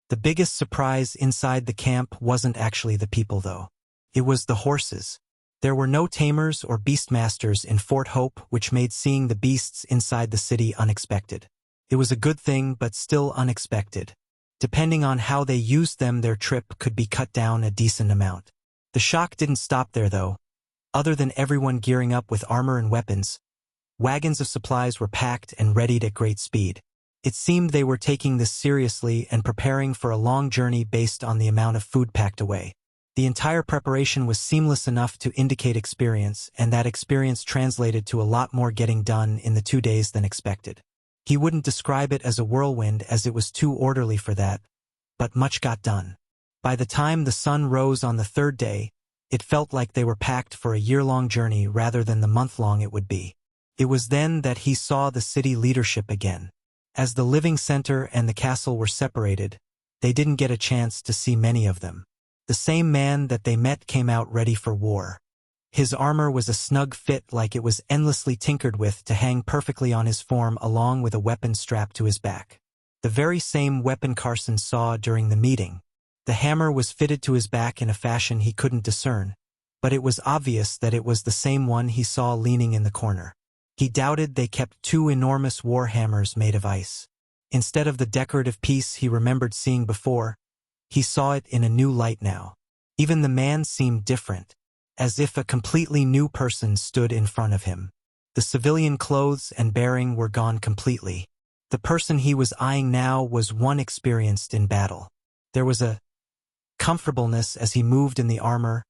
The biggest surprise inside the camp wasn't actually the people, though. It was the horses. There were no tamers or beastmasters in Fort Hope, which made seeing the beasts inside the city unexpected. It was a good thing, but still unexpected. Depending on how they used them, their trip could be cut down a decent amount. The shock didn't stop there, though. Other than everyone gearing up with armor and weapons, wagons of supplies were packed and readied at great speed. It seemed they were taking this seriously and preparing for a long journey based on the amount of food packed away. The entire preparation was seamless enough to indicate experience, and that experience translated to a lot more getting done in the 2 days than expected. He wouldn't describe it as a whirlwind, as it was too orderly for that, but much got done. By the time the sun rose on the third day, it felt like they were packed for a year-long journey rather than the month-long it would be. It was then that he saw the city leadership again. As the living center and the castle were separated, they didn't get a chance to see many of them. The same man that they met came out ready for war. His armor was a snug fit, like it was endlessly tinkered with to hang perfectly on his form, along with a weapon strapped to his back. The very same weapon Carson saw during the meeting. The hammer was fitted to his back in a fashion he couldn't discern, but it was obvious that it was the same one he saw leaning in the corner. He doubted they kept 2 enormous war hammers made of ice. Instead of the decorative piece he remembered seeing before, he saw it in a new light now. Even the man seemed different, as if a completely new person stood in front of him. The civilian clothes and bearing were gone completely. The person he was eyeing now was one experienced in battle. There was a comfortableness as he moved in the armor,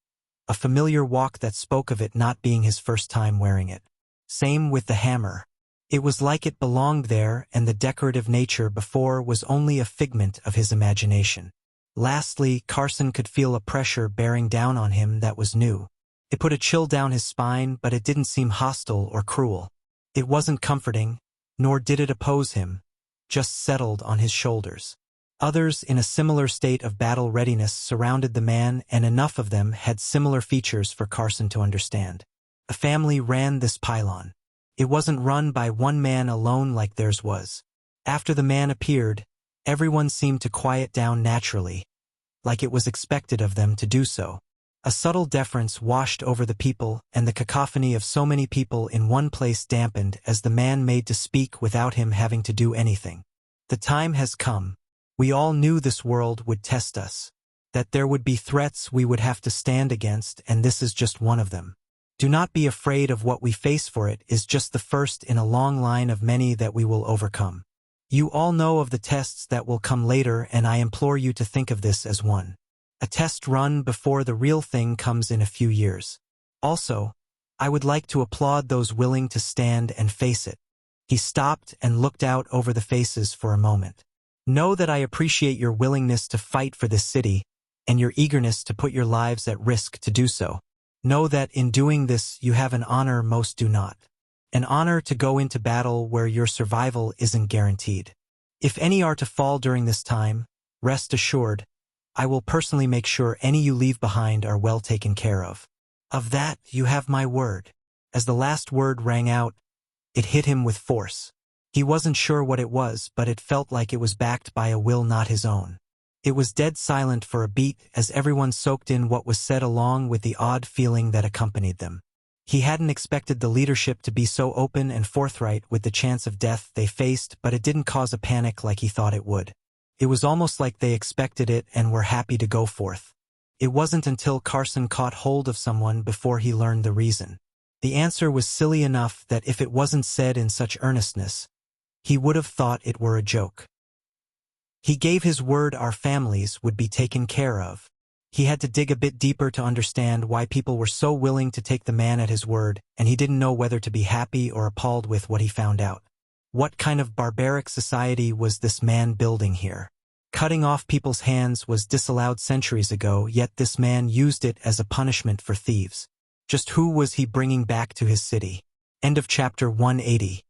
a familiar walk that spoke of it not being his first time wearing it. Same with the hammer. It was like it belonged there, and the decorative nature before was only a figment of his imagination. Lastly, Carson could feel a pressure bearing down on him that was new. It put a chill down his spine, but it didn't seem hostile or cruel. It wasn't comforting, nor did it oppose him, just settled on his shoulders. Others in a similar state of battle readiness surrounded the man, and enough of them had similar features for Carson to understand. A family ran this pylon. It wasn't run by one man alone like theirs was. After the man appeared, everyone seemed to quiet down naturally, like it was expected of them to do so. A subtle deference washed over the people, and the cacophony of so many people in one place dampened as the man made to speak without him having to do anything. The time has come. We all knew this world would test us, that there would be threats we would have to stand against, and this is just one of them. Do not be afraid of what we face, for it is just the first in a long line of many that we will overcome. You all know of the tests that will come later, and I implore you to think of this as one. A test run before the real thing comes in a few years. Also, I would like to applaud those willing to stand and face it. He stopped and looked out over the faces for a moment. Know that I appreciate your willingness to fight for this city, and your eagerness to put your lives at risk to do so. Know that in doing this you have an honor most do not. An honor to go into battle where your survival isn't guaranteed. If any are to fall during this time, rest assured, I will personally make sure any you leave behind are well taken care of. Of that you have my word. As the last word rang out, it hit him with force. He wasn't sure what it was, but it felt like it was backed by a will not his own. It was dead silent for a beat as everyone soaked in what was said along with the odd feeling that accompanied them. He hadn't expected the leadership to be so open and forthright with the chance of death they faced, but it didn't cause a panic like he thought it would. It was almost like they expected it and were happy to go forth. It wasn't until Carson caught hold of someone before he learned the reason. The answer was silly enough that if it wasn't said in such earnestness, he would have thought it were a joke. He gave his word our families would be taken care of. He had to dig a bit deeper to understand why people were so willing to take the man at his word, and he didn't know whether to be happy or appalled with what he found out. What kind of barbaric society was this man building here? Cutting off people's hands was disallowed centuries ago, yet this man used it as a punishment for thieves. Just who was he bringing back to his city? End of chapter 180.